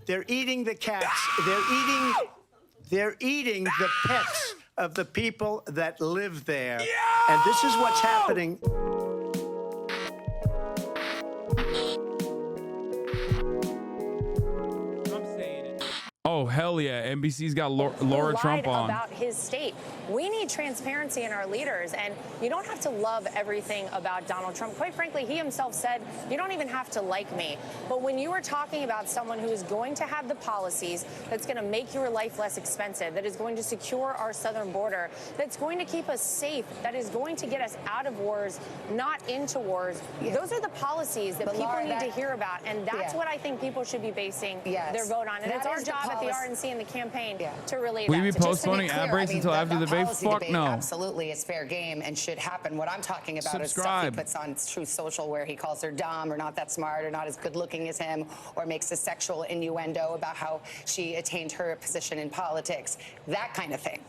They're eating the cats. They're eating the pets of the people that live there. And this is what's happening. Oh, hell yeah. NBC's got Laura Trump on. About his state. We need transparency in our leaders, and you don't have to love everything about Donald Trump. Quite frankly, he himself said, you don't even have to like me. But when you are talking about someone who is going to have the policies that's going to make your life less expensive, that is going to secure our southern border, that's going to keep us safe, that is going to get us out of wars, not into wars, those are the policies that people need to hear about, and that's what I think people should be basing their vote on. And it's our job at the RNC and the campaign to relay Will that. we be postponing ad breaks until after the debate? Fuck no. Absolutely, it's fair game and should happen. What I'm talking about is stuff he puts on Truth Social where he calls her dumb or not that smart or not as good looking as him, or makes a sexual innuendo about how she attained her position in politics. That kind of thing.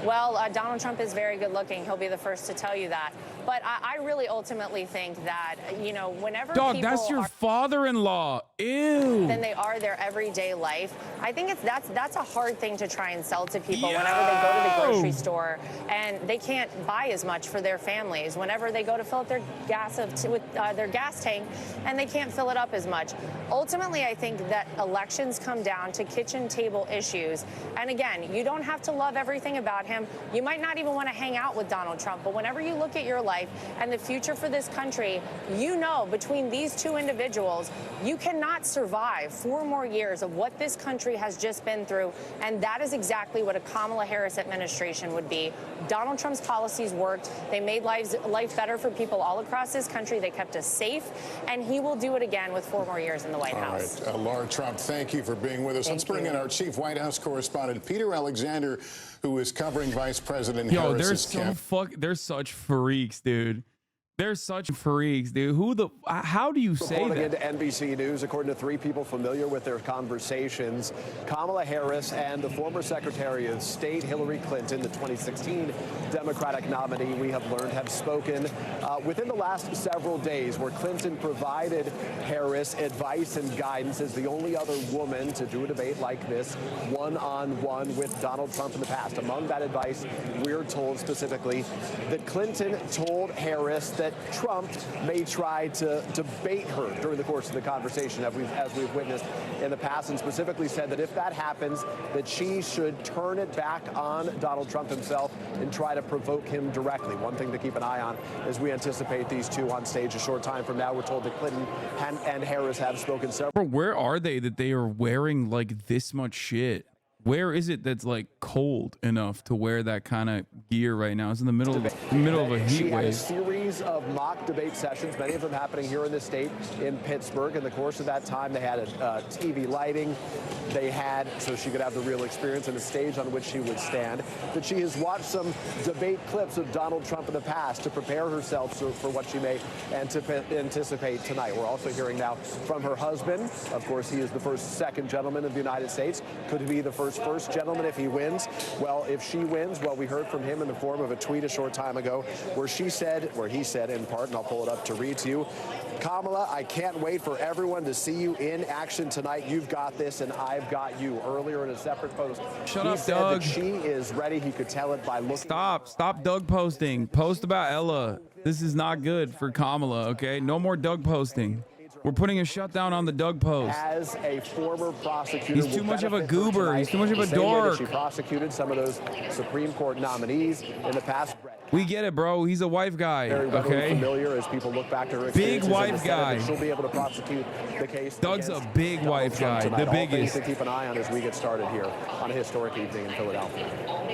Well, Donald Trump is very good looking. He'll be the first to tell you that. But I really ultimately think that, you know, whenever Dog, people that's your father-in-law. Ew. Than they are their everyday life. I think that's a hard thing to try and sell to people whenever they go to the grocery store and they can't buy as much for their families. Whenever they go to fill up their gas with their gas tank and they can't fill it up as much. Ultimately, I think that elections come down to kitchen table issues. And again, you don't have to love everything about him. You might not even want to hang out with Donald Trump. But whenever you look at your life and the future for this country, you know between these two individuals, you cannot survive 4 more years of what this country has just been through. And that is exactly what a Kamala Harris administration would be. Donald Trump's policies worked. They made life better for people all across this country. They kept us safe. And he will do it again with 4 more years in the White House. All right. Laura Trump, thank you for being with us. Let's bring in our chief White House correspondent, Peter Alexander, who is covering Vice President Harris's campaign. They're such freaks, dude. They're such freaks, dude. How do you say that? Into NBC News, according to 3 people familiar with their conversations, Kamala Harris and the former Secretary of State Hillary Clinton, the 2016 Democratic nominee, we have learned, have spoken within the last several days, where Clinton provided Harris advice and guidance as the only other woman to do a debate like this, one-on-one with Donald Trump in the past. Among that advice, we're told specifically that Clinton told Harris that Trump may try to bait her during the course of the conversation, as we've witnessed in the past, and specifically said that if that happens, that she should turn it back on Donald Trump himself and try to provoke him directly. One thing to keep an eye on as we anticipate these two on stage a short time from now. We're told that Clinton and Harris have spoken several. Where are they that they are wearing like this much shit? Where is it that's like cold enough to wear that kind of gear right now? It's in the middle of a heat She had a wave. series of mock debate sessions, many of them happening here in the state in Pittsburgh. In the course of that time, they had a TV lighting. They had, so she could have the real experience, and a stage on which she would stand. That she has watched some debate clips of Donald Trump in the past to prepare herself for what she may anticipate tonight. We're also hearing now from her husband. Of course, he is the second gentleman of the United States. Could he be the first gentleman if he wins? Well, if she wins, well, we heard from him in the form of a tweet a short time ago where he said in part, and I'll pull it up to read to you, Kamala, I can't wait for everyone to see you in action tonight. You've got this, and I've got you. Earlier in a separate post, he said that she is ready. He could tell it by looking. Stop Doug posting. Post about Ella. This is not good for Kamala, okay? No more Doug posting. We're putting a shutdown on the Doug post. As a former prosecutor, he's too much of a goober. He's too much of a dork. She prosecuted some of those Supreme Court nominees in the past. We get it, bro. He's a wife guy. Okay. Familiar as people look back to her big wife guy. She'll be able to prosecute the case. Doug's a big wife guy. The biggest. To keep an eye on as we get started here on a historic evening in Philadelphia.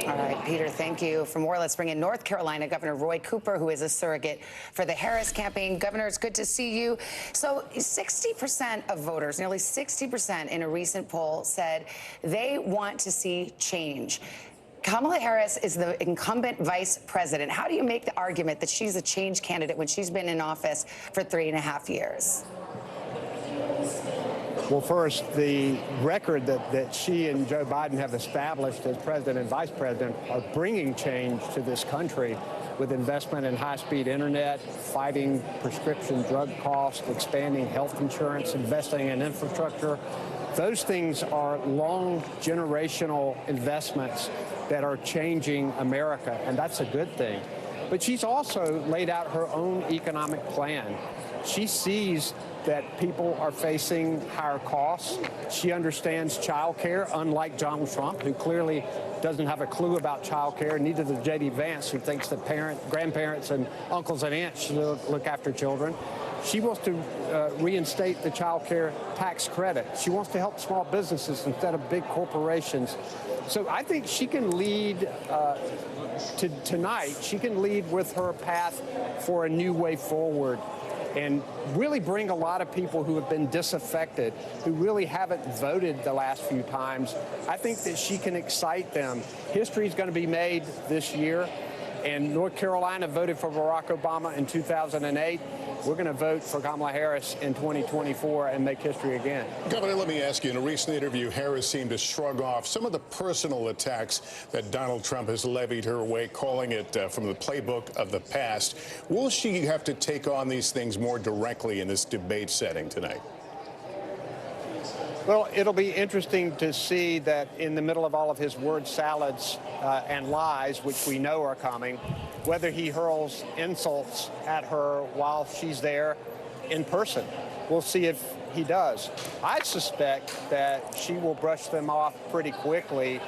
All right, Peter, thank you. For more, let's bring in North Carolina Governor Roy Cooper, who is a surrogate for the Harris campaign. Governor, it's good to see you. So 60% of voters, nearly 60% in a recent poll, said they want to see change. Kamala Harris is the incumbent vice president. How do you make the argument that she's a change candidate when she's been in office for 3.5 years? Well, first, the record that she and Joe Biden have established as president and vice president are bringing change to this country with investment in high-speed internet, fighting prescription drug costs, expanding health insurance, investing in infrastructure. Those things are long generational investments that are changing America, and that's a good thing. But she's also laid out her own economic plan. She sees that people are facing higher costs. She understands child care, unlike Donald Trump, who clearly doesn't have a clue about child care. Neither does J.D. Vance, who thinks that grandparents and uncles and aunts should look after children. She wants to reinstate the child care tax credit. She wants to help small businesses instead of big corporations. So I think she can lead tonight. She can lead with her path for a new way forward and really bring a lot of people who have been disaffected, who really haven't voted the last few times. I think that she can excite them. History is going to be made this year, and North Carolina voted for Barack Obama in 2008. We're going to vote for Kamala Harris in 2024 and make history again. Governor, let me ask you, in a recent interview, Harris seemed to shrug off some of the personal attacks that Donald Trump has levied her way, calling it from the playbook of the past. Will she have to take on these things more directly in this debate setting tonight? Well, it'll be interesting to see that in the middle of all of his word salads and lies, which we know are coming, whether he hurls insults at her while she's there in person. We'll see if he does. I suspect that she will brush them off pretty quickly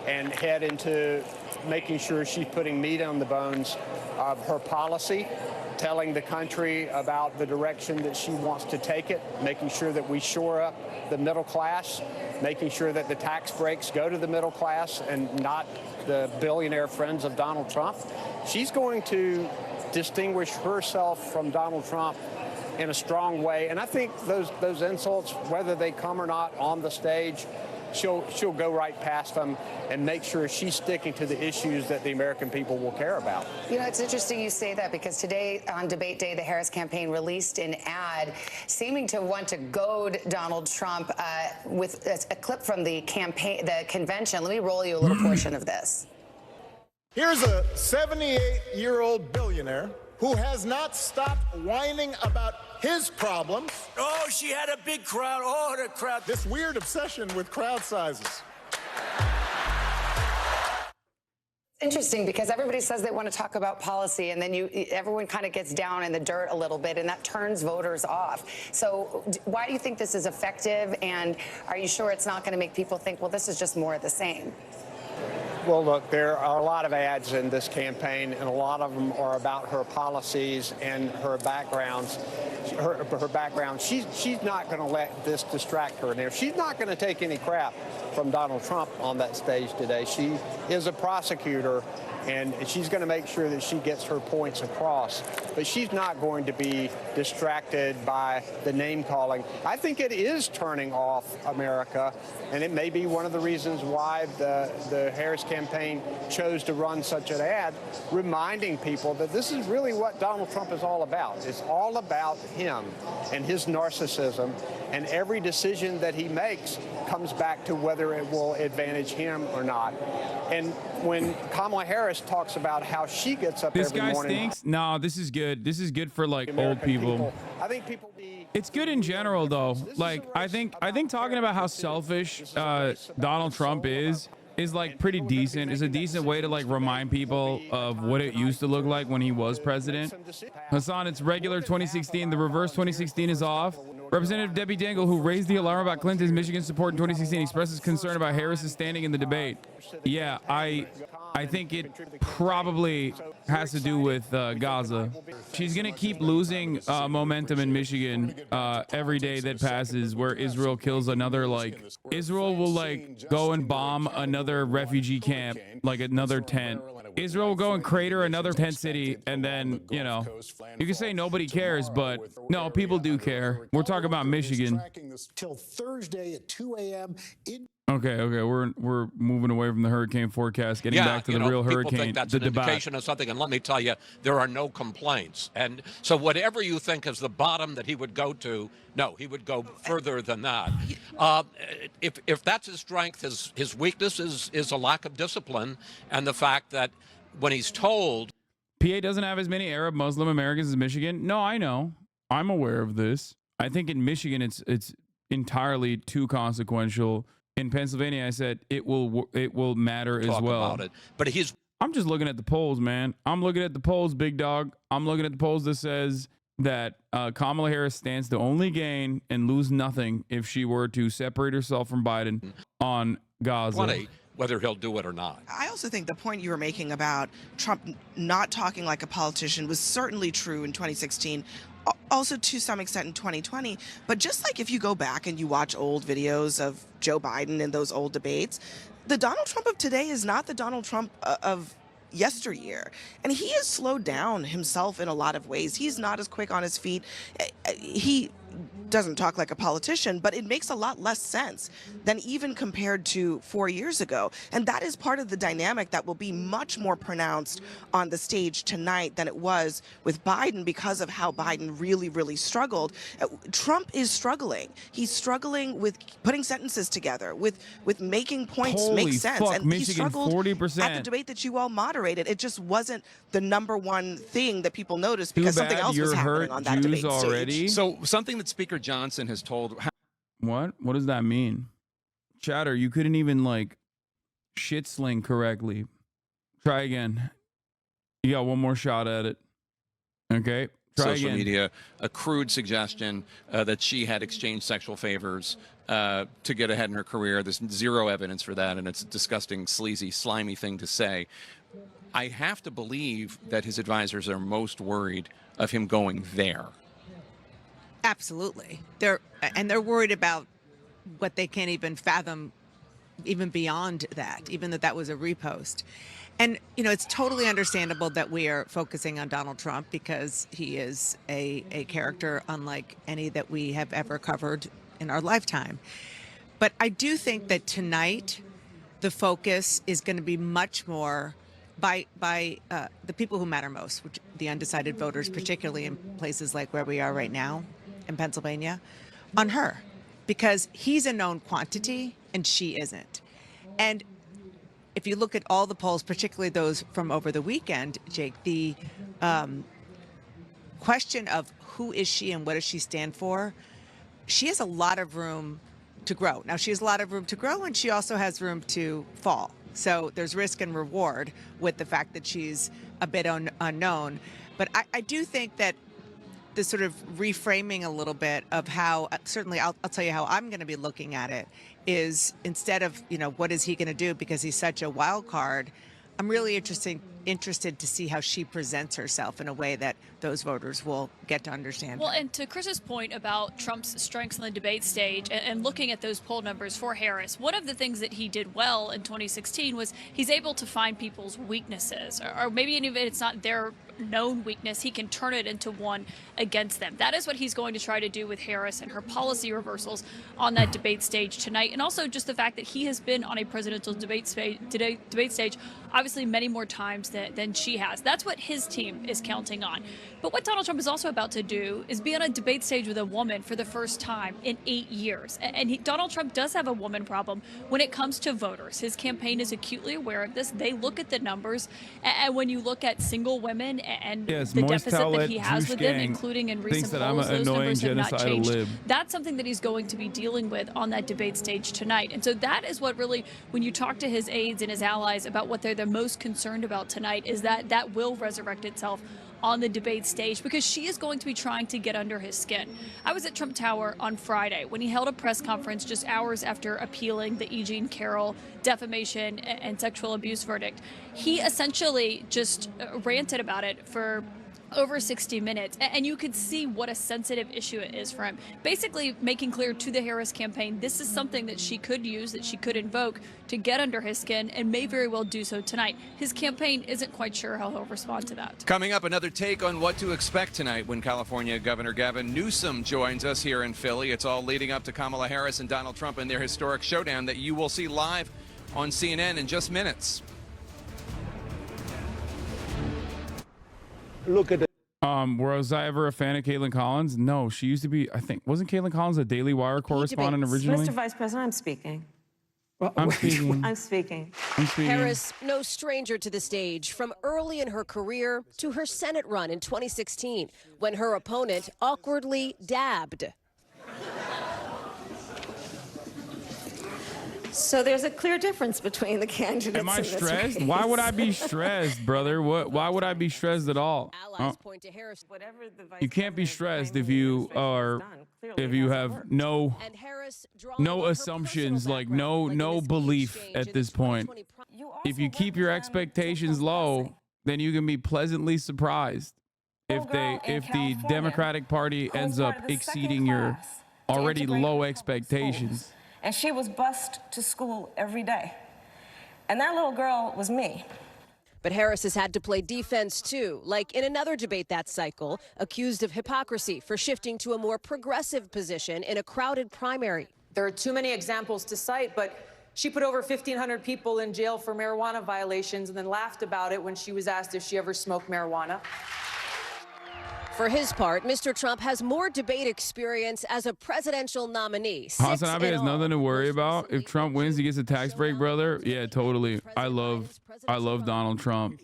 and head into making sure she's putting meat on the bones of her policy, telling the country about the direction that she wants to take it, making sure that we shore up the middle class, making sure that the tax breaks go to the middle class and not the billionaire friends of Donald Trump. She's going to distinguish herself from Donald Trump in a strong way. And I think those insults, whether they come or not on the stage, she'll go right past them and make sure she's sticking to the issues that the American people will care about. You know, it's interesting you say that, because today on debate day, the Harris campaign released an ad seeming to want to goad Donald Trump with a clip from the convention. Let me roll you a little portion of this. Here's a 78-year-old billionaire who has not stopped whining about his problems. Oh, she had a big crowd. Oh, the crowd. This weird obsession with crowd sizes. Interesting, because everybody says they want to talk about policy, and then everyone kind of gets down in the dirt a little bit, and that turns voters off. So why do you think this is effective, and are you sure it's not going to make people think, well, this is just more of the same? Well, look, there are a lot of ads in this campaign, and a lot of them are about her policies and her backgrounds. Her background. She's not going to let this distract her. Now, she's not going to take any crap from Donald Trump on that stage today. She is a prosecutor, and she's going to make sure that she gets her points across. But she's not going to be distracted by the name calling. I think it is turning off America, and it may be one of the reasons why the Harris campaign chose to run such an ad, reminding people that this is really what Donald Trump is all about. It's all about him and his narcissism, and every decision that he makes comes back to whether it will advantage him or not. And when Kamala Harris talks about how she gets up every morning. This guy stinks. No, this is good. This is good for like old people. I think people. It's good in general, though. Like I think talking about how selfish Donald Trump is like pretty decent. Is a decent way to like remind people of what it used to look like when he was president. Hasan, it's regular 2016. The reverse 2016 is off. Representative Debbie Dingell, who raised the alarm about Clinton's Michigan support in 2016, expresses concern about Harris's standing in the debate. Yeah, I think it probably has to do with Gaza. She's going to keep losing momentum in Michigan every day that passes, where Israel kills another, like, Israel will, like, go and bomb another refugee camp, like another tent. Israel will go and crater another tent city, and then, you know, you can say nobody cares, but no, people do care. We're talking about Michigan. Till Thursday at 2 a.m. Okay, we're moving away from the hurricane forecast, getting back to the real people hurricane. think that's the an debate. indication of something, and let me tell you, there are no complaints. And so whatever you think is the bottom that he would go to, no, he would go further than that. If that's his strength, his weakness is a lack of discipline, and the fact that when he's told, PA doesn't have as many Arab Muslim Americans as Michigan. No, I know. I'm aware of this. I think in Michigan it's entirely too consequential. In Pennsylvania, I said it will matter as well. about it, but I'm just looking at the polls, man. I'm looking at the polls, big dog. I'm looking at the polls that says that Kamala Harris stands to only gain and lose nothing if she were to separate herself from Biden on Gaza. Whether he'll do it or not. I also think the point you were making about Trump not talking like a politician was certainly true in 2016. Also to some extent in 2020, but just like if you go back and you watch old videos of Joe Biden and those old debates, the Donald Trump of today is not the Donald Trump of yesteryear. And he has slowed down himself in a lot of ways. He's not as quick on his feet. He doesn't talk like a politician, but it makes a lot less sense than even compared to 4 years ago. And that is part of the dynamic that will be much more pronounced on the stage tonight than it was with Biden because of how Biden really, really struggled. Trump is struggling. He's struggling with putting sentences together, with making points make sense. Fuck, And Michigan, he struggled 40%. at the debate that you all moderated. It just wasn't the #1 thing that people noticed because something else was happening on that debate stage. So something that Speaker Johnson has told. What does that mean? Chatter, you couldn't even like shit sling correctly. Try again. You got one more shot at it. Okay. Try Social again. media, a crude suggestion that she had exchanged sexual favors to get ahead in her career. There's zero evidence for that, and it's a disgusting, sleazy, slimy thing to say. I have to believe that his advisors are most worried of him going there. Absolutely. They're worried about what they can't even fathom, even beyond that, even that was a repost. And, you know, it's totally understandable that we are focusing on Donald Trump because he is a character unlike any that we have ever covered in our lifetime. But I do think that tonight the focus is going to be much more by the people who matter most, which the undecided voters, particularly in places like where we are right now in Pennsylvania, on her, because he's a known quantity and she isn't. And if you look at all the polls, particularly those from over the weekend, Jake, the question of who is she and what does she stand for, she has a lot of room to grow. Now, she has a lot of room to grow, and she also has room to fall. So there's risk and reward with the fact that she's a bit unknown. But I do think that the sort of reframing a little bit of how, certainly I'll tell you how I'm going to be looking at it, is instead of, you know, what is he going to do because he's such a wild card, I'm really interested to see how she presents herself in a way that those voters will get to understand. Well, and to Chris's point about Trump's strengths on the debate stage and looking at those poll numbers for Harris, one of the things that he did well in 2016 was he's able to find people's weaknesses, or maybe even if it's not their known weakness, he can turn it into one against them. That is what he's going to try to do with Harris and her policy reversals on that debate stage tonight. And also just the fact that he has been on a presidential debate stage obviously many more times than she has. That's what his team is counting on. But what Donald Trump is also about to do is be on a debate stage with a woman for the first time in 8 years. And Donald Trump does have a woman problem when it comes to voters. His campaign is acutely aware of this. They look at the numbers. And when you look at single women and the deficit that he has with them, including in recent polls, those numbers have not changed. That's something that he's going to be dealing with on that debate stage tonight. And so that is what really, when you talk to his aides and his allies about what they're the most concerned about tonight, is that will resurrect itself on the debate stage, because she is going to be trying to get under his skin. I was at Trump Tower on Friday when he held a press conference just hours after appealing the E. Jean Carroll defamation and sexual abuse verdict. He essentially just ranted about it for over 60 Minutes, and you could see what a sensitive issue it is for him. Basically making clear to the Harris campaign, this is something that she could use, that she could invoke to get under his skin, and may very well do so tonight. His campaign isn't quite sure how he'll respond to that. Coming up, another take on what to expect tonight when California Governor Gavin Newsom joins us here in Philly. It's all leading up to Kamala Harris and Donald Trump and their historic showdown that you will see live on CNN in just minutes. Look at it. Was I ever a fan of Caitlin Collins? No, she used to be, I think, wasn't Caitlin Collins a Daily Wire correspondent originally? Mr. Vice President, I'm speaking. I'm speaking. I'm speaking. Harris, no stranger to the stage, from early in her career to her Senate run in 2016, when her opponent awkwardly dabbed. So there's a clear difference between the candidates. Am I in this stressed? race. Why would I be stressed, brother? Why would I be stressed at all? Point to Harris. You can't be stressed if you are, if you have no assumptions, like no belief at this point. If you keep your expectations low, then you can be pleasantly surprised if the Democratic Party ends up exceeding your already low expectations. And she was bused to school every day. And that little girl was me. But Harris has had to play defense, too, like in another debate that cycle, accused of hypocrisy for shifting to a more progressive position in a crowded primary. There are too many examples to cite, but she put over 1,500 people in jail for marijuana violations and then laughed about it when she was asked if she ever smoked marijuana. For his part, Mr. Trump has more debate experience as a presidential nominee. Hasanabi has nothing to worry about. If Trump wins, he gets a tax break, brother. Yeah, totally. I love Donald Trump.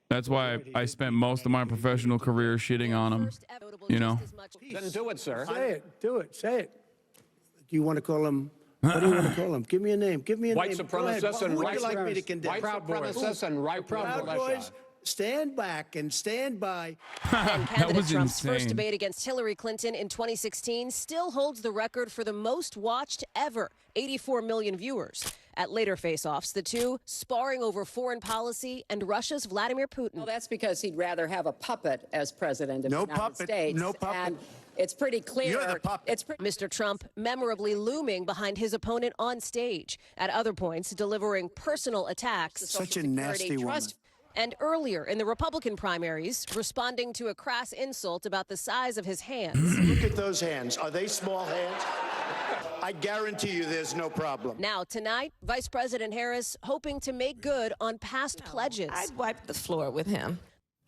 That's why I spent most of my professional career shitting on him. You know? Then do it, sir. Say it. Do it. Say it. Do you want to call him? What do you want to call him? Give me a name. Give me a White name. supremacists and Who would right you like me to condemn? White supremacists and right Proud Boys. Stand back and stand by. And candidate Trump's insane. first debate against Hillary Clinton in 2016 still holds the record for the most watched ever, 84 million viewers. At later face-offs, the two sparring over foreign policy and Russia's Vladimir Putin. Well, that's because he'd rather have a puppet as president of the United States. No puppet. And it's pretty clear. You're the puppet. Mr. Trump memorably looming behind his opponent on stage. At other points, delivering personal attacks. Such a nasty woman. And earlier in the Republican primaries, responding to a crass insult about the size of his hands. Look at those hands. Are they small hands? I guarantee you there's no problem. Now, tonight, Vice President Harris hoping to make good on past pledges. I'd wipe the floor with him.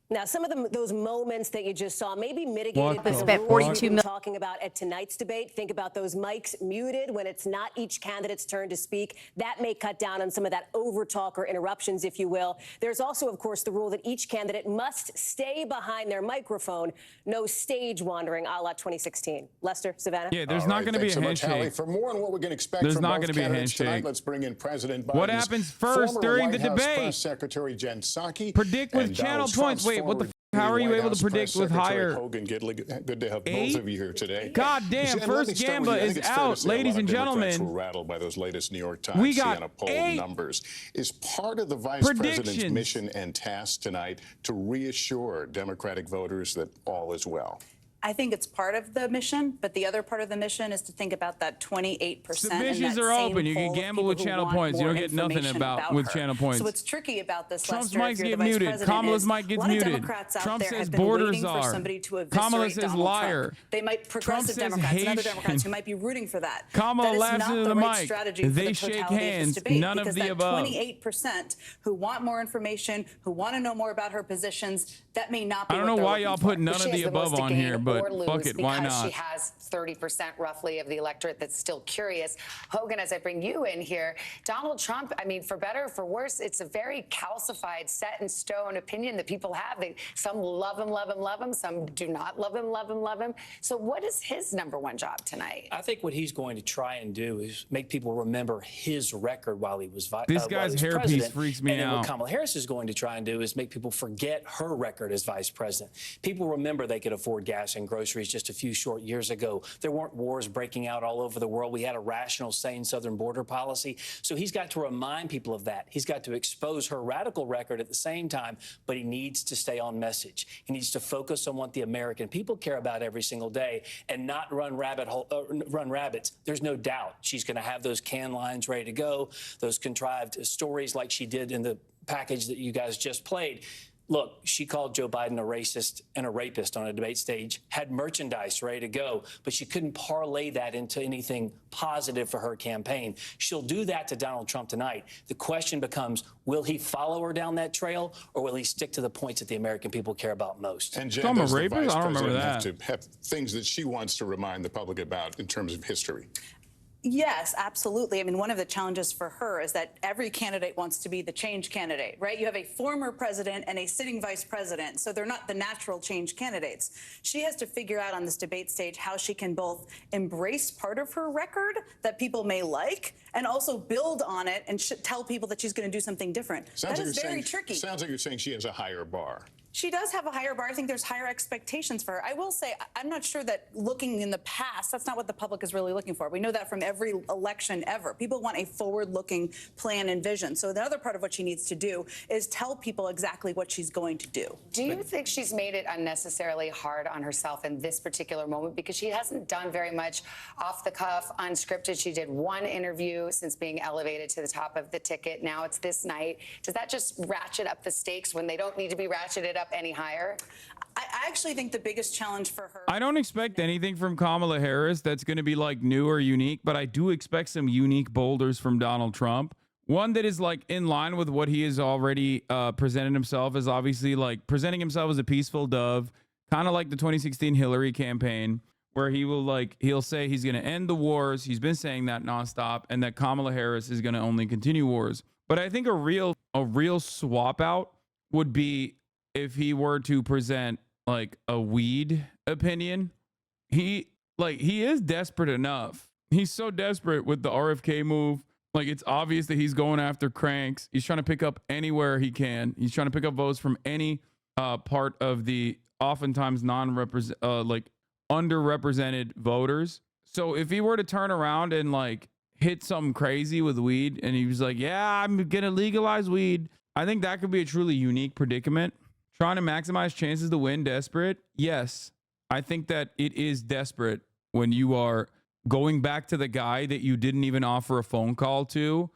Now, some of those moments that you just saw may be mitigated by the spent rules 42 we've been million talking about at tonight's debate. Think about those mics muted when it's not each candidate's turn to speak. That may cut down on some of that overtalk or interruptions, if you will. There's also, of course, the rule that each candidate must stay behind their microphone. No stage wandering, a la 2016. Lester, Savannah? Yeah, there's not going to be a handshake. Hallie. For more on what we can expect There's from not both going to be a candidates handshake. tonight, let's bring in President Biden's What happens first former during White the House debate? Press Secretary Jen Psaki. Predict with and channel Donald points. Trump's Wait, what the former how are you White able House to predict Press with Secretary higher? Hogan. Good to have both of you here today. God damn, Jen, First let me start with Gamba you. I think is it's fair to out, say a ladies lot and of Democrats gentlemen. were rattled by those latest New York Times We got Siena poll 8 numbers. Is part of the vice president's predictions. mission and task tonight to reassure Democratic voters that all is well? I think it's part of the mission, but the other part of the mission is to think about that 28%. Submissions are open. You can gamble with channel points. You don't get nothing about with channel points. So what's tricky about this, Trump's Lester, if mics you're get the vice muted. president, Kamala's is mic gets a lot of muted. Democrats out Trump there says have been borders waiting for are. somebody to Kamala eviscerate says Donald liar. Trump. They might progressive says Democrats and other Haitian. Democrats who might be rooting for that. Kamala that is laughs not into the the right mic. strategy for They the shake totality of hands. this debate, None of because the that above. 28% who want more information, who want to know more about her positions, that may not be I don't what know they're why looking y'all for. put none She of has the most above to on gain here, but or lose fuck it, why because not? She has 30% roughly of the electorate that's still curious. Hogan, as I bring you in here, Donald Trump, I mean, for better or for worse, it's a very calcified, set in stone opinion that people have. Some love him, love him, love him. Some do not love him, love him, love him. So what is his number one job tonight? I think what he's going to try and do is make people remember his record while he was This guy's hairpiece president. freaks me and then out. what Kamala Harris is going to try and do is make people forget her record as vice president. People remember they could afford gas gas and groceries just a few short years ago. There weren't wars breaking out all over the world. We had a rational, sane southern border policy. So he's got to remind people of that. He's got to expose her radical record at the same time, but he needs to stay on message. He needs to focus on what the American people care about every single day and not run rabbits. There's no doubt she's going to have those can lines ready to go, those contrived stories like she did in the package that you guys just played. Look, she called Joe Biden a racist and a rapist on a debate stage, had merchandise ready to go, but she couldn't parlay that into anything positive for her campaign. She'll do that to Donald Trump tonight. The question becomes, will he follow her down that trail, or will he stick to the points that the American people care about most? And Jen, Trump a does the rapist? vice I don't remember president that. have to have things that she wants to remind the public about in terms of history? Yes, absolutely. I mean, one of the challenges for her is that every candidate wants to be the change candidate, right? You have a former president and a sitting vice president, so they're not the natural change candidates. She has to figure out on this debate stage how she can both embrace part of her record that people may like and also build on it and tell people that she's going to do something different. That is very tricky. Sounds like you're saying she has a higher bar. She does have a higher bar. I think there's higher expectations for her. I will say, I'm not sure that looking in the past, that's not what the public is really looking for. We know that from every election ever. People want a forward-looking plan and vision. So the other part of what she needs to do is tell people exactly what she's going to do. Do you think she's made it unnecessarily hard on herself in this particular moment? Because she hasn't done very much off the cuff, unscripted. She did one interview since being elevated to the top of the ticket. Now it's this night. Does that just ratchet up the stakes when they don't need to be ratcheted up any higher? I actually think the biggest challenge for her... I don't expect anything from Kamala Harris that's going to be like new or unique, but I do expect some unique boulders from Donald Trump. One that is like in line with what he has already presented himself as, obviously like presenting himself as a peaceful dove, kind of like the 2016 Hillary campaign, where he'll say he's going to end the wars. He's been saying that nonstop, and that Kamala Harris is going to only continue wars. But I think a real swap out would be if he were to present like a weed opinion. He is desperate enough. He's so desperate with the RFK move. Like, it's obvious that he's going after cranks. He's trying to pick up anywhere he can. He's trying to pick up votes from any part of the oftentimes underrepresented voters. So if he were to turn around and like hit something crazy with weed, and he was like, yeah, I'm gonna legalize weed, I think that could be a truly unique predicament. Trying to maximize chances to win, desperate. Yes, I think that it is desperate when you are going back to the guy that you didn't even offer a phone call to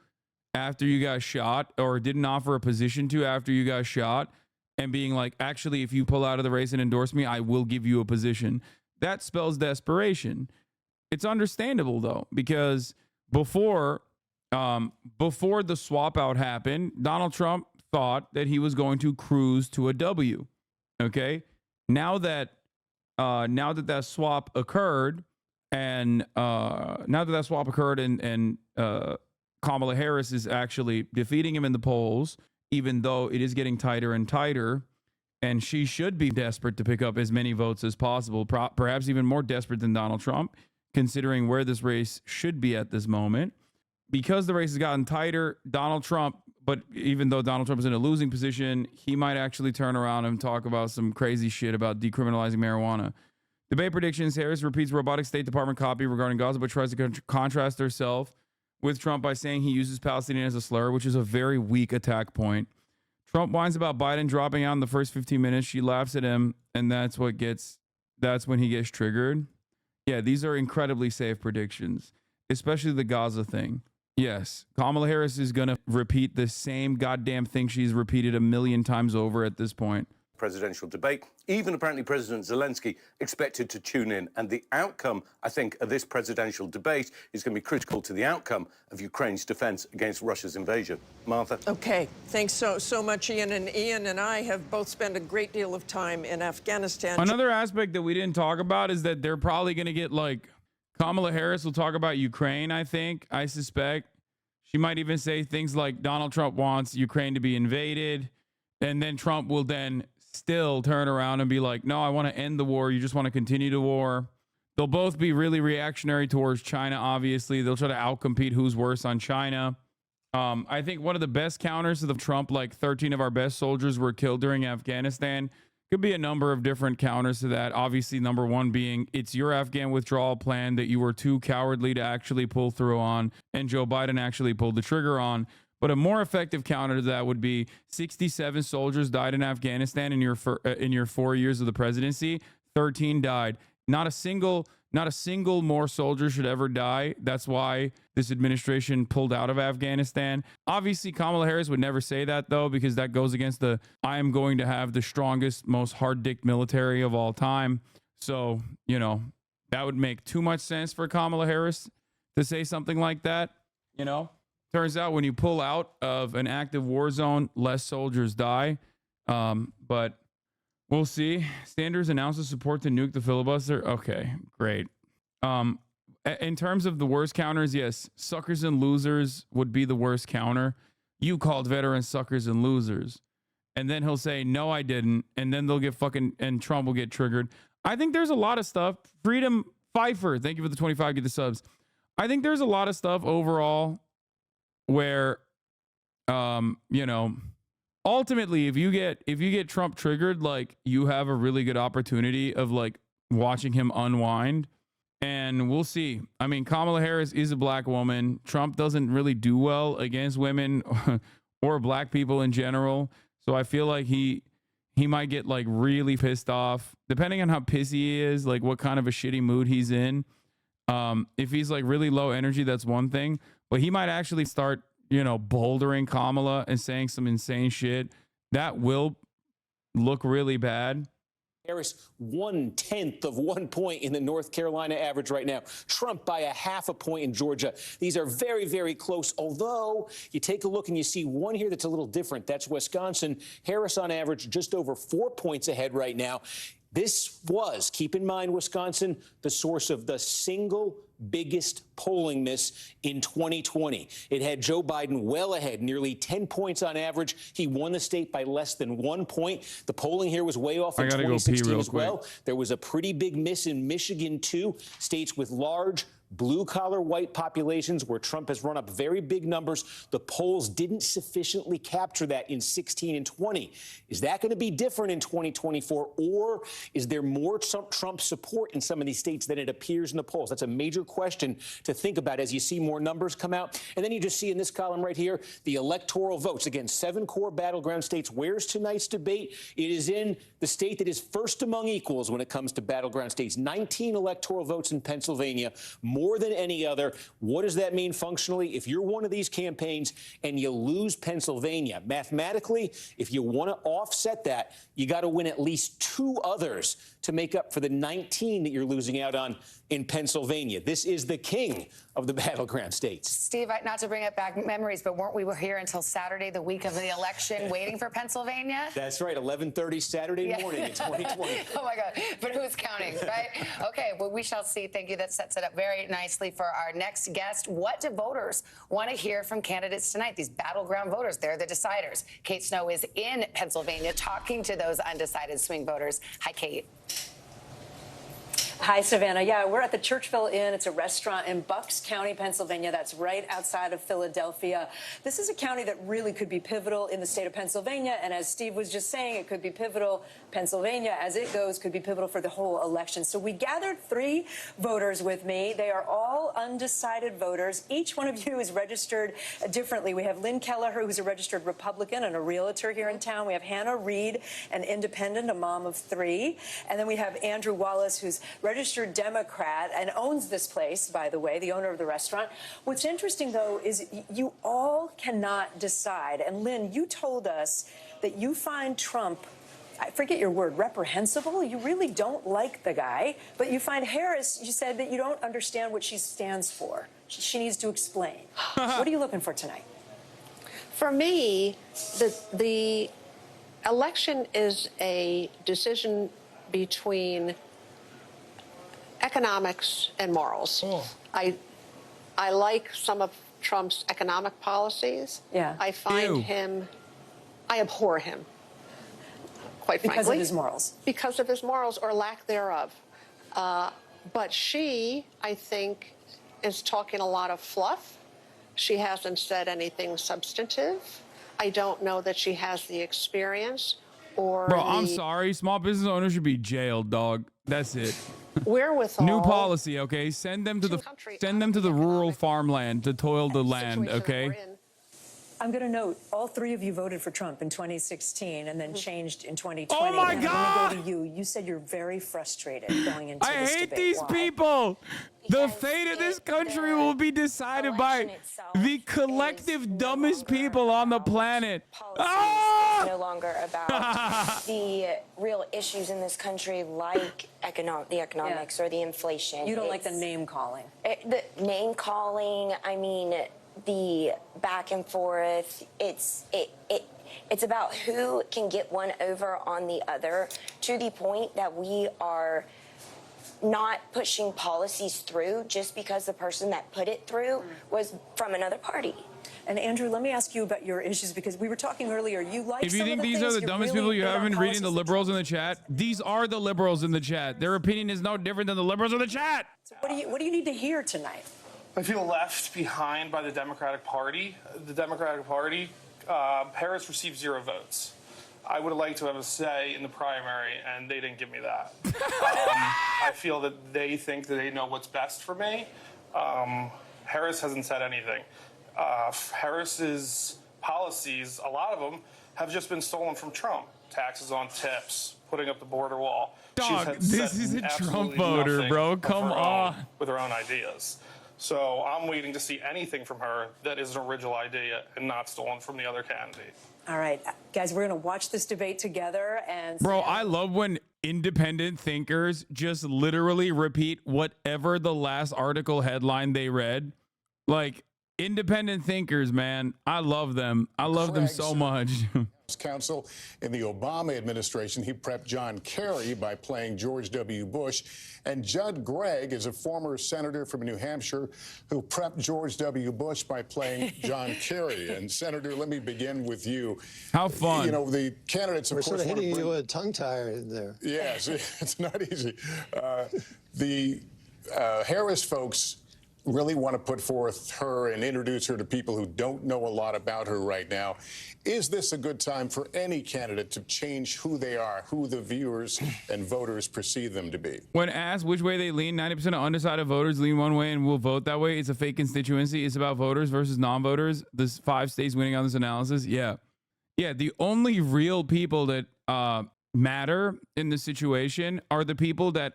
after you got shot, or didn't offer a position to after you got shot, and being like, actually, if you pull out of the race and endorse me, I will give you a position. That spells desperation. It's understandable though, because before the swap out happened, Donald Trump thought that he was going to cruise to a W. Okay. Now that that swap occurred, and Kamala Harris is actually defeating him in the polls, even though it is getting tighter and tighter, and she should be desperate to pick up as many votes as possible, perhaps even more desperate than Donald Trump, considering where this race should be at this moment. Because the race has gotten tighter, Donald Trump, but even though Donald Trump is in a losing position, he might actually turn around and talk about some crazy shit about decriminalizing marijuana. Debate predictions: Harris repeats robotic State Department copy regarding Gaza, but tries to contrast herself with Trump by saying he uses Palestinian as a slur, which is a very weak attack point. Trump whines about Biden dropping out in the first 15 minutes. She laughs at him, and that's when he gets triggered. Yeah, these are incredibly safe predictions, especially the Gaza thing. Yes, Kamala Harris is going to repeat the same goddamn thing she's repeated a million times over at this point. Presidential debate. Even apparently President Zelensky expected to tune in. And the outcome, I think, of this presidential debate is going to be critical to the outcome of Ukraine's defense against Russia's invasion. Martha? Okay, thanks so much, Ian. And Ian and I have both spent a great deal of time in Afghanistan. Another aspect that we didn't talk about is that they're probably going to get, like, Kamala Harris will talk about Ukraine, I suspect. She might even say things like Donald Trump wants Ukraine to be invaded. And then Trump will then still turn around and be like, no, I want to end the war. You just want to continue the war. They'll both be really reactionary towards China, obviously. They'll try to outcompete who's worse on China. I think one of the best counters to the Trump, like 13 of our best soldiers were killed during Afghanistan, Could be a number of different counters to that. Obviously, number one being it's your Afghan withdrawal plan that you were too cowardly to actually pull through on, and Joe Biden actually pulled the trigger on. But a more effective counter to that would be 67 soldiers died in Afghanistan in your 4 years of the presidency. 13 died. Not a single more soldier should ever die. That's why this administration pulled out of Afghanistan. Obviously, Kamala Harris would never say that, though, because that goes against the I am going to have the strongest, most hard-dicked military of all time. So, that would make too much sense for Kamala Harris to say something like that. Turns out when you pull out of an active war zone, less soldiers die. But we'll see. Sanders announces support to nuke the filibuster. Okay, great. In terms of the worst counters, yes, suckers and losers would be the worst counter. You called veterans suckers and losers. And then he'll say, no, I didn't. And then they'll get and Trump will get triggered. I think there's a lot of stuff. Freedom Pfeiffer, thank you for the 25, get the subs. I think there's a lot of stuff overall where, ultimately, if you get Trump triggered, like, you have a really good opportunity of like watching him unwind, and we'll see. I mean, Kamala Harris is a black woman. Trump doesn't really do well against women or black people in general. So I feel like he might get like really pissed off, depending on how pissy he is, like what kind of a shitty mood he's in. If he's like really low energy, that's one thing, but he might actually start, bouldering Kamala and saying some insane shit. That will look really bad. Harris 1/10 of 1 point in the North Carolina average right now. Trump by a half a point in Georgia. These are very, very close. Although you take a look and you see one here that's a little different. That's Wisconsin. Harris on average just over 4 points ahead right now. This was, keep in mind, Wisconsin, the source of the single biggest polling miss in 2020. It had Joe Biden well ahead, nearly 10 points on average. He won the state by less than 1 point. The polling here was way off in 2016 as well. There was a pretty big miss in Michigan, too. States with large blue-collar white populations where Trump has run up very big numbers. The polls didn't sufficiently capture that in 16 and 20. Is that going to be different in 2024, or is there more Trump support in some of these states than it appears in the polls? That's a major question to think about as you see more numbers come out. And then you just see in this column right here, the electoral votes. Again, 7 core battleground states. Where's tonight's debate? It is in the state that is first among equals when it comes to battleground states. 19 electoral votes in Pennsylvania, more than any other. What does that mean functionally? If you're one of these campaigns and you lose Pennsylvania, mathematically, if you want to offset that, you got to win at least 2 others to make up for the 19 that you're losing out on in Pennsylvania. This is the king of the battleground states. Steve, not to bring up back memories, but weren't we here until Saturday, the week of the election, waiting for Pennsylvania? That's right, 11:30 Saturday morning in 2020. Oh, my God. But who's counting, right? Okay, well, we shall see. Thank you. That sets it up very nicely for our next guest. What do voters want to hear from candidates tonight? These battleground voters, they're the deciders. Kate Snow is in Pennsylvania talking to those undecided swing voters. Hi, Kate. Hi, Savannah. Yeah, we're at the Churchville Inn. It's a restaurant in Bucks County, Pennsylvania. That's right outside of Philadelphia. This is a county that really could be pivotal in the state of Pennsylvania. And as Steve was just saying, it could be pivotal. Pennsylvania, as it goes, could be pivotal for the whole election. So we gathered 3 voters with me. They are all undecided voters. Each one of you is registered differently. We have Lynn Kelleher, who's a registered Republican and a realtor here in town. We have Hannah Reed, an independent, a mom of 3. And then we have Andrew Wallace, who's registered Democrat and owns this place, by the way, the owner of the restaurant. What's interesting, though, is you all cannot decide. And Lynn, you told us that you find Trump, I forget your word, reprehensible. You really don't like the guy. But you find Harris, you said that you don't understand what she stands for. She needs to explain. What are you looking for tonight? For me, the election is a decision between economics and morals. I like some of Trump's economic policies. Yeah. I find I abhor him, quite frankly. Because of his morals. Because of his morals or lack thereof. But she, I think, is talking a lot of fluff. She hasn't said anything substantive. I don't know that she has the experience or Bro, I'm the sorry. Small business owners should be jailed, dog. That's it. wherewithal. New policy, okay? Send them to the rural farmland to toil the land, okay? I'm going to note, all three of you voted for Trump in 2016 and then changed in 2020. Oh my And God! Let me go to you. You said you're very frustrated going into I this hate debate. these Why? people. The fate of this country will be decided by the collective dumbest people on the planet. It's no longer about the real issues in this country, like the economics or the inflation. You don't like the name calling. The name calling, I mean, the back and forth. It's about who can get one over on the other, to the point that we are not pushing policies through just because the person that put it through was from another party. And Andrew, let me ask you about your issues, because we were talking earlier. You like If you think these are the dumbest people you have been reading the liberals in the chat, these are the liberals in the chat. Their opinion is no different than the liberals in the chat. So what do you need to hear tonight? I feel left behind by the Democratic Party. The Democratic Party, Harris received 0 votes. I would have liked to have a say in the primary, and they didn't give me that. I feel that they think that they know what's best for me. Harris hasn't said anything. Harris's policies, a lot of them, have just been stolen from Trump. Taxes on tips, putting up the border wall. Dog, this is a Trump voter, bro. Come on. With her own ideas. So I'm waiting to see anything from her that is an original idea and not stolen from the other candidate. All right, guys, we're going to watch this debate together. And Bro, I love when independent thinkers just literally repeat whatever the last article headline they read. Like, independent thinkers, man. I love them. I love them so much. Counsel in the Obama administration, he prepped John Kerry by playing George W. Bush. And Judd Gregg is a former senator from New Hampshire who prepped George W. Bush by playing John Kerry. And Senator, let me begin with you. How fun. You know, the candidates, of We're course, sort of hitting want to you with a tongue tire in there. Yes, it's not easy. The Harris folks really want to put forth her and introduce her to people who don't know a lot about her right now. Is this a good time for any candidate to change who they are, who the viewers and voters perceive them to be? When asked which way they lean, 90% of undecided voters lean one way and will vote that way. It's a fake constituency. It's about voters versus non-voters. There's 5 states winning on this analysis. Yeah. The only real people that matter in this situation are the people that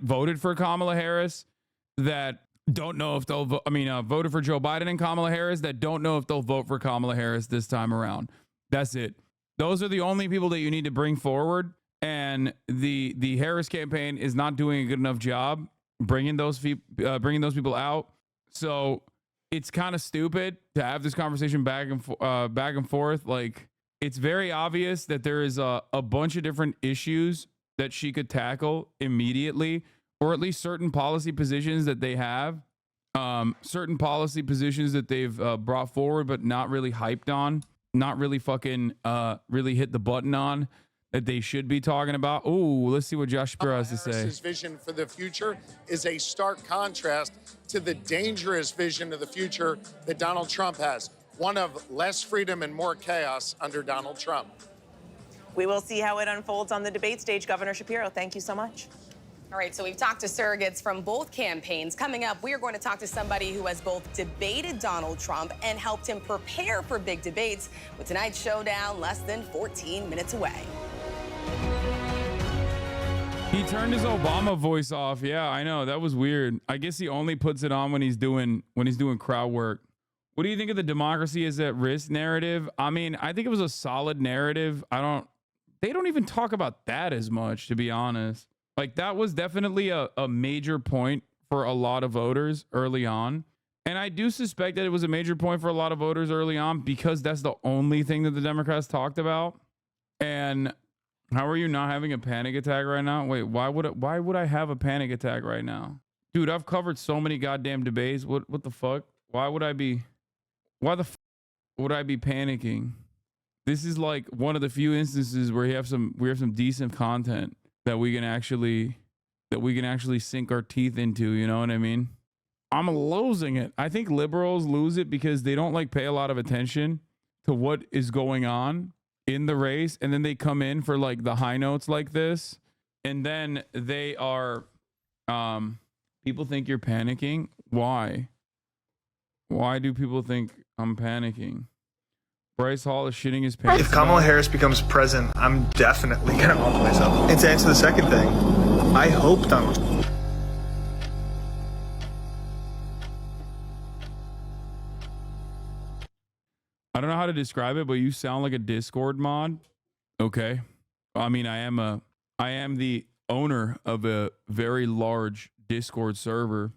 voted for Kamala Harris, that don't know if they'll voted for Joe Biden and Kamala Harris, that don't know if they'll vote for Kamala Harris this time around. That's it. Those are the only people that you need to bring forward. And the Harris campaign is not doing a good enough job bringing those people out. So it's kind of stupid to have this conversation back and forth. Like, it's very obvious that there is a bunch of different issues that she could tackle immediately, or at least certain policy positions that they have, certain policy positions that they've brought forward but not really hyped on, not really fucking really hit the button on, that they should be talking about. Oh, let's see what Josh Shapiro has to say. Harris's vision for the future is a stark contrast to the dangerous vision of the future that Donald Trump has, one of less freedom and more chaos under Donald Trump. We will see how it unfolds on the debate stage. Governor Shapiro, thank you so much. All right, so we've talked to surrogates from both campaigns. Coming up, we are going to talk to somebody who has both debated Donald Trump and helped him prepare for big debates, with tonight's showdown less than 14 minutes away. He turned his Obama voice off. Yeah, I know. That was weird. I guess he only puts it on when he's doing crowd work. What do you think of the democracy is at risk narrative? I mean, I think it was a solid narrative. They don't even talk about that as much, to be honest. Like, that was definitely a major point for a lot of voters early on. And I do suspect that it was a major point for a lot of voters early on because that's the only thing that the Democrats talked about. And how are you not having a panic attack right now? Wait, why would I have a panic attack right now? Dude, I've covered so many goddamn debates. What the fuck? Why would I be panicking? This is like one of the few instances where we have some decent content that we can actually sink our teeth into, you know what I mean? I'm losing it. I think liberals lose it because they don't pay a lot of attention to what is going on in the race, and then they come in for like the high notes like this, and then they are people think you're panicking. Why do people think I'm panicking? Bryce Hall is shitting his pants. If Kamala Harris becomes president, I'm definitely going to off myself. And to answer the second thing, I hope Donald. I don't know how to describe it, but you sound like a Discord mod. Okay. I mean, I am the owner of a very large Discord server.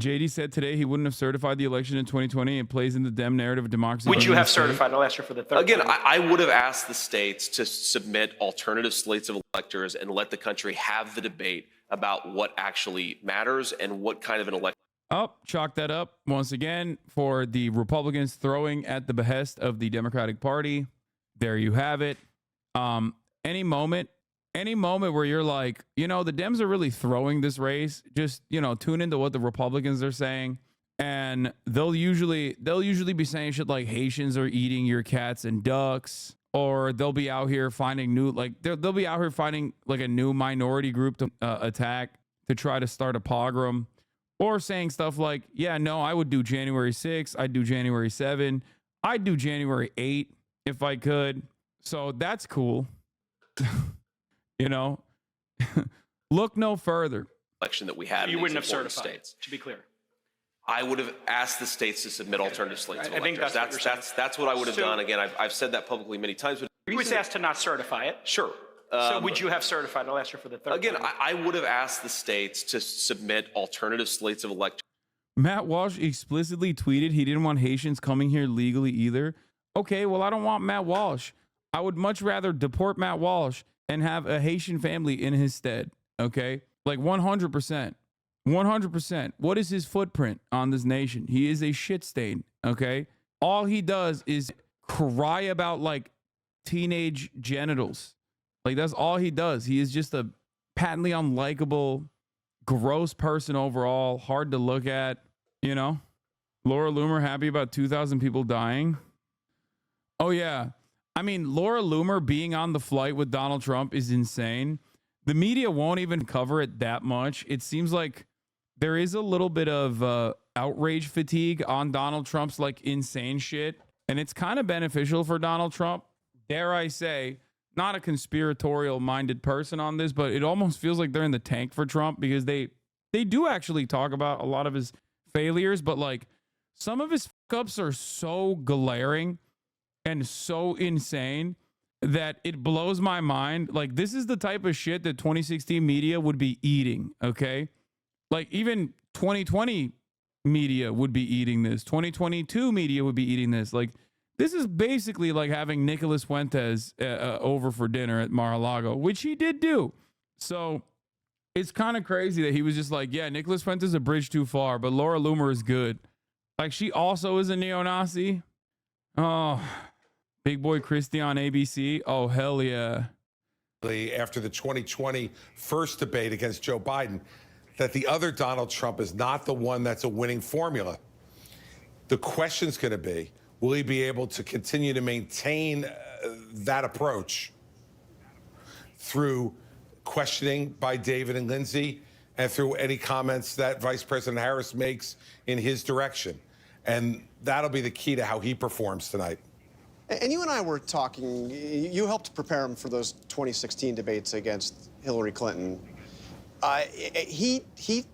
JD said today he wouldn't have certified the election in 2020. It plays in the Dem narrative of democracy. Would you have certified? I'll ask you for the third Again, time. I would have asked the states to submit alternative slates of electors and let the country have the debate about what actually matters and what kind of an election. Chalk that up once again for the Republicans throwing at the behest of the Democratic Party. There you have it. Any moment where you're like, the Dems are really throwing this race, just, tune into what the Republicans are saying. And they'll usually be saying shit like Haitians are eating your cats and ducks, or they'll be out here finding new, they'll be out here finding like a new minority group to attack to try to start a pogrom, or saying stuff like, yeah, no, I would do January 6th. I'd do January 7th. I'd do January 8th if I could. So that's cool. Look no further. Election that we had. You wouldn't have certified states. To be clear. I would have asked the states to submit alternative slates of I think electors. That's what I would have done. Again, I've said that publicly many times. But you was asked to not certify it. Sure. So would you have certified? I'll ask you for the third. Again, time. I would have asked the states to submit alternative slates of electors. Matt Walsh explicitly tweeted he didn't want Haitians coming here legally either. Okay, well, I don't want Matt Walsh. I would much rather deport Matt Walsh and have a Haitian family in his stead. Okay, like 100%. 100%. What is his footprint on this nation? He is a shit stain. Okay, all he does is cry about like teenage genitals. Like, that's all he does. He is just a patently unlikable, gross person overall. Hard to look at, Laura Loomer happy about 2,000 people dying. Oh, yeah. I mean, Laura Loomer being on the flight with Donald Trump is insane. The media won't even cover it that much. It seems like there is a little bit of outrage fatigue on Donald Trump's like insane shit. And it's kind of beneficial for Donald Trump. Dare I say, not a conspiratorial minded person on this, but it almost feels like they're in the tank for Trump because they do actually talk about a lot of his failures, but like some of his fuck-ups are so glaring and so insane that it blows my mind. Like, this is the type of shit that 2016 media would be eating, okay? Like, even 2020 media would be eating this. 2022 media would be eating this. Like, this is basically like having Nicholas Fuentes over for dinner at Mar-a-Lago, which he did do. So it's kind of crazy that he was just like, yeah, Nicholas Fuentes is a bridge too far, but Laura Loomer is good. Like, she also is a neo-Nazi. Oh, Big Boy Christie on ABC. Oh, hell yeah. After the 2020 first debate against Joe Biden, that the other Donald Trump is not the one that's a winning formula. The question's going to be, will he be able to continue to maintain that approach through questioning by David and Lindsay and through any comments that Vice President Harris makes in his direction? And that'll be the key to how he performs tonight. And you and I were talking, you helped prepare him for those 2016 debates against Hillary Clinton. He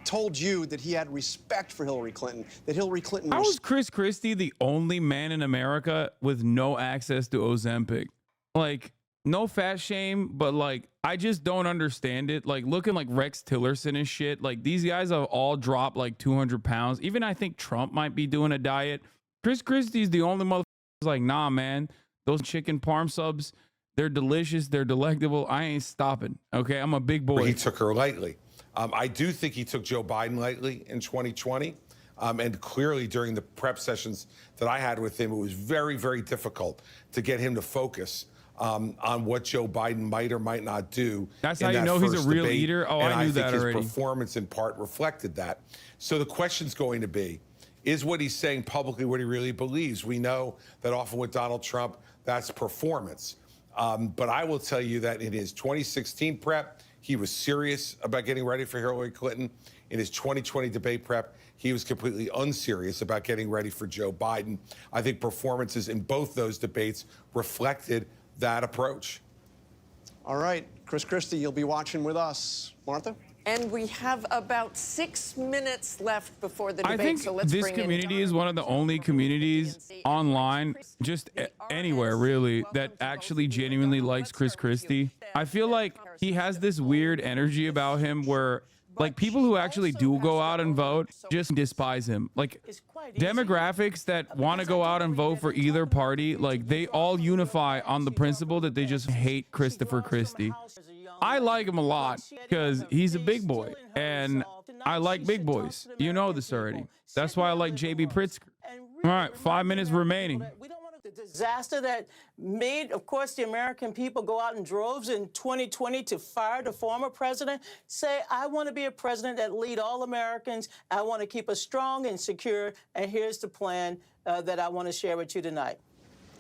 told you that he had respect for Hillary Clinton, that Hillary Clinton... How is Chris Christie the only man in America with no access to Ozempic? Like, no fat shame, but like, I just don't understand it. Like, looking like Rex Tillerson and shit. Like, these guys have all dropped like 200 pounds. Even I think Trump might be doing a diet. Chris Christie's the only motherfucker who's like, nah, man, those chicken parm subs, they're delicious, they're delectable. I ain't stopping. Okay, I'm a big boy. He took her lightly. I do think he took Joe Biden lightly in 2020. And clearly during the prep sessions that I had with him, it was very, very difficult to get him to focus on what Joe Biden might or might not do. That's how you know he's a real eater? Oh, and I knew that already. his performance in part reflected that. So the question's going to be, Is what he's saying publicly what he really believes? We know that often with Donald Trump, that's performance. But I will tell you that in his 2016 prep, he was serious about getting ready for Hillary Clinton. In his 2020 debate prep, he was completely unserious about getting ready for Joe Biden. I think performances in both those debates reflected that approach. All right, Chris Christie, you'll be watching with us. Martha? And we have about 6 minutes left before the debate. I think so let's this bring in community is one of the only communities online, just anywhere really, that actually genuinely likes Chris Christie. I feel like he has this weird energy about him where like people who actually do go out and vote just despise him. Like demographics that want to go out and vote for either party, like they all unify on the principle that they just hate Christopher Christie. I like him a lot because he's a big boy and I like big boys. You know this already. That's why I like JB Pritzker. All right, 5 minutes remaining. The disaster that made, of course, the American people go out in droves in 2020 to fire the former president, say, I want to be a president that lead all Americans. I want to keep us strong and secure. And here's the plan that I want to share with you tonight.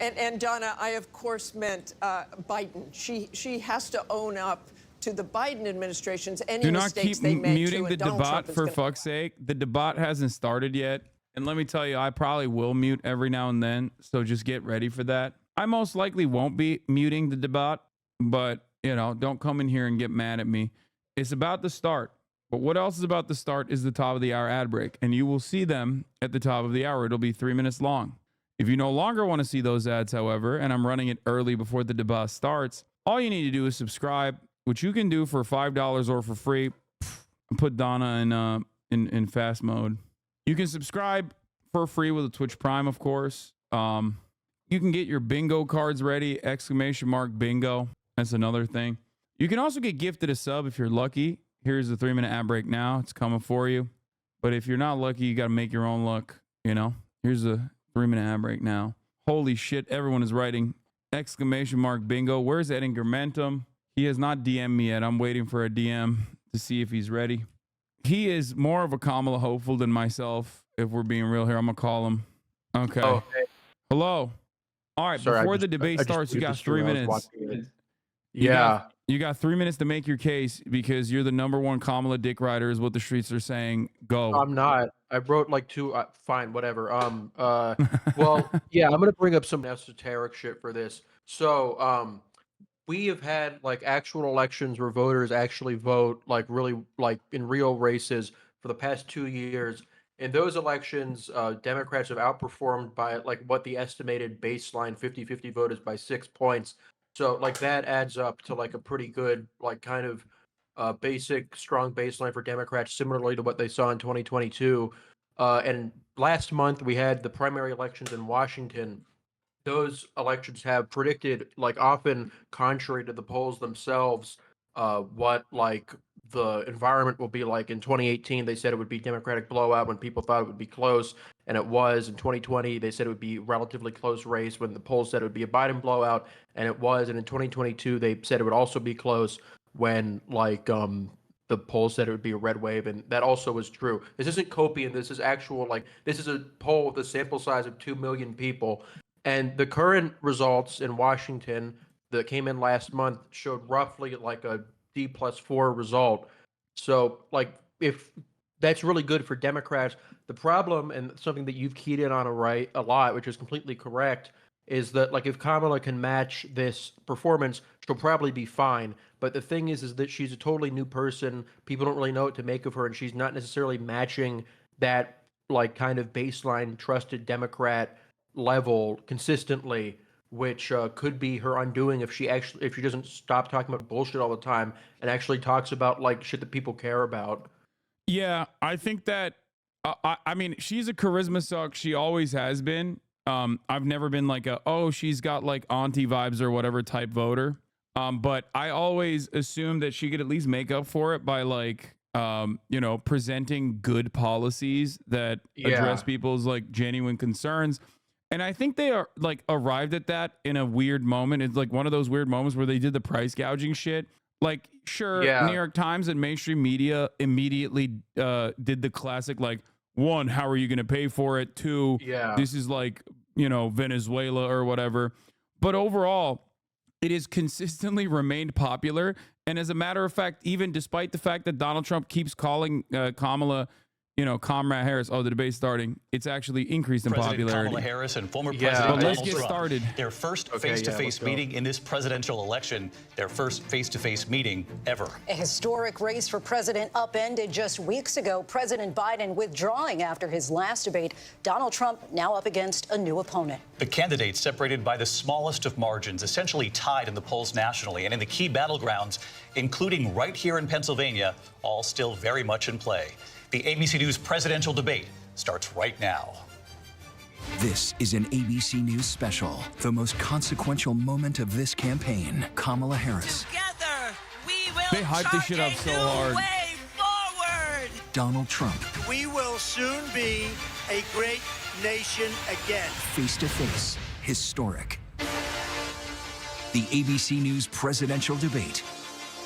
And Donna, I of course meant Biden. She has to own up to the Biden administration's any Do not mistakes keep they made muting too, the and Donald debate Trump is for gonna- fuck's sake. The debate hasn't started yet. And let me tell you, I probably will mute every now and then. So just get ready for that. I most likely won't be muting the debate, but you know, don't come in here and get mad at me. It's about to start. But what else is about to start is the top of the hour ad break. And you will see them at the top of the hour. It'll be 3 minutes long. If you no longer want to see those ads, however, and I'm running it early before the debate starts, all you need to do is subscribe, which you can do for $5 or for free. Put Donna in fast mode. You can subscribe for free with a Twitch Prime, of course. You can get your bingo cards ready, ! bingo. That's another thing. You can also get gifted a sub if you're lucky. Here's the 3 minute ad break now. It's coming for you. But if you're not lucky, you got to make your own luck, you know? Here's a 3 minute ad break now. Holy shit, everyone is writing ! bingo. Where's Ed Ingermentum? He has not DM'd me yet. I'm waiting for a DM to see if he's ready. He is more of a Kamala hopeful than myself. If we're being real here, I'm gonna call him. Okay. Oh, hey. Hello. All right. Sorry, before the debate starts, you got 3 minutes. You got 3 minutes to make your case because you're the #1 Kamala dick rider, is what the streets are saying. Go. I'm not. I wrote like two. Fine, whatever. Well, yeah, I'm gonna bring up some esoteric shit for this. So, we have had like actual elections where voters actually vote, like really, like in real races for the past 2 years. In those elections, Democrats have outperformed by like what the estimated baseline 50-50 vote is by 6 points. So like that adds up to like a pretty good, like kind of basic, strong baseline for Democrats, similarly to what they saw in 2022. And last month we had the primary elections in Washington. Those elections have predicted, like often contrary to the polls themselves, what like the environment will be like. In 2018, they said it would be Democratic blowout when people thought it would be close, and it was. In 2020, they said it would be relatively close race when the polls said it would be a Biden blowout, and it was. And in 2022, they said it would also be close when like the polls said it would be a red wave, and that also was true. This isn't copium. This is actual, like, this is a poll with a sample size of 2 million people. And the current results in Washington that came in last month showed roughly like a D+4 result. So, like, if that's really good for Democrats, the problem, and something that you've keyed in on a lot, which is completely correct, is that like if Kamala can match this performance, she'll probably be fine. But the thing is that she's a totally new person. People don't really know what to make of her, and she's not necessarily matching that like kind of baseline trusted Democrat level consistently, which could be her undoing if she doesn't stop talking about bullshit all the time and actually talks about like shit that people care about. Yeah, I think that I mean, she's a charisma suck. She always has been. I've never been like she's got like auntie vibes or whatever type voter. But I always assumed that she could at least make up for it by like presenting good policies that address people's like genuine concerns. And I think they are like arrived at that in a weird moment. It's like one of those weird moments where they did the price gouging shit. Like, sure, New York Times and mainstream media immediately did the classic, like, one, how are you going to pay for it? Two, this is like, you know, Venezuela or whatever. But overall, it has consistently remained popular. And as a matter of fact, even despite the fact that Donald Trump keeps calling Kamala, you know, Comrade Harris, oh, the debate's starting, it's actually increased in President popularity. Kamala Harris and former President But let's Donald get Trump, started. their first face-to-face meeting in this presidential election, their first face-to-face meeting ever. A historic race for president upended just weeks ago. President Biden withdrawing after his last debate. Donald Trump now up against a new opponent. The candidates separated by the smallest of margins, essentially tied in the polls nationally and in the key battlegrounds, including right here in Pennsylvania, all still very much in play. The ABC News presidential debate starts right now. This is an ABC News special. The most consequential moment of this campaign. Kamala Harris. Together, we will They hyped this shit up so hard. way forward. Donald Trump. We will soon be a great nation again. Face to face. Historic. The ABC News presidential debate.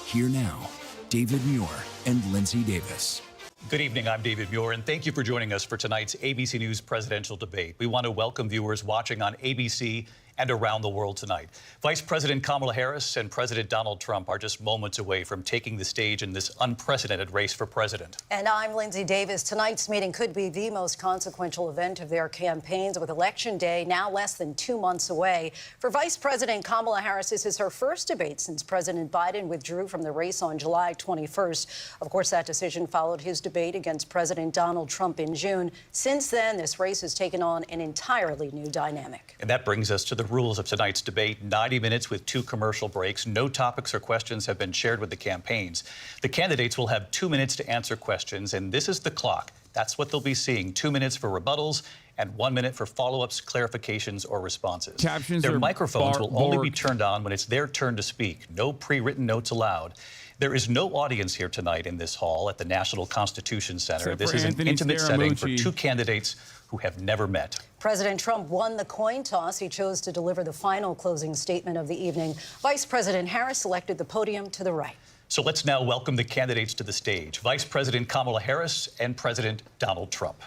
Here now, David Muir and Lindsay Davis. Good evening, I'm David Muir, and thank you for joining us for tonight's ABC News presidential debate. We want to welcome viewers watching on ABC and around the world tonight. Vice President Kamala Harris and President Donald Trump are just moments away from taking the stage in this unprecedented race for president. And I'm Lindsay Davis. Tonight's meeting could be the most consequential event of their campaigns, with Election Day now less than 2 months away. For Vice President Kamala Harris, this is her first debate since President Biden withdrew from the race on July 21st. Of course, that decision followed his debate against President Donald Trump in June. Since then, this race has taken on an entirely new dynamic. And that brings us to the rules of tonight's debate. 90 minutes with 2 commercial breaks. No topics or questions have been shared with the campaigns. The candidates will have 2 minutes to answer questions, and this is the clock. That's what they'll be seeing. 2 minutes for rebuttals and 1 minute for follow-ups, clarifications, or responses. Captions Their are microphones will only be turned on when it's their turn to speak. No pre-written notes allowed. There is no audience here tonight in this hall at the National Constitution Center. This is an intimate setting for 2 candidates who have never met. President Trump won the coin toss. He chose to deliver the final closing statement of the evening. Vice President Harris selected the podium to the right. So let's now welcome the candidates to the stage. Vice President Kamala Harris and President Donald Trump.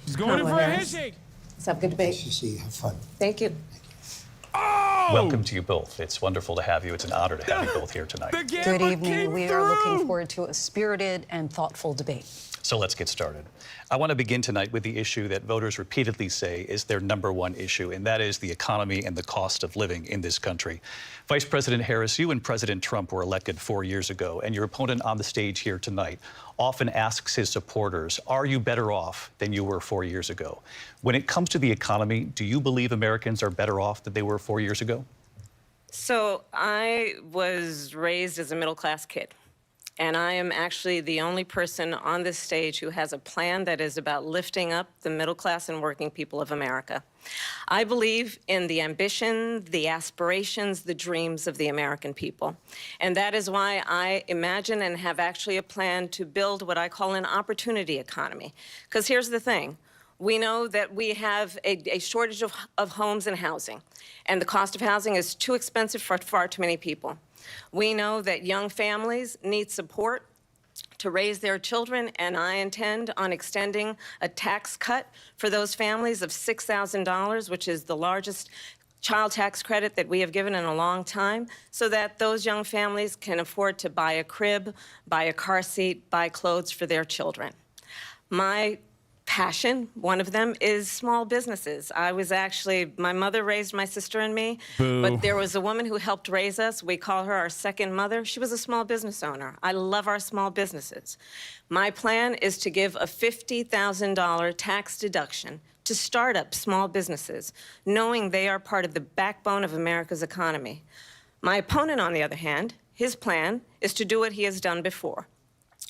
He's going in for a handshake. Let's have a good debate. Nice to see you. Have fun. Thank you. Oh! Welcome to you both. It's wonderful to have you. It's an honor to have you both here tonight. Good evening. We are looking forward to a spirited and thoughtful debate. So let's get started. I want to begin tonight with the issue that voters repeatedly say is their #1 issue, and that is the economy and the cost of living in this country. Vice President Harris, you and President Trump were elected 4 years ago, and your opponent on the stage here tonight often asks his supporters, are you better off than you were 4 years ago? When it comes to the economy, do you believe Americans are better off than they were 4 years ago? So I was raised as a middle-class kid. And I am actually the only person on this stage who has a plan that is about lifting up the middle class and working people of America. I believe in the ambition, the aspirations, the dreams of the American people. And that is why I imagine and have actually a plan to build what I call an opportunity economy. Because here's the thing. We know that we have a shortage of homes and housing, and the cost of housing is too expensive for far too many people. We know that young families need support to raise their children, and I intend on extending a tax cut for those families of $6,000, which is the largest child tax credit that we have given in a long time, so that those young families can afford to buy a crib, buy a car seat, buy clothes for their children. My passion, one of them, is small businesses. My mother raised my sister and me, but there was a woman who helped raise us. We call her our second mother. She was a small business owner. I love our small businesses. My plan is to give a $50,000 tax deduction to start up small businesses, knowing they are part of the backbone of America's economy. My opponent, on the other hand, his plan is to do what he has done before,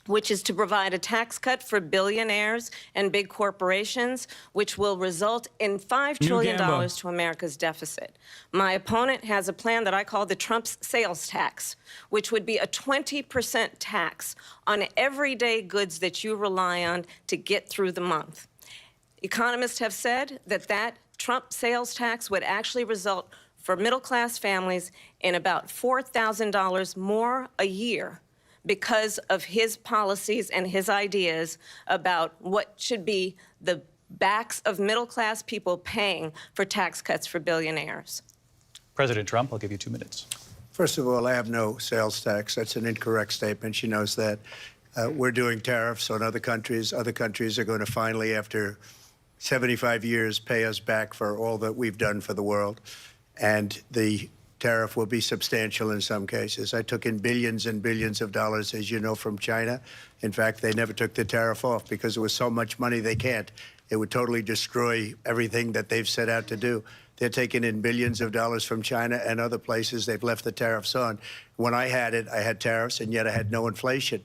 which is to provide a tax cut for billionaires and big corporations, which will result in $5 trillion to America's deficit. My opponent has a plan that I call the Trump's sales tax, which would be a 20% tax on everyday goods that you rely on to get through the month. Economists have said that Trump sales tax would actually result for middle-class families in about $4,000 more a year because of his policies and his ideas about what should be the backs of middle-class people paying for tax cuts for billionaires. President Trump, I'll give you 2 minutes. First of all, I have no sales tax. That's an incorrect statement. She knows that. We're doing tariffs on other countries. Other countries are going to finally, after 75 years, pay us back for all that we've done for the world. And the tariff will be substantial in some cases. I took in billions and billions of dollars, as you know, from China. In fact, they never took the tariff off because it was so much money they can't. It would totally destroy everything that they've set out to do. They're taking in billions of dollars from China and other places. They've left the tariffs on. When I had it, I had tariffs, and yet I had no inflation.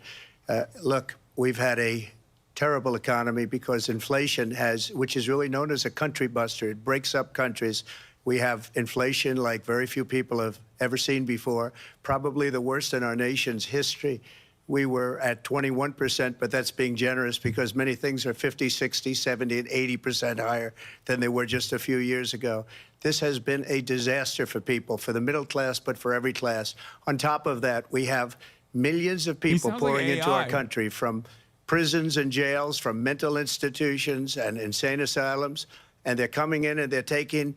Look, we've had a terrible economy because inflation has, which is really known as a country buster. It breaks up countries. We have inflation like very few people have ever seen before, probably the worst in our nation's history. We were at 21%, but that's being generous because many things are 50, 60, 70, and 80% higher than they were just a few years ago. This has been a disaster for people, for the middle class, but for every class. On top of that, we have millions of people pouring into our country from prisons and jails, from mental institutions and insane asylums, and they're coming in and they're taking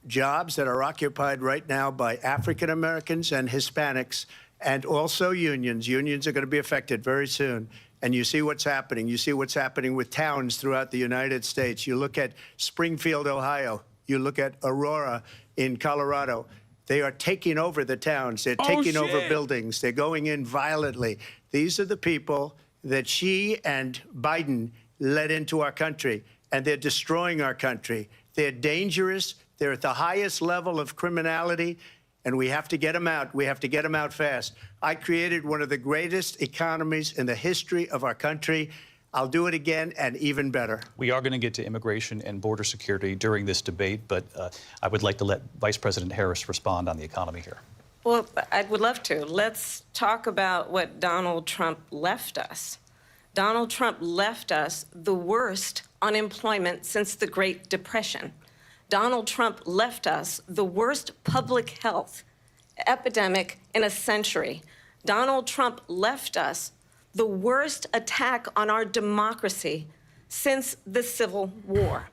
jobs that are occupied right now by African Americans and Hispanics, and also unions. Unions are going to be affected very soon. And you see what's happening. You see what's happening with towns throughout the United States. You look at Springfield, Ohio. You look at Aurora in Colorado. They are taking over the towns. They're taking over buildings. They're going in violently. These are the people that she and Biden led into our country, and they're destroying our country. They're dangerous. They're at the highest level of criminality, and we have to get them out. We have to get them out fast. I created one of the greatest economies in the history of our country. I'll do it again and even better. We are going to get to immigration and border security during this debate, but I would like to let Vice President Harris respond on the economy here. Well, I would love to. Let's talk about what Donald Trump left us. Donald Trump left us the worst unemployment since the Great Depression. Donald Trump left us the worst public health epidemic in a century. Donald Trump left us the worst attack on our democracy since the Civil War.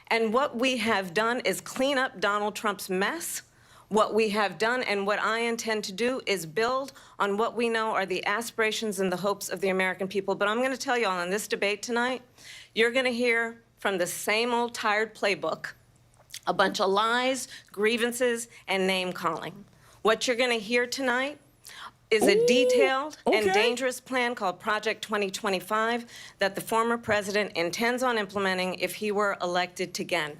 And what we have done is clean up Donald Trump's mess. What we have done and what I intend to do is build on what we know are the aspirations and the hopes of the American people. But I'm going to tell you all in this debate tonight, you're going to hear from the same old tired playbook, a bunch of lies, grievances, and name-calling. What you're going to hear tonight is a detailed and dangerous plan called Project 2025 that the former president intends on implementing if he were elected again.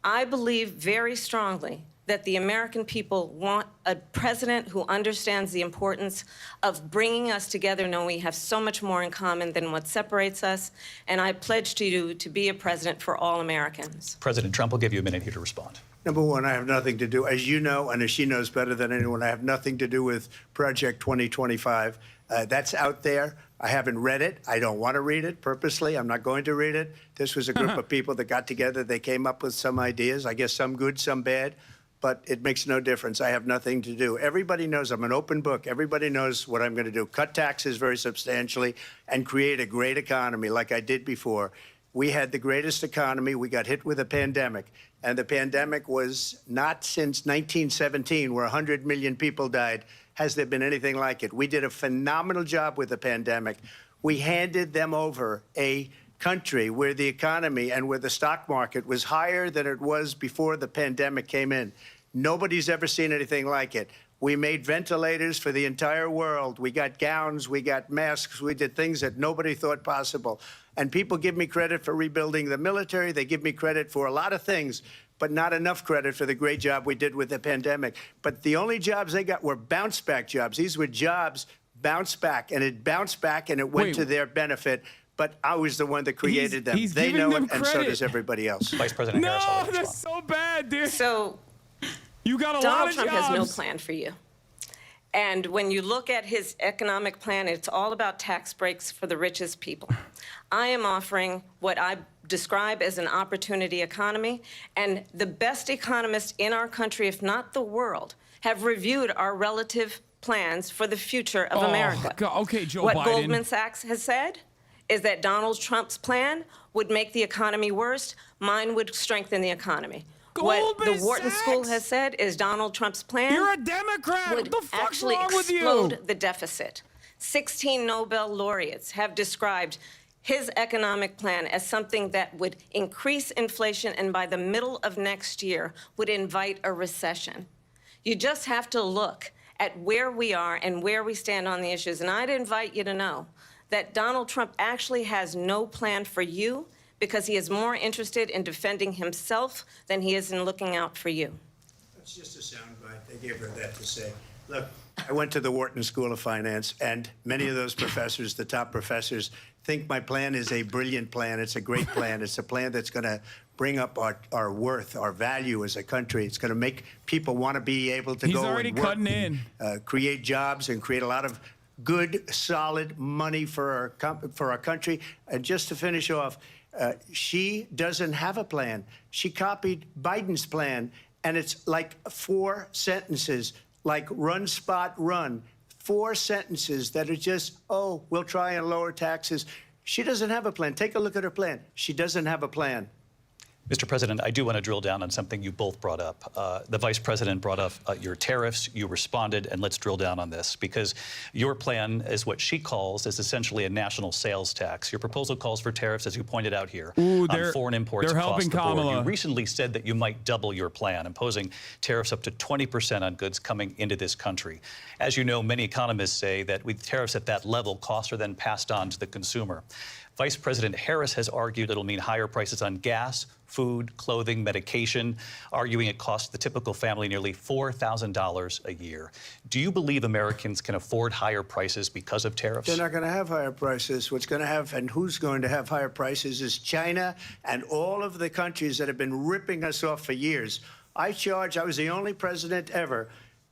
I believe very strongly that the American people want a president who understands the importance of bringing us together, knowing we have so much more in common than what separates us. And I pledge to you to be a president for all Americans. President Trump will give you a minute here to respond. Number one, I have nothing to do, as you know, and as she knows better than anyone, I have nothing to do with Project 2025. That's out there. I haven't read it. I don't want to read it purposely. I'm not going to read it. This was a group of people that got together. They came up with some ideas, I guess some good, some bad, but it makes no difference. I have nothing to do. Everybody knows I'm an open book. Everybody knows what I'm going to do. Cut taxes very substantially and create a great economy like I did before. We had the greatest economy. We got hit with a pandemic. And the pandemic was not since 1917, where 100 million people died, has there been anything like it. We did a phenomenal job with the pandemic. We handed them over a country where the economy and where the stock market was higher than it was before the pandemic came in. Nobody's ever seen anything like it. We made ventilators for the entire world. We got gowns, we got masks, we did things that nobody thought possible. And people give me credit for rebuilding the military. They give me credit for a lot of things, but not enough credit for the great job we did with the pandemic. But the only jobs they got were bounce back jobs. These were jobs bounce back, and it bounced back and it went to their benefit. But I was the one that created them. They know it, and so does everybody else. Vice President Harris. No, that's so bad, dude. So you got a lot Donald of Trump jobs. has no plan for you. And when you look at his economic plan, it's all about tax breaks for the richest people. I am offering what I describe as an opportunity economy, and the best economists in our country, if not the world, have reviewed our relative plans for the future of America. God. Okay, Joe What Biden. Goldman Sachs has said is that Donald Trump's plan would make the economy worse. Mine would strengthen the economy. What the Wharton School has said is Donald Trump's plan You're a Democrat. would What the fuck's actually wrong with you? explode the deficit. 16 Nobel laureates have described his economic plan as something that would increase inflation and by the middle of next year would invite a recession. You just have to look at where we are and where we stand on the issues. And I'd invite you to know that Donald Trump actually has no plan for you because he is more interested in defending himself than he is in looking out for you. That's just a soundbite. They gave her that to say. Look, I went to the Wharton School of Finance, and many of those professors, the top professors, think my plan is a brilliant plan. It's a great plan. It's a plan that's going to bring up our worth, our value as a country. It's going to make people want to be able to go already and work, cutting in. Create jobs and create a lot of good, solid money for our country. And just to finish off, she doesn't have a plan. She copied Biden's plan, and it's like 4 sentences, like run, spot, run. 4 sentences that are just, oh, we'll try and lower taxes. She doesn't have a plan. Take a look at her plan. She doesn't have a plan. Mr. President, I do want to drill down on something you both brought up. The Vice President brought up your tariffs. You responded, and let's drill down on this, because your plan is what she calls is essentially a national sales tax. Your proposal calls for tariffs, as you pointed out here, on foreign imports they're across helping the board. Kamala. You recently said that you might double your plan, imposing tariffs up to 20% on goods coming into this country. As you know, many economists say that with tariffs at that level, costs are then passed on to the consumer. Vice President Harris has argued it'll mean higher prices on gas, food, clothing, medication, arguing it costs the typical family nearly $4,000 a year. Do you believe Americans can afford higher prices because of tariffs? They're not going to have higher prices. What's going to have and who's going to have higher prices is China and all of the countries that have been ripping us off for years. I was the only president ever.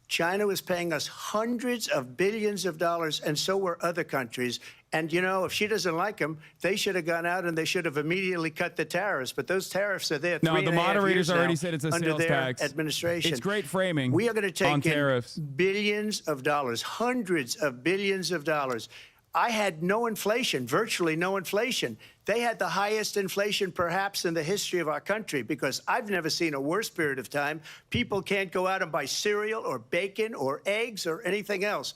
China was paying us hundreds of billions of dollars, and so were other countries. And, you know, if she doesn't like them, they should have gone out and they should have immediately cut the tariffs. But those tariffs are there. No, the moderators already said it's a under sales their tax. administration. It's great framing. We are going to take on in tariffs. billions of dollars, hundreds of billions of dollars. I had no inflation, virtually no inflation. They had the highest inflation perhaps in the history of our country, because I've never seen a worse period of time. People can't go out and buy cereal or bacon or eggs or anything else.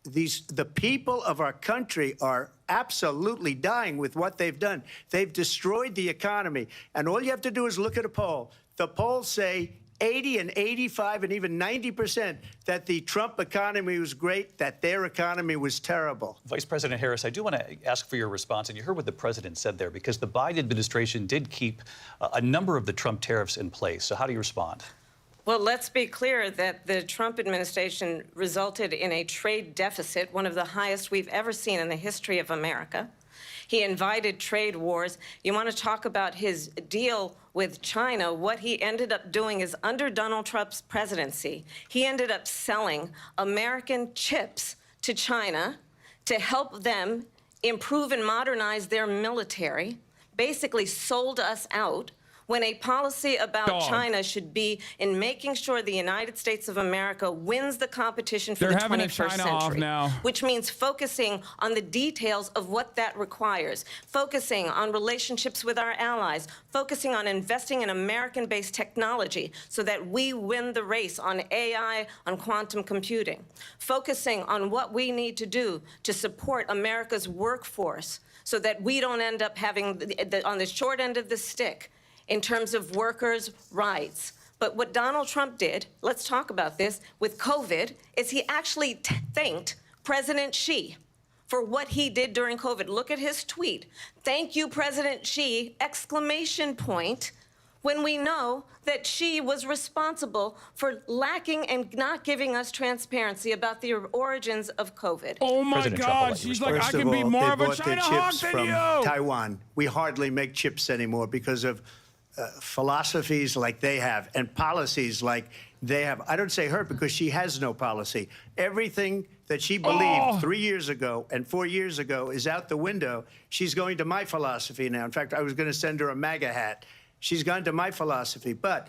The people of our country are absolutely dying with what they've done. They've destroyed the economy. And all you have to do is look at a poll. The polls say 80 and 85 and even 90% that the Trump economy was great, that their economy was terrible. Vice President Harris, I do want to ask for your response, and you heard what the president said there, because the Biden administration did keep a number of the Trump tariffs in place. So how do you respond? Well, let's be clear that the Trump administration resulted in a trade deficit, one of the highest we've ever seen in the history of America. He invited trade wars. You want to talk about his deal with China? What he ended up doing is, under Donald Trump's presidency, he ended up selling American chips to China to help them improve and modernize their military, basically sold us out, when a policy about China should be in making sure the United States of America wins the competition for the 21st century, which means focusing on the details of what that requires, focusing on relationships with our allies, focusing on investing in American-based technology so that we win the race on AI, on quantum computing, focusing on what we need to do to support America's workforce so that we don't end up having, on the short end of the stick, in terms of workers' rights. But what Donald Trump did, let's talk about this, with COVID, is he actually thanked President Xi for what he did during COVID. Look at his tweet. Thank you, President Xi, exclamation point, when we know that Xi was responsible for lacking and not giving us transparency about the origins of COVID. Oh my God, she's like, I can be more of a China hawk than you. Taiwan. We hardly make chips anymore because of philosophies like they have and policies like they have. I don't say her because she has no policy. Everything that she believed 3 years ago and 4 years ago is out the window. She's going to my philosophy now. In fact, I was going to send her a MAGA hat. She's gone to my philosophy. But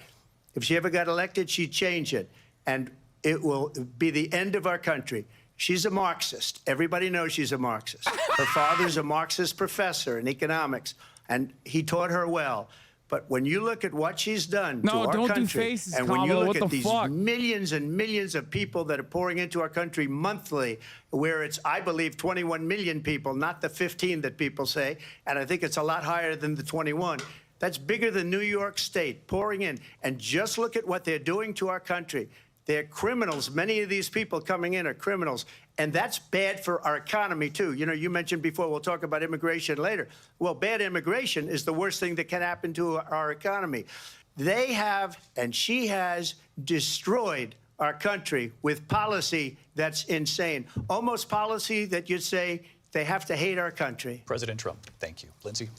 if she ever got elected, she'd change it. And it will be the end of our country. She's a Marxist. Everybody knows she's a Marxist. Her father's a Marxist professor in economics, and he taught her well. But when you look at what she's done to our country, and when you look at these millions and millions of people that are pouring into our country monthly, where it's, I believe, 21 million people, not the 15 that people say, and I think it's a lot higher than the 21. That's bigger than New York State pouring in. And just look at what they're doing to our country. They're criminals. Many of these people coming in are criminals. And that's bad for our economy, too. You know, you mentioned before, we'll talk about immigration later. Well, bad immigration is the worst thing that can happen to our economy. They have, and she has, destroyed our country with policy that's insane. Almost policy that you'd say they have to hate our country. President Trump, thank you. Lindsay?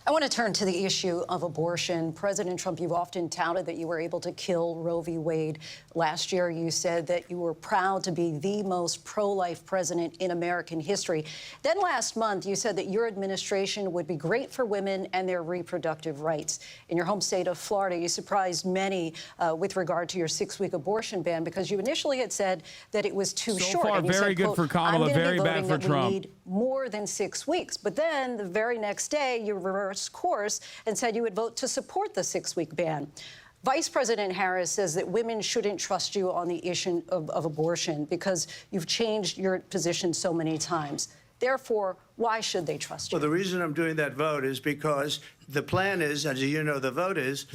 I want to turn to the issue of abortion. President Trump, you've often touted that you were able to kill Roe v. Wade. Last year, you said that you were proud to be the most pro-life president in American history. Then last month, you said that your administration would be great for women and their reproductive rights. In your home state of Florida, you surprised many with regard to your 6-week abortion ban because you initially had said that it was too short. So far, very good for Kamala, very bad for Trump. We need more than 6 weeks. But then the very next day, you reversed course and said you would vote to support the 6-week ban. Vice President Harris says that women shouldn't trust you on the issue of abortion because you've changed your position so many times. Therefore, why should they trust you? Well, the reason I'm doing that vote is because the plan is, as you know, the vote is,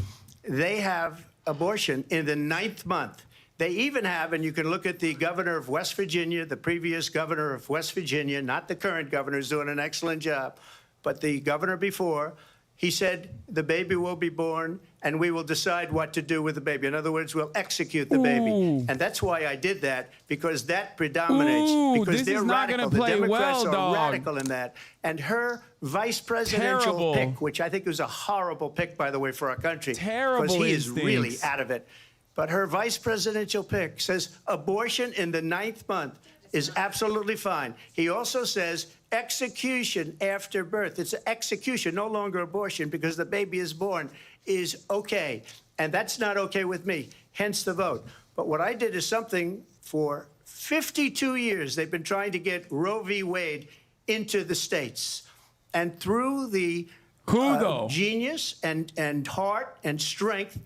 they have abortion in the 9th month. They even have, and you can look at the governor of West Virginia, the previous governor of West Virginia, not the current governor, who's doing an excellent job, but the governor before, he said the baby will be born and we will decide what to do with the baby. In other words, we'll execute the baby. And that's why I did that, because that predominates. Because they're radical. The Democrats are radical in that. And her vice presidential pick, which I think was a horrible pick, by the way, for our country. Because he is really out of it. But her vice presidential pick says abortion in the 9th month is absolutely fine. He also says execution after birth. It's execution, no longer abortion, because the baby is born, is okay. And that's not okay with me, hence the vote. But what I did is something for 52 years. They've been trying to get Roe v. Wade into the states. And through the genius and heart and strength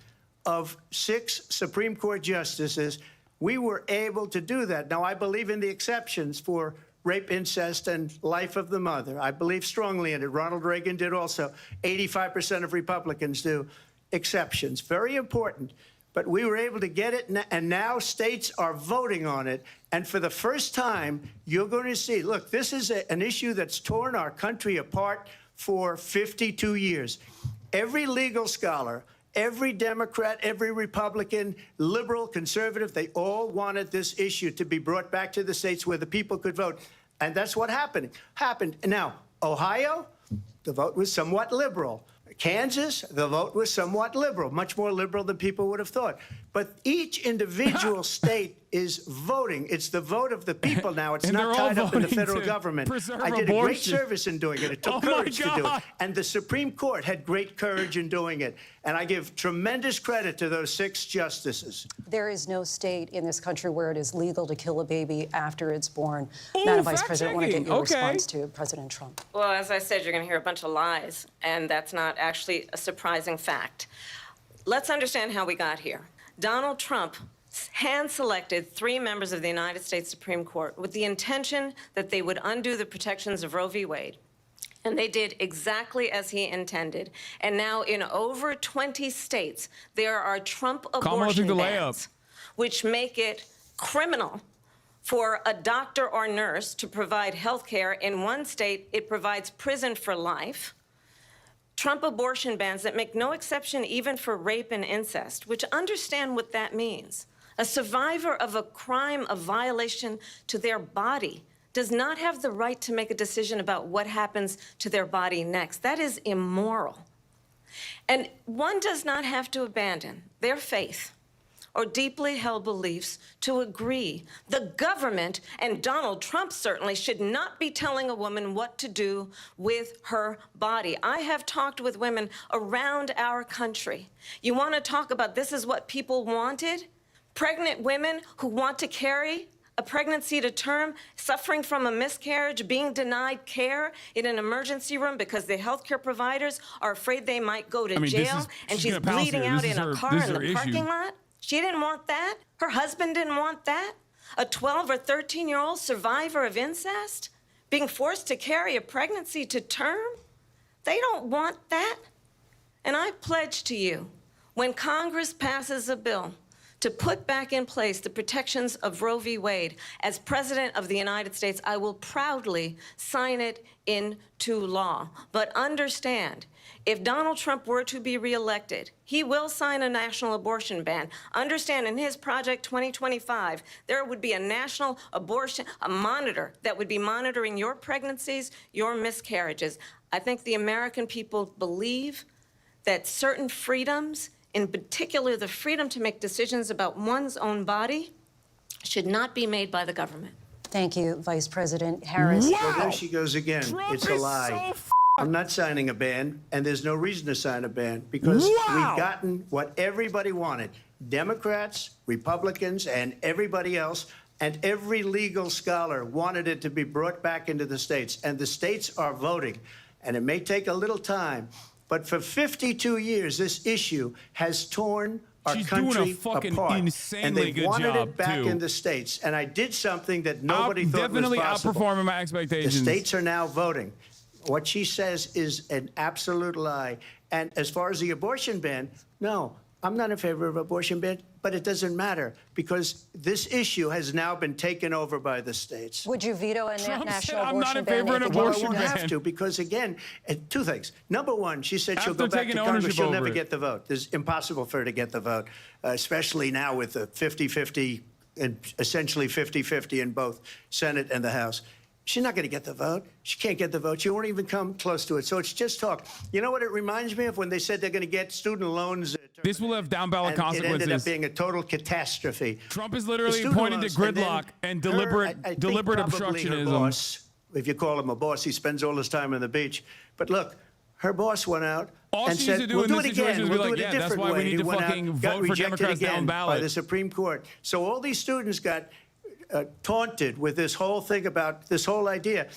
of 6 Supreme Court justices, we were able to do that. Now, I believe in the exceptions for rape, incest, and life of the mother. I believe strongly in it. Ronald Reagan did also. 85% of Republicans do. Exceptions. Very important. But we were able to get it, and now states are voting on it. And for the first time, you're going to see, look, this is an issue that's torn our country apart for 52 years. Every legal scholar, every Democrat, every Republican, liberal, conservative, they all wanted this issue to be brought back to the states where the people could vote. And that's what happened. Now, Ohio, the vote was somewhat liberal. Kansas, the vote was somewhat liberal, much more liberal than people would have thought. But each individual state is voting. It's the vote of the people now. It's not tied up in the federal government. I did a great service in doing it. It took courage to do it. And the Supreme Court had great courage in doing it. And I give tremendous credit to those 6 justices. There is no state in this country where it is legal to kill a baby after it's born. Madam Vice President, I want to get your response to President Trump. Well, as I said, you're going to hear a bunch of lies, and that's not actually a surprising fact. Let's understand how we got here. Donald Trump hand-selected 3 members of the United States Supreme Court with the intention that they would undo the protections of Roe v. Wade. And they did exactly as he intended. And now in over 20 states, there are Trump abortion bans, which make it criminal for a doctor or nurse to provide health care. In one state, it provides prison for life. Trump abortion bans that make no exception even for rape and incest, which understand what that means. A survivor of a crime of violation to their body does not have the right to make a decision about what happens to their body next. That is immoral. And one does not have to abandon their faith or deeply held beliefs to agree. The government, and Donald Trump certainly, should not be telling a woman what to do with her body. I have talked with women around our country. You want to talk about this is what people wanted? Pregnant women who want to carry a pregnancy to term, suffering from a miscarriage, being denied care in an emergency room because the healthcare providers are afraid they might go to jail, and she's bleeding out in a car in the parking lot. She didn't want that. Her husband didn't want that. A 12 or 13-year-old survivor of incest being forced to carry a pregnancy to term. They don't want that. And I pledge to you, when Congress passes a bill to put back in place the protections of Roe v. Wade, as President of the United States, I will proudly sign it into law. But understand, if Donald Trump were to be reelected, he will sign a national abortion ban. Understand, in his Project 2025, there would be a national abortion, a monitor that would be monitoring your pregnancies, your miscarriages. I think the American people believe that certain freedoms, in particular the freedom to make decisions about one's own body, should not be made by the government. Thank you, Vice President Harris. Well, there she goes again. It's a lie. I'm not signing a ban, and there's no reason to sign a ban because we've gotten what everybody wanted. Democrats, Republicans, and everybody else, and every legal scholar wanted it to be brought back into the states, and the states are voting. And it may take a little time, but for 52 years, this issue has torn our country apart, and they wanted it back in the states. And I did something that nobody thought was possible. Definitely outperforming my expectations. The states are now voting. What she says is an absolute lie. And as far as the abortion ban, no, I'm not in favor of abortion ban, but it doesn't matter because this issue has now been taken over by the states. Would you veto a national abortion ban? I'm not in favor of an Well, I abortion won't ban. have to because, again, two things. Number one, she said she'll After go back taking to Congress. ownership She'll over never it. get the vote. It's impossible for her to get the vote, especially now with the 50-50 and essentially 50-50 in both Senate and the House. She's not going to get the vote. She can't get the vote. She won't even come close to it. So it's just talk. You know what it reminds me of when they said they're going to get student loans? This will have down ballot and consequences. It ended up being a total catastrophe. Trump is literally pointing to gridlock and deliberate obstructionism. Her boss, if you call him a boss, he spends all his time on the beach. But look, her boss went out and said, we'll do it again. We'll do it a different way. We need He to went out, fucking got vote for rejected Democrats again down ballot. by the Supreme Court. So all these students got taunted with this whole thing about this whole idea.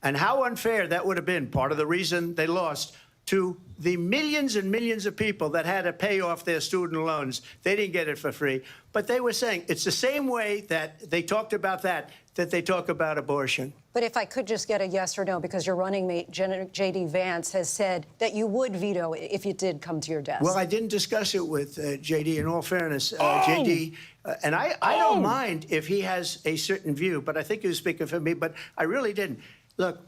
And how unfair that would have been, part of the reason they lost, to the millions and millions of people that had to pay off their student loans. They didn't get it for free. But they were saying it's the same way that they talked about that they talk about abortion. But if I could just get a yes or no, because your running mate, J.D. Vance, has said that you would veto it if it did come to your desk. Well, I didn't discuss it with J.D. in all fairness. J.D., and I don't mind if he has a certain view, but I think he was speaking for me, but I really didn't. Look,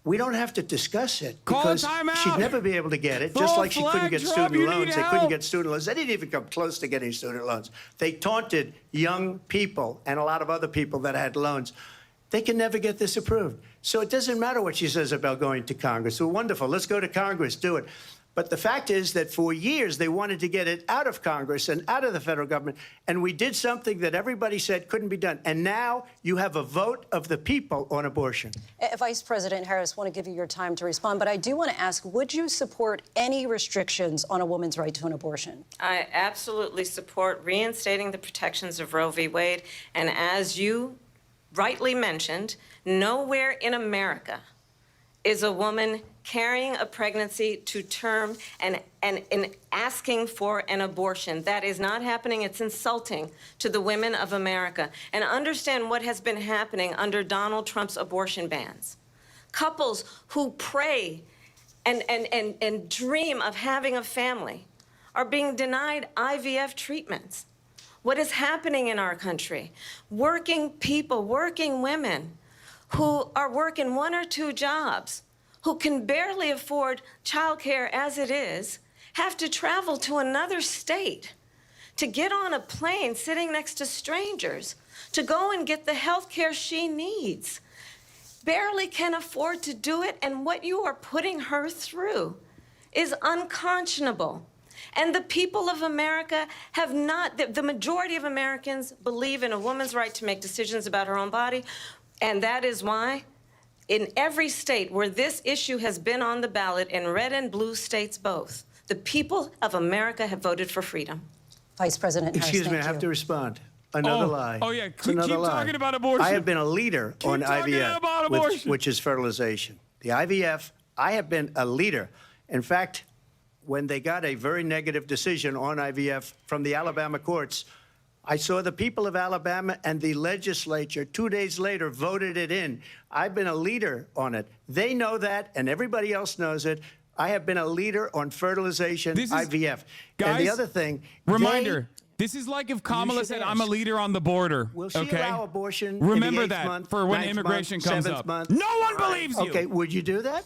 we don't have to discuss it because she'd never be able to get it, just like she couldn't get student loans. They couldn't get student loans. They didn't even come close to getting student loans. They taunted young people and a lot of other people that had loans. They can never get this approved. So it doesn't matter what she says about going to Congress. Well, wonderful. Let's go to Congress. Do it. But the fact is that for years, they wanted to get it out of Congress and out of the federal government. And we did something that everybody said couldn't be done. And now you have a vote of the people on abortion. Vice President Harris, I want to give you your time to respond. But I do want to ask, would you support any restrictions on a woman's right to an abortion? I absolutely support reinstating the protections of Roe v. Wade. And as you rightly mentioned, nowhere in America is a woman carrying a pregnancy to term and asking for an abortion. That is not happening. It's insulting to the women of America. And understand what has been happening under Donald Trump's abortion bans. Couples who pray and dream of having a family are being denied IVF treatments. What is happening in our country? Working people, working women who are working 1 or 2 jobs, who can barely afford childcare as it is, have to travel to another state to get on a plane sitting next to strangers to go and get the health care she needs. Barely can afford to do it, and what you are putting her through is unconscionable. And the people of America have not, the majority of Americans believe in a woman's right to make decisions about her own body. And that is why in every state where this issue has been on the ballot, in red and blue states both, the people of America have voted for freedom. Vice President Harris, Excuse me, I thank have you. to respond. Another lie. Oh, yeah. It's Keep another lie. talking about abortion. I have been a leader on talking IVF, about abortion. which is fertilization. The IVF, I have been a leader. In fact, when they got a very negative decision on IVF from the Alabama courts, I saw the people of Alabama and the legislature 2 days later voted it in. I've been a leader on it. They know that, and everybody else knows it. I have been a leader on fertilization, IVF. Guys, and the other thing, reminder. This is like if Kamala said, I'm a leader on the border. Will she okay? allow abortion Remember in the 8th that month, for when 9th immigration month, comes 7th up. month? No one believes you. Okay, would you do that?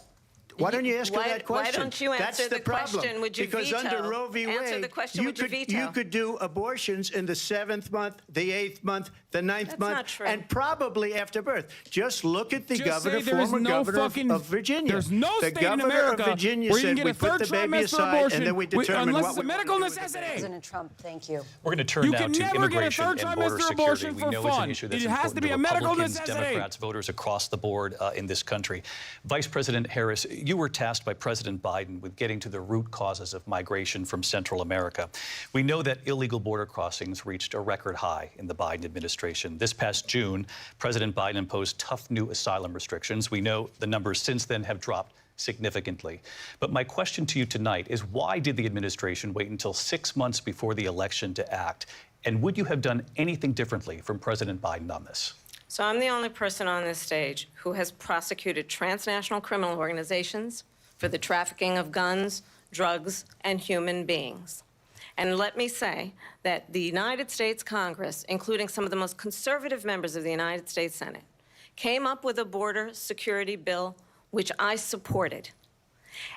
Why don't you ask her that question? Why don't you answer That's the problem. question? Would you because veto? under Roe v. Wade, Answer the question. Would you veto? you could do abortions in the 7th month, the 8th month, the 9th That's month, not true. and probably after birth. Just look at the Just governor, say there is former no governor fucking- of Virginia. There's no the state in governor America of Virginia where you said can we get a put the third baby trimester aside abortion and then we determine unless what it's a we medical want to do with it. necessity. President Trump, thank you. We're going to turn You now can to never get a immigration third and border trimester security. abortion We for know it's an fun. issue that's It has important to be to a medical Republicans, necessity. Democrats, voters across the board in this country. Vice President Harris, you were tasked by President Biden with getting to the root causes of migration from Central America. We know that illegal border crossings reached a record high in the Biden administration. This past June, President Biden imposed tough new asylum restrictions. We know the numbers since then have dropped significantly. But my question to you tonight is, why did the administration wait until 6 months before the election to act? And would you have done anything differently from President Biden on this? So I'm the only person on this stage who has prosecuted transnational criminal organizations for the trafficking of guns, drugs, and human beings. And let me say that the United States Congress, including some of the most conservative members of the United States Senate, came up with a border security bill which I supported.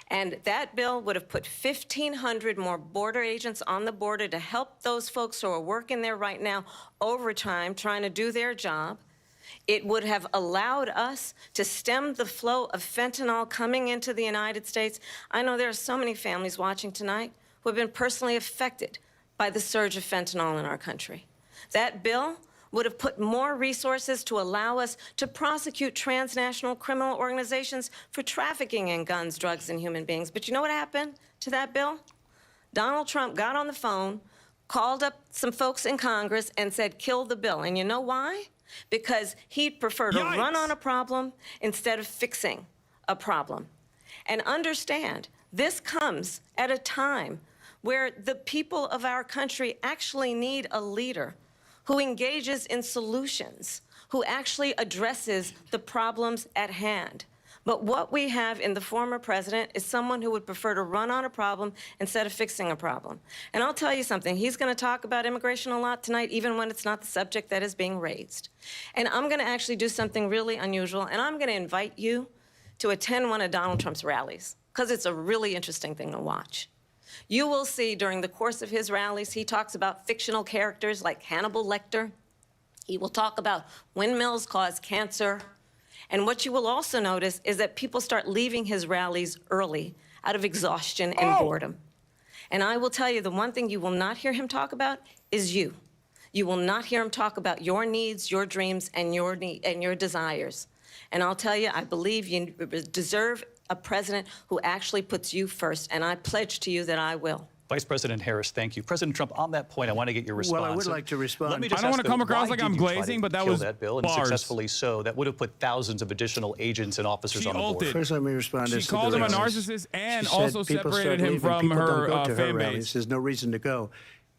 And that bill would have put 1,500 more border agents on the border to help those folks who are working there right now overtime trying to do their job. It would have allowed us to stem the flow of fentanyl coming into the United States. I know there are so many families watching tonight who have been personally affected by the surge of fentanyl in our country. That bill would have put more resources to allow us to prosecute transnational criminal organizations for trafficking in guns, drugs, and human beings. But you know what happened to that bill? Donald Trump got on the phone, called up some folks in Congress, and said, kill the bill. And you know why? Because he'd prefer to run on a problem instead of fixing a problem. And understand, this comes at a time where the people of our country actually need a leader who engages in solutions, who actually addresses the problems at hand. But what we have in the former president is someone who would prefer to run on a problem instead of fixing a problem. And I'll tell you something, he's going to talk about immigration a lot tonight, even when it's not the subject that is being raised. And I'm going to actually do something really unusual, and I'm going to invite you to attend one of Donald Trump's rallies, because it's a really interesting thing to watch. You will see during the course of his rallies, he talks about fictional characters like Hannibal Lecter. He will talk about windmills cause cancer. And what you will also notice is that people start leaving his rallies early out of exhaustion and boredom. And I will tell you, the one thing you will not hear him talk about is you. You will not hear him talk about your needs, your dreams, and your desires. And I'll tell you, I believe you deserve a president who actually puts you first, and I pledge to you that I will. Vice President Harris, thank you. President Trump, on that point, I want to get your response. Well, I would like to respond. Let me just I don't want to come across why like did I'm you try glazing, to but that kill was that bill, and bars. successfully so. That would have put thousands of additional agents and officers She on the board. ulted. First, let me respond. She as to called the him a rallies. narcissist and She said also people start separated him leaving. from People her don't go to fan rallies. base. There's no reason to go.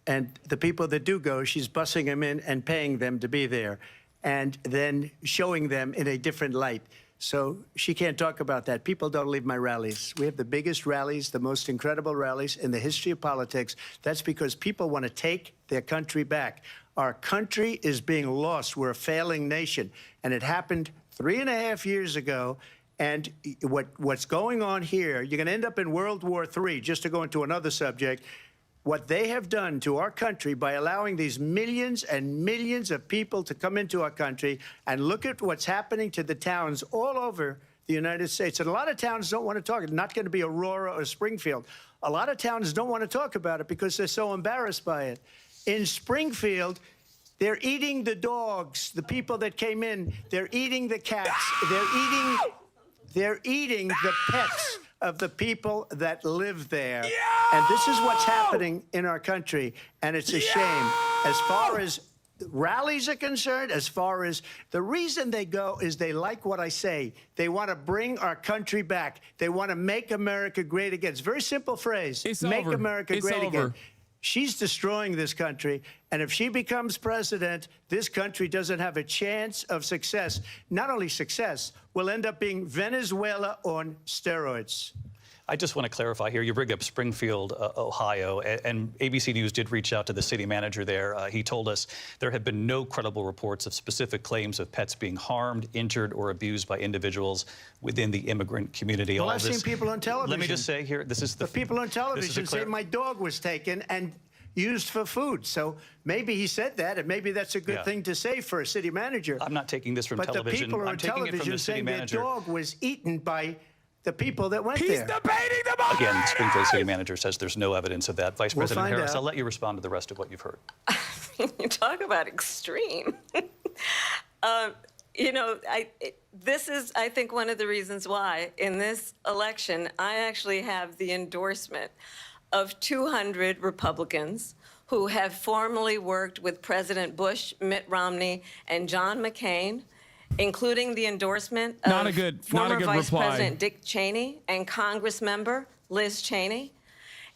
And the people that do go, she's bussing them in and paying them to be there, and then showing them in a different light. So she can't talk about that. People don't leave my rallies. We have the biggest rallies, the most incredible rallies in the history of politics. That's because people want to take their country back. Our country is being lost. We're a failing nation. And it happened 3.5 years ago. And what's going on here, you're going to end up in World War III, just to go into another subject. What they have done to our country by allowing these millions and millions of people to come into our country, and look at what's happening to the towns all over the United States. And a lot of towns don't want to talk. It's not going to be Aurora or Springfield. A lot of towns don't want to talk about it because they're so embarrassed by it. In Springfield, they're eating the dogs, the people that came in. They're eating the cats. They're eating the pets of the people that live there. And this is what's happening in our country, and it's a shame. As far as rallies are concerned, as far as the reason they go is they like what I say. They want to bring our country back. They want to make America great again. It's a very simple phrase. Make America great again. She's destroying this country, and if she becomes president, this country doesn't have a chance of success. Not only success, we'll end up being Venezuela on steroids. I just want to clarify here. You bring up Springfield, Ohio, and ABC News did reach out to the city manager there. He told us there have been no credible reports of specific claims of pets being harmed, injured, or abused by individuals within the immigrant community. Well, I've seen people on television. Let me just say here, this is the people on television say my dog was taken and used for food. So maybe he said that, and maybe that's a good thing to say for a city manager. I'm not taking this from television. But the people are on television saying their dog was eaten by the people that went there. He's debating the motion! Again, Springfield city manager says there's no evidence of that. Vice President Harris, I'll let you respond to the rest of what you've heard. You talk about extreme. You know, this is, I think, one of the reasons why in this election, I actually have the endorsement of 200 Republicans who have formally worked with President Bush, Mitt Romney, and John McCain, including the endorsement of former Vice President Dick Cheney and Congress member Liz Cheney.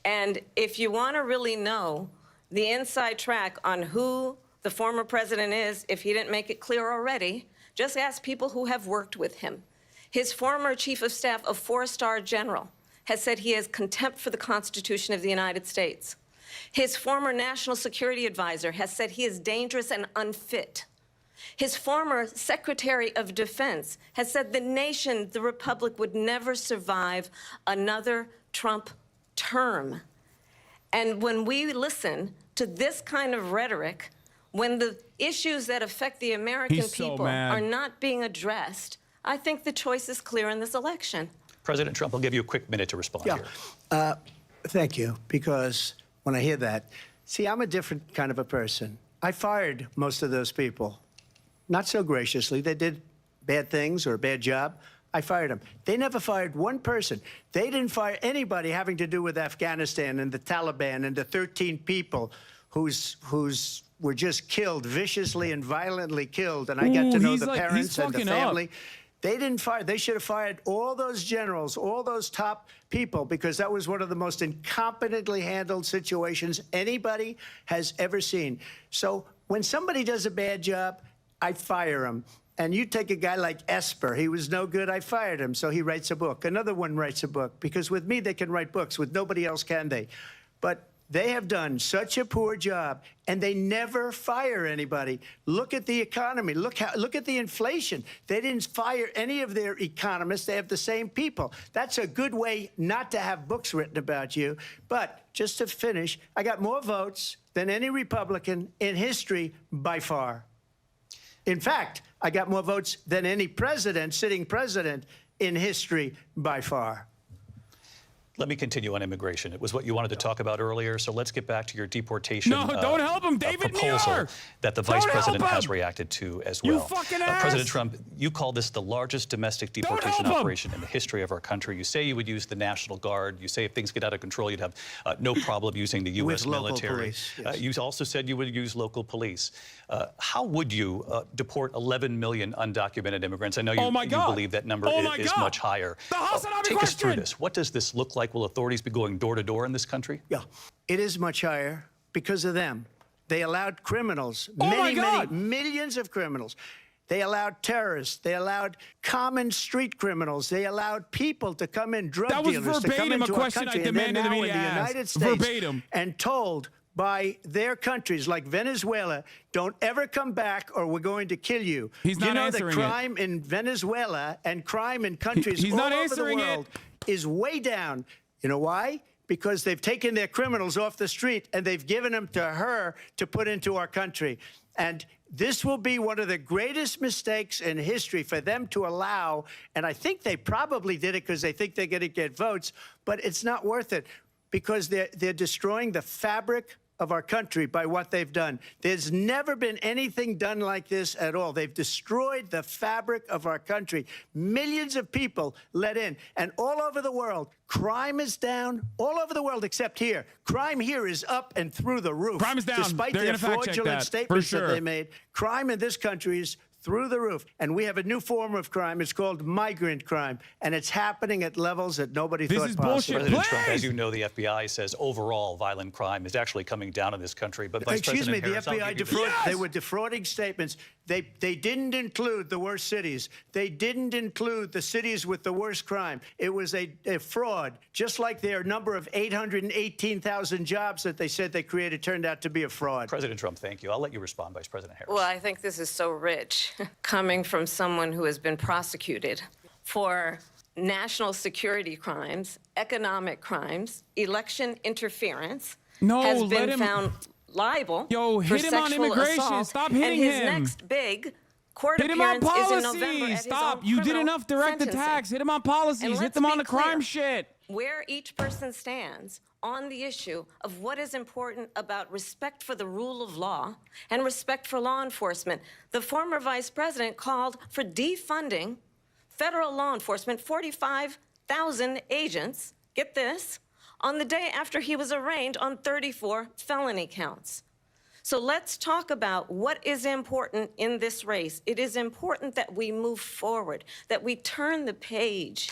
And if you want to really know the inside track on who the former president is, if he didn't make it clear already, just ask people who have worked with him. His former chief of staff, a 4-star general, has said he has contempt for the Constitution of the United States. His former national security advisor has said he is dangerous and unfit. His former Secretary of Defense has said the nation, the Republic, would never survive another Trump term. And when we listen to this kind of rhetoric, when the issues that affect the American people are not being addressed, I think the choice is clear in this election. President Trump, I'll give you a quick minute to respond here. Thank you, because when I hear that, see, I'm a different kind of a person. I fired most of those people. Not so graciously. They did bad things or a bad job. I fired them. They never fired one person. They didn't fire anybody having to do with Afghanistan and the Taliban and the 13 people whose were just killed, viciously and violently killed. And I got to know the parents and the family. They didn't fire. They should have fired all those generals, all those top people, because that was one of the most incompetently handled situations anybody has ever seen. So when somebody does a bad job, I fire him. And you take a guy like Esper. He was no good. I fired him. So he writes a book. Another one writes a book. Because with me, they can write books. With nobody else can they. But they have done such a poor job, and they never fire anybody. Look at the economy. Look at the inflation. They didn't fire any of their economists. They have the same people. That's a good way not to have books written about you. But just to finish, I got more votes than any Republican in history by far. In fact, I got more votes than any president, sitting president, in history by far. Let me continue on immigration. It was what you wanted to talk about earlier, so let's get back to your deportation don't help him, David proposal Muir. That the vice president has reacted to as well. You fucking ass. President Trump, you call this the largest domestic deportation operation in the history of our country. You say you would use the National Guard. You say if things get out of control, you'd have no problem using the U.S. military. Police, yes. You also said you would use local police. How would you deport 11 million undocumented immigrants? I know you, you believe that number is much higher. The Hasanabi Take us through this. What does this look like? Will authorities be going door to door in this country? Yeah, it is much higher because of them. They allowed criminals, many millions of criminals. They allowed terrorists. They allowed common street criminals. They allowed people to come in, drug dealers to come into our country. And they're now in the United States and told by their countries like Venezuela, don't ever come back or we're going to kill you. He's not answering it. You know, the crime in Venezuela and crime in countries all over the world is way down. You know why? Because they've taken their criminals off the street and they've given them to her to put into our country. And This will be one of the greatest mistakes in history for them to allow, and I think they probably did it because they think they're going to get votes, but it's not worth it because they're destroying the fabric of our country by what they've done. There's never been anything done like this at all. They've destroyed the fabric of our country. Millions of people let in. And all over the world, crime is down. All over the world except here. Crime here is up and through the roof. Crime is down. Despite They're their gonna fact check fraudulent that, statements for sure. that they made, crime in this country is through the roof. And we have a new form of crime. It's called migrant crime. And it's happening at levels that nobody thought possible. President Trump, as you know, the FBI says overall violent crime is actually coming down in this country. But Vice Excuse me, President the Harris, FBI they were defrauding statements. They didn't include the worst cities. They didn't include the cities with the worst crime. It was a fraud, just like their number of 818,000 jobs that they said they created turned out to be a fraud. President Trump, thank you. I'll let you respond, Vice President Harris. Well, I think this is so rich coming from someone who has been prosecuted for national security crimes, economic crimes, election interference, has been found liable for hit him on sexual immigration. assault, Stop hitting and his him. next big court Hit him on appearance is in November policy. at his Stop. own You did criminal enough direct sentencing. attacks. Hit him on policies. And Hit let's them on be the crime clear, shit. where each person stands on the issue of what is important about respect for the rule of law and respect for law enforcement. The former vice president called for defunding federal law enforcement, 45,000 agents, get this, on the day after he was arraigned on 34 felony counts. So let's talk about what is important in this race. It is important that we move forward, that we turn the page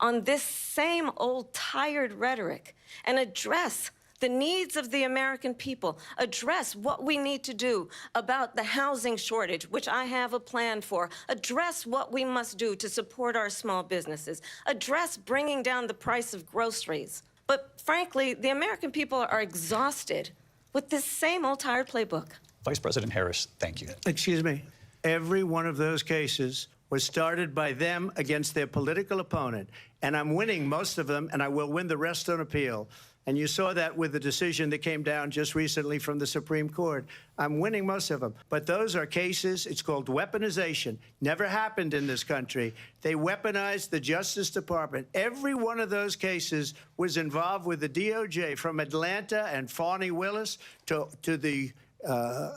on this same old tired rhetoric and address the needs of the American people, address what we need to do about the housing shortage, which I have a plan for, address what we must do to support our small businesses, address bringing down the price of groceries. But frankly, the American people are exhausted with this same old tired playbook. Vice President Harris, thank you. Excuse me. Every one of those cases was started by them against their political opponent. And I'm winning most of them, and I will win the rest on appeal. And you saw that with the decision that came down just recently from the Supreme Court. I'm winning most of them. But those are cases, it's called weaponization. Never happened in this country. They weaponized the Justice Department. Every one of those cases was involved with the DOJ, from Atlanta and Fani Willis to the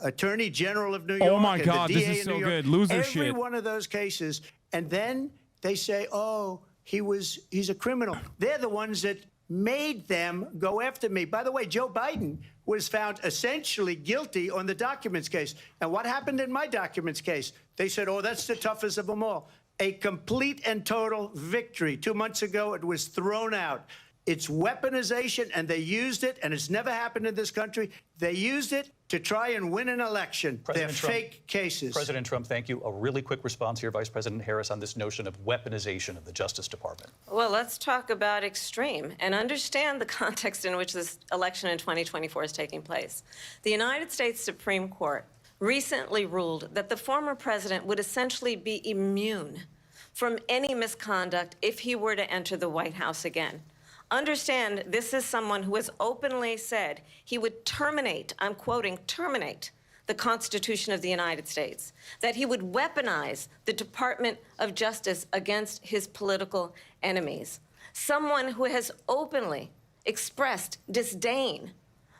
Attorney General of New York. Oh my and God, the this DA is in so New York. good. Loser Every shit. one of those cases. And then they say, oh, he's a criminal. They're the ones that made them go after me. By the way, Joe Biden was found essentially guilty on the documents case. And what happened in my documents case? They said, oh, that's the toughest of them all. A complete and total victory. 2 months ago, it was thrown out. It's weaponization, and they used it, and it's never happened in this country. They used it to try and win an election. They're fake cases. President Trump, thank you. A really quick response here, Vice President Harris, on this notion of weaponization of the Justice Department. Well, let's talk about extreme and understand the context in which this election in 2024 is taking place. The United States Supreme Court recently ruled that the former president would essentially be immune from any misconduct if he were to enter the White House again. Understand, this is someone who has openly said he would terminate, I'm quoting, terminate the Constitution of the United States, that he would weaponize the Department of Justice against his political enemies. Someone who has openly expressed disdain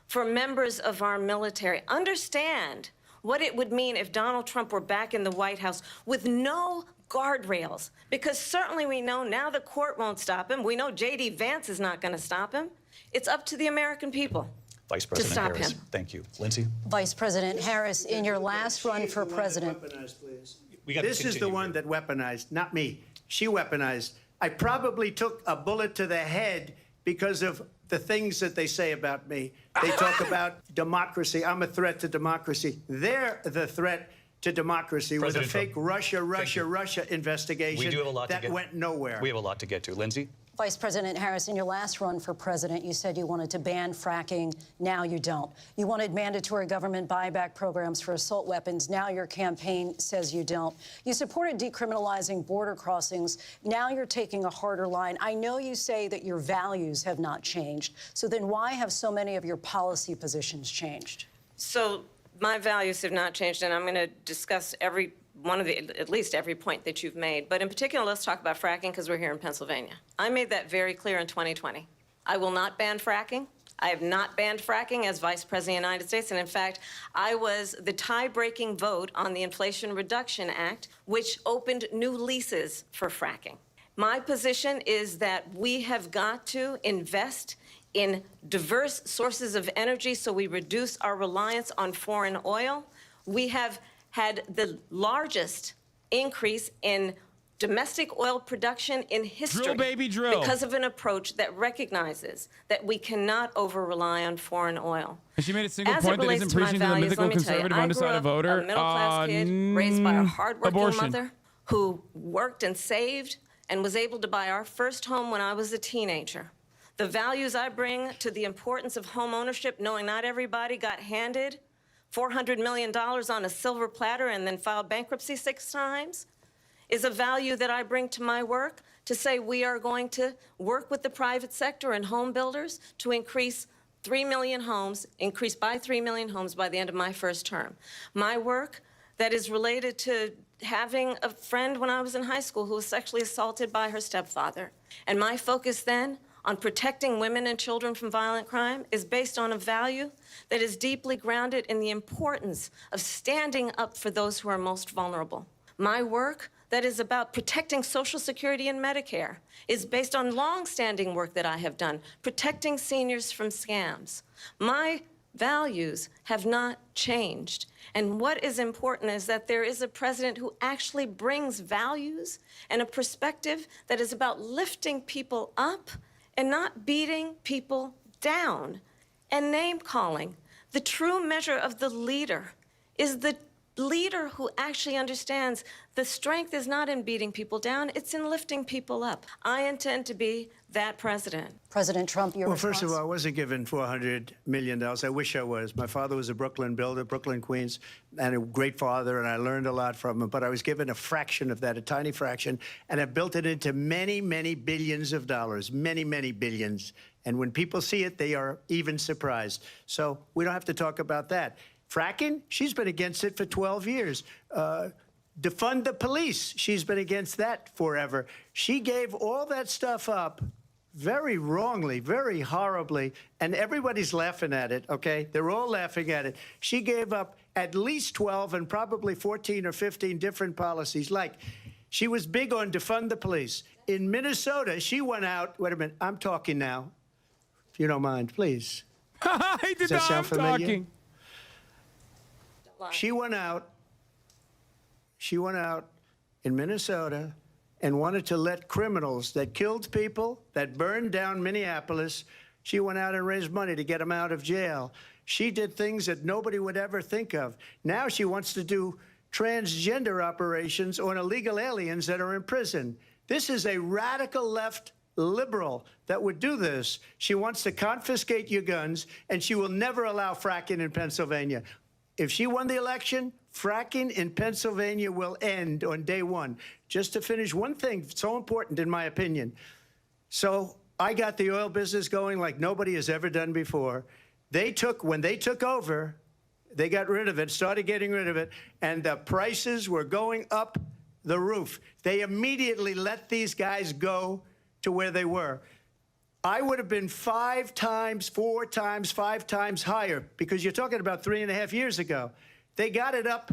for members of our military. Understand what it would mean if Donald Trump were back in the White House with no guardrails, because certainly we know now the court won't stop him. We know J.D. Vance is not going to stop him. It's up to the American people Vice President to stop Harris, him. thank you. Lindsay? Vice President Harris, in your last run for president. This is the one that weaponized, not me. She weaponized. I probably took a bullet to the head because of the things that they say about me. They talk about democracy. I'm a threat to democracy. They're the threat to democracy with a fake Russia investigation We do have a lot that went nowhere. We have a lot to get to. Lindsay? Vice President Harris, in your last run for president, you said you wanted to ban fracking. Now you don't. You wanted mandatory government buyback programs for assault weapons. Now your campaign says you don't. You supported decriminalizing border crossings. Now you're taking a harder line. I know you say that your values have not changed. So then why have so many of your policy positions changed? So My values have not changed, and I'm going to discuss at least every point that you've made. But in particular, let's talk about fracking because we're here in Pennsylvania. I made that very clear in 2020. I will not ban fracking. I have not banned fracking as Vice President of the United States. And in fact, I was the tie-breaking vote on the Inflation Reduction Act, which opened new leases for fracking. My position is that we have got to invest in diverse sources of energy so we reduce our reliance on foreign oil. We have had the largest increase in domestic oil production in history. Drill, baby, drill. Because of an approach that recognizes that we cannot over-rely on foreign oil. Has she made a single As point it that relates isn't to my preaching to the values, mythical let me tell you, conservative I grew undecided up voter? a middle-class kid raised by a hardworking abortion. mother who worked and saved and was able to buy our first home when I was a teenager. The values I bring to the importance of home ownership, knowing not everybody got handed $400 million on a silver platter and then filed bankruptcy 6 times, is a value that I bring to my work to say we are going to work with the private sector and home builders to increase 3 million homes, increase by 3 million homes by the end of my first term. My work that is related to having a friend when I was in high school who was sexually assaulted by her stepfather. And my focus then on protecting women and children from violent crime is based on a value that is deeply grounded in the importance of standing up for those who are most vulnerable. My work that is about protecting Social Security and Medicare is based on long-standing work that I have done, protecting seniors from scams. My values have not changed. And what is important is that there is a president who actually brings values and a perspective that is about lifting people up and not beating people down and name-calling. The true measure of the leader is the leader who actually understands the strength is not in beating people down, it's in lifting people up. I intend to be that president. President Trump, your response? First of all, I wasn't given $400 million. I wish I was. My father was a Brooklyn builder, Brooklyn, Queens, and a great father, and I learned a lot from him. But I was given a fraction of that, a tiny fraction, and I built it into many, many billions of dollars, many, many billions. And when people see it, they are even surprised. So we don't have to talk about that. Fracking, she's been against it for 12 years. Defund the police, she's been against that forever. She gave all that stuff up very wrongly, very horribly, and everybody's laughing at it, okay? They're all laughing at it. She gave up at least 12 and probably 14 or 15 different policies. Like, she was big on defund the police. In Minnesota, she went out, wait a minute, I'm talking now, if you don't mind, please. I did Does that not, sound I'm familiar? talking. She went out in Minnesota and wanted to let criminals that killed people, that burned down Minneapolis, she went out and raised money to get them out of jail. She did things that nobody would ever think of. Now she wants to do transgender operations on illegal aliens that are in prison. This is a radical left liberal that would do this. She wants to confiscate your guns, and she will never allow fracking in Pennsylvania. If she won the election, fracking in Pennsylvania will end on day one. Just to finish one thing, so important in my opinion. So I got the oil business going like nobody has ever done before. When they took over, they got rid of it, started getting rid of it, and the prices were going up the roof. They immediately let these guys go to where they were. I would have been 5 times, 4 times, 5 times higher, because you're talking about 3.5 years ago. They got it up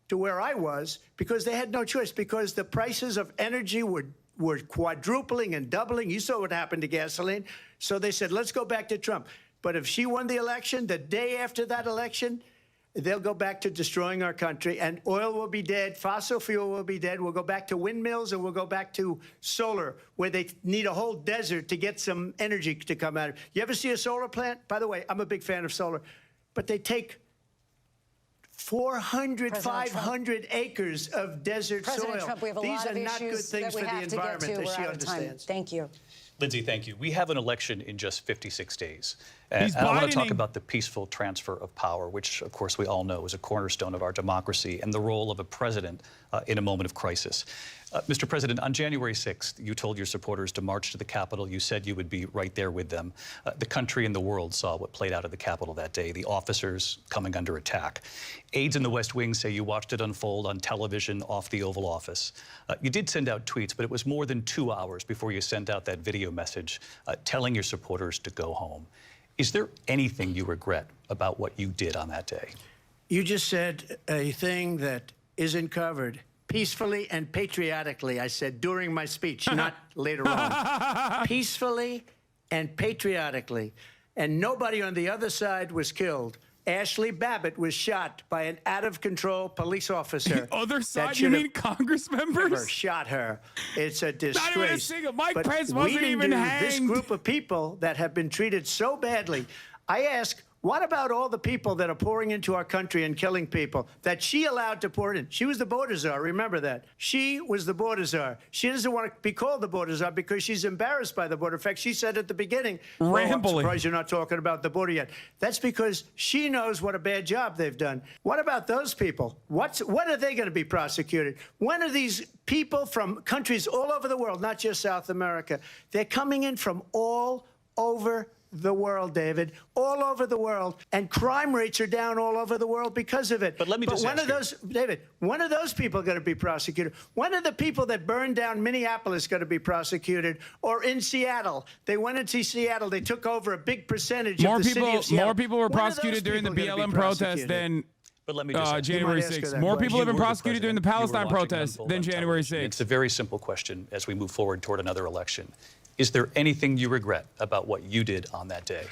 to where I was because they had no choice, because the prices of energy were quadrupling and doubling. You saw what happened to gasoline. So they said, let's go back to Trump. But if she won the election, the day after that election, they'll go back to destroying our country, and oil will be dead, fossil fuel will be dead, we'll go back to windmills, and we'll go back to solar, where they need a whole desert to get some energy to come out of it. You ever see a solar plant? By the way, I'm a big fan of solar, but they take 400, 500 acres of desert President soil. Trump, we have a These lot are of not good issues things that we for the have to get environment, to. as We're she out of time. understands. Thank you. Lindsay, thank you. We have an election in just 56 days. And He's I want to talk Bidening. about the peaceful transfer of power, which, of course, we all know is a cornerstone of our democracy, and the role of a president in a moment of crisis. Mr. President, on January 6th, you told your supporters to march to the Capitol. You said you would be right there with them. The country and the world saw what played out at the Capitol that day, the officers coming under attack. Aides in the West Wing say you watched it unfold on television off the Oval Office. You did send out tweets, but it was more than 2 hours before you sent out that video message telling your supporters to go home. Is there anything you regret about what you did on that day? You just said a thing that isn't covered. Peacefully and patriotically, I said during my speech, not later on. Peacefully and patriotically. And nobody on the other side was killed. Ashley Babbitt was shot by an out-of-control police officer. The other side? You mean Congress members? Never shot her. It's a disgrace. Not even a single. Mike But Pence we wasn't didn't even do hanged. This group of people that have been treated so badly. I ask, what about all the people that are pouring into our country and killing people that she allowed to pour in? She was the border czar. Remember that. She was the border czar. She doesn't want to be called the border czar because she's embarrassed by the border. In fact, she said at the beginning, "Oh, I'm surprised you're not talking about the border yet." That's because she knows what a bad job they've done. What about those people? When are they going to be prosecuted? When are these people from countries all over the world, not just South America, they're coming in from all over the world, David, all over the world, and crime rates are down all over the world because of it. But let me just when ask are those, David, when are those people going to be prosecuted? When are the people that burned down Minneapolis going to be prosecuted? Or in Seattle, they went into Seattle, they took over a big percentage of the city of Seattle. More people were When are those prosecuted during the people gonna be BLM protest prosecuted? than But let me just ask you. January You might ask her 6th. that More question. people have been You were the prosecuted during the president. You were Palestine watching it protests unfold than on January television. 6th. It's a very simple question as we move forward toward another election. Is there anything you regret about what you did on that day?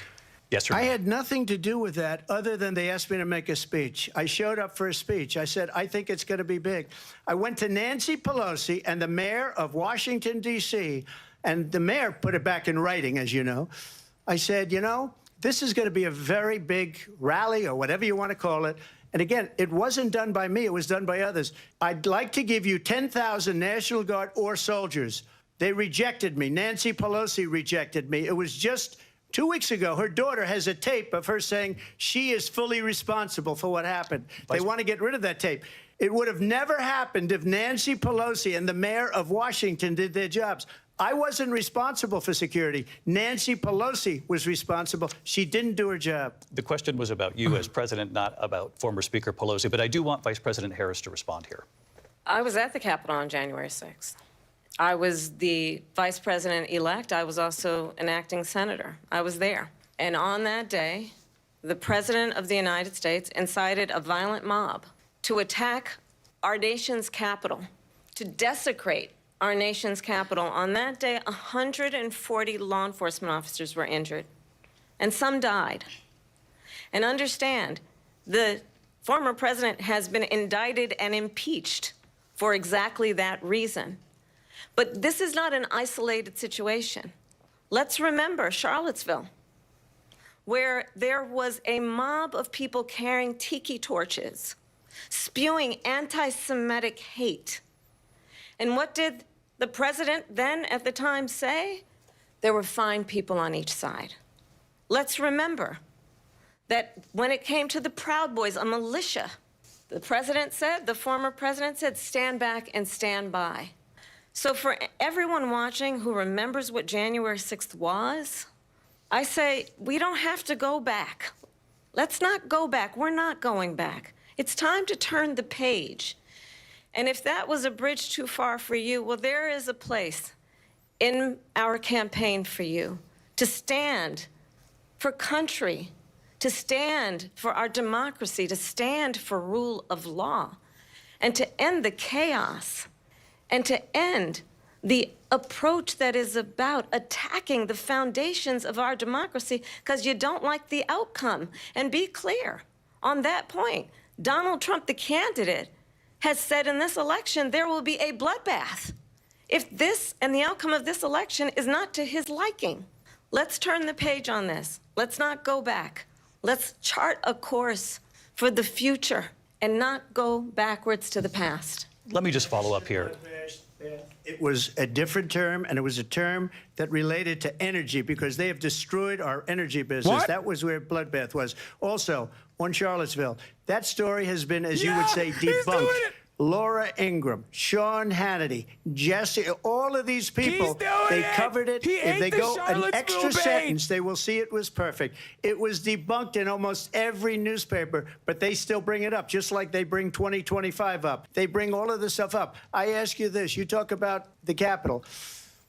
Yes or no? I had nothing to do with that other than they asked me to make a speech. I showed up for a speech. I said, I think it's going to be big. I went to Nancy Pelosi and the mayor of Washington, D.C., and the mayor put it back in writing, as you know. I said, you know, this is going to be a very big rally or whatever you want to call it. And again, it wasn't done by me. It was done by others. I'd like to give you 10,000 National Guard or soldiers. They rejected me. Nancy Pelosi rejected me. It was just 2 weeks ago, her daughter has a tape of her saying she is fully responsible for what happened. They want to get rid of that tape. It would have never happened if Nancy Pelosi and the mayor of Washington did their jobs. I wasn't responsible for security. Nancy Pelosi was responsible. She didn't do her job. The question was about you as president, not about former Speaker Pelosi, but I do want Vice President Harris to respond here. I was at the Capitol on January 6th. I was the vice president-elect. I was also an acting senator. I was there. And on that day, the President of the United States incited a violent mob to attack our nation's capital, to desecrate our nation's capital. On that day, 140 law enforcement officers were injured, and some died. And understand, the former president has been indicted and impeached for exactly that reason. But this is not an isolated situation. Let's remember Charlottesville, where there was a mob of people carrying tiki torches, spewing anti-Semitic hate. And what did the president then at the time say? There were fine people on each side. Let's remember that when it came to the Proud Boys, a militia, the president said, the former president said, stand back and stand by. So for everyone watching who remembers what January 6th was, I say, we don't have to go back. Let's not go back. We're not going back. It's time to turn the page. And if that was a bridge too far for you, well, there is a place in our campaign for you to stand for country, to stand for our democracy, to stand for rule of law, and to end the chaos, and to end the approach that is about attacking the foundations of our democracy because you don't like the outcome. And be clear on that point. Donald Trump, the candidate, has said in this election there will be a bloodbath if this and the outcome of this election is not to his liking. Let's turn the page on this. Let's not go back. Let's chart a course for the future and not go backwards to the past. Let me just follow up here. It was a different term, and it was a term that related to energy because they have destroyed our energy business. What? That was where bloodbath was. Also, on Charlottesville, that story has been, as you would say, debunked. Laura Ingraham, Sean Hannity, Jesse, all of these people, they covered it. If they go an extra sentence, they will see it was perfect. It was debunked in almost every newspaper, but they still bring it up, just like they bring 2025 up. They bring all of this stuff up. I ask you this. You talk about the Capitol.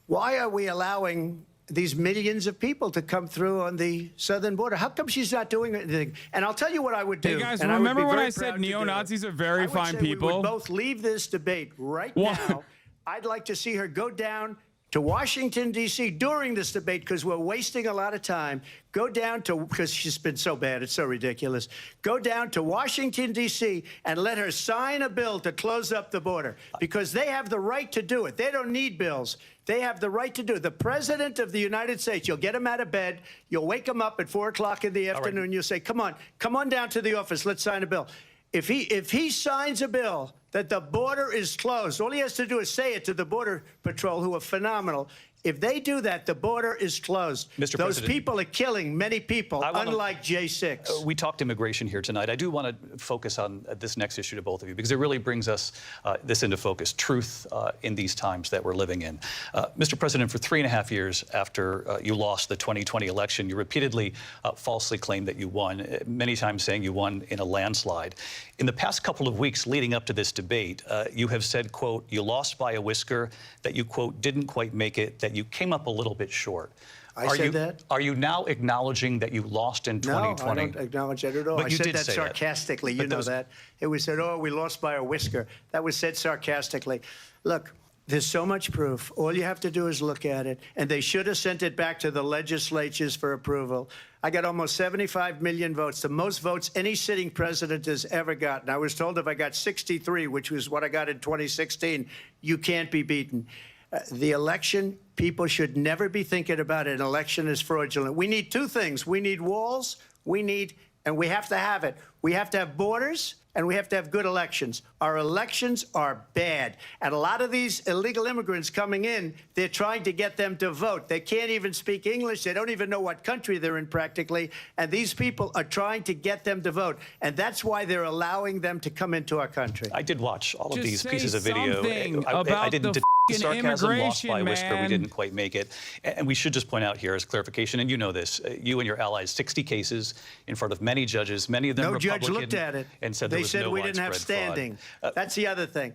Why are we allowing these millions of people to come through on the southern border? How come she's not doing anything? And I'll tell you what I would do. Hey guys, and remember when I said said neo-Nazis are very fine We people? would both leave this debate right now. I'd like to see her go down to Washington, D.C. during this debate, because we're wasting a lot of time. Go down to, because she's been so bad, it's so ridiculous. Go down to Washington, D.C. and let her sign a bill to close up the border, because they have the right to do it. They don't need bills. They have the right to do it. The President of the United States, you'll get him out of bed, you'll wake him up at 4 o'clock in the afternoon, you'll say, come on down to the office, let's sign a bill. If he signs a bill that the border is closed, all he has to do is say it to the Border Patrol, who are phenomenal. If they do that, the border is closed. Mr. Those President, people are killing many people, unlike J6. We talked immigration here tonight. I do want to focus on this next issue to both of you, because it really brings us this into focus, truth in these times that we're living in. Mr. President, for 3.5 years after you lost the 2020 election, you repeatedly falsely claimed that you won, many times saying you won in a landslide. In the past couple of weeks leading up to this debate, you have said, quote, you lost by a whisker, that you, quote, didn't quite make it, that you came up a little bit short. I said that? Are you now acknowledging that you lost in 2020? No, I don't acknowledge that at all. But I you said did that say sarcastically. that. You know that. It was said, oh, we lost by a whisker. That was said sarcastically. Look, there's so much proof. All you have to do is look at it. And they should have sent it back to the legislatures for approval. I got almost 75 million votes, the most votes any sitting president has ever gotten. I was told if I got 63, which was what I got in 2016, you can't be beaten. The election, people should never be thinking about it. An election is fraudulent. We need two things. We need walls, and we have to have it. We have to have borders, and we have to have good elections. Our elections are bad. And a lot of these illegal immigrants coming in, they're trying to get them to vote. They can't even speak English. They don't even know what country they're in practically. And these people are trying to get them to vote. And that's why they're allowing them to come into our country. I did watch all of these Just pieces of say video. something I about didn't the sarcasm, lost by a immigration, whisker. We man. didn't quite make it. And we should just point out here as clarification, and you know this, you and your allies, 60 cases in front of many judges, many of them Republican. No judge looked at it. And said they there was said no we didn't have widespread standing. fraud. That's the other thing.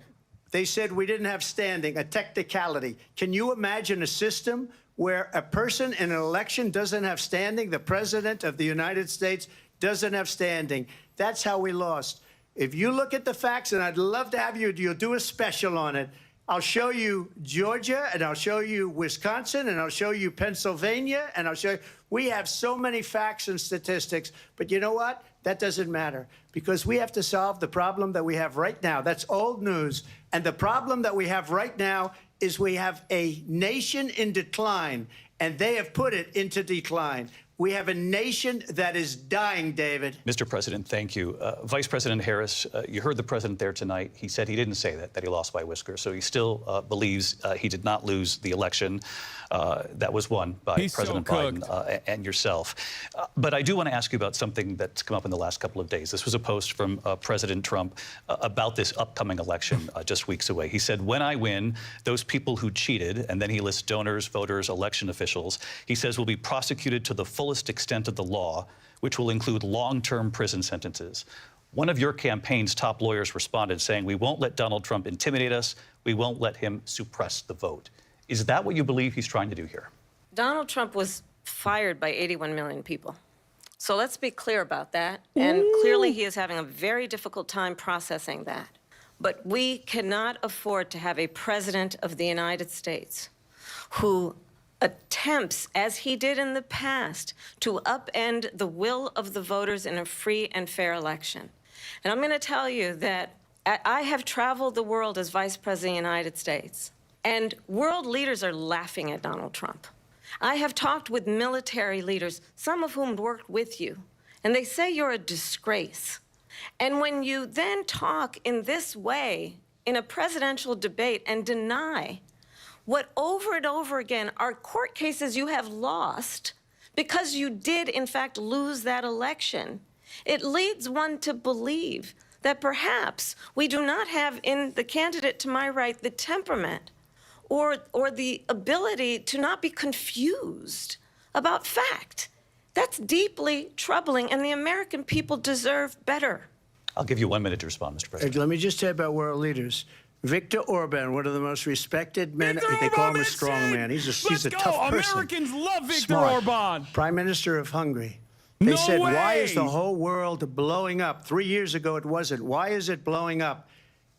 They said we didn't have standing, a technicality. Can you imagine a system where a person in an election doesn't have standing? The President of the United States doesn't have standing. That's how we lost. If you look at the facts, and I'd love to have you'll do a special on it. I'll show you Georgia, and I'll show you Wisconsin, and I'll show you Pennsylvania, and I'll show you. We have so many facts and statistics, but you know what? That doesn't matter, because we have to solve the problem that we have right now. That's old news. And the problem that we have right now is we have a nation in decline, and they have put it into decline. We have a nation that is dying, David. Mr. President, thank you. Vice President Harris, you heard the president there tonight. He said he didn't say that he lost by a whisker. So he still believes he did not lose the election that was won by President Biden and yourself. But I do want to ask you about something that's come up in the last couple of days. This was a post from President Trump about this upcoming election just weeks away. He said, when I win, those people who cheated, and then he lists donors, voters, election officials, he says will be prosecuted to the fullest extent of the law, which will include long-term prison sentences. One of your campaign's top lawyers responded saying, we won't let Donald Trump intimidate us. We won't let him suppress the vote. Is that what you believe he's trying to do here? Donald Trump was fired by 81 million people. So let's be clear about that. And clearly he is having a very difficult time processing that. But we cannot afford to have a president of the United States who attempts, as he did in the past, to upend the will of the voters in a free and fair election. And I'm going to tell you that I have traveled the world as Vice President of the United States, and world leaders are laughing at Donald Trump. I have talked with military leaders, some of whom worked with you, and they say you're a disgrace. And when you then talk in this way in a presidential debate and deny what over and over again are court cases you have lost because you did, in fact, lose that election, it leads one to believe that perhaps we do not have in the candidate to my right the temperament or the ability to not be confused about fact. That's deeply troubling, and the American people deserve better. I'll give you 1 minute to respond, Mr. President. Let me just say about world leaders. Viktor Orban, one of the most respected men. They call him a strong man. He's a tough person. Americans love Viktor Smart. Orban. Prime Minister of Hungary. They said, way. why is the whole world blowing up? 3 years ago, it wasn't. Why is it blowing up?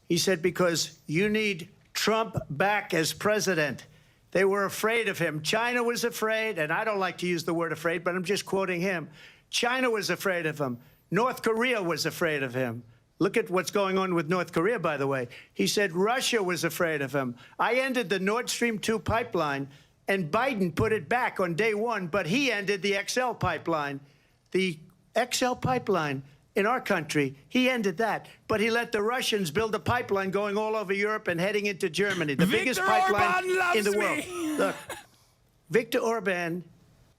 He said, because you need Trump back as president. They were afraid of him. China was afraid, and I don't like to use the word afraid, but I'm just quoting him. China was afraid of him. North Korea was afraid of him. Look at what's going on with North Korea, by the way. He said Russia was afraid of him. I ended the Nord Stream 2 pipeline, and Biden put it back on day one, but he ended the XL pipeline. The XL pipeline in our country, he ended that. But he let the Russians build a pipeline going all over Europe and heading into Germany, the biggest pipeline in the world. Look, Viktor Orban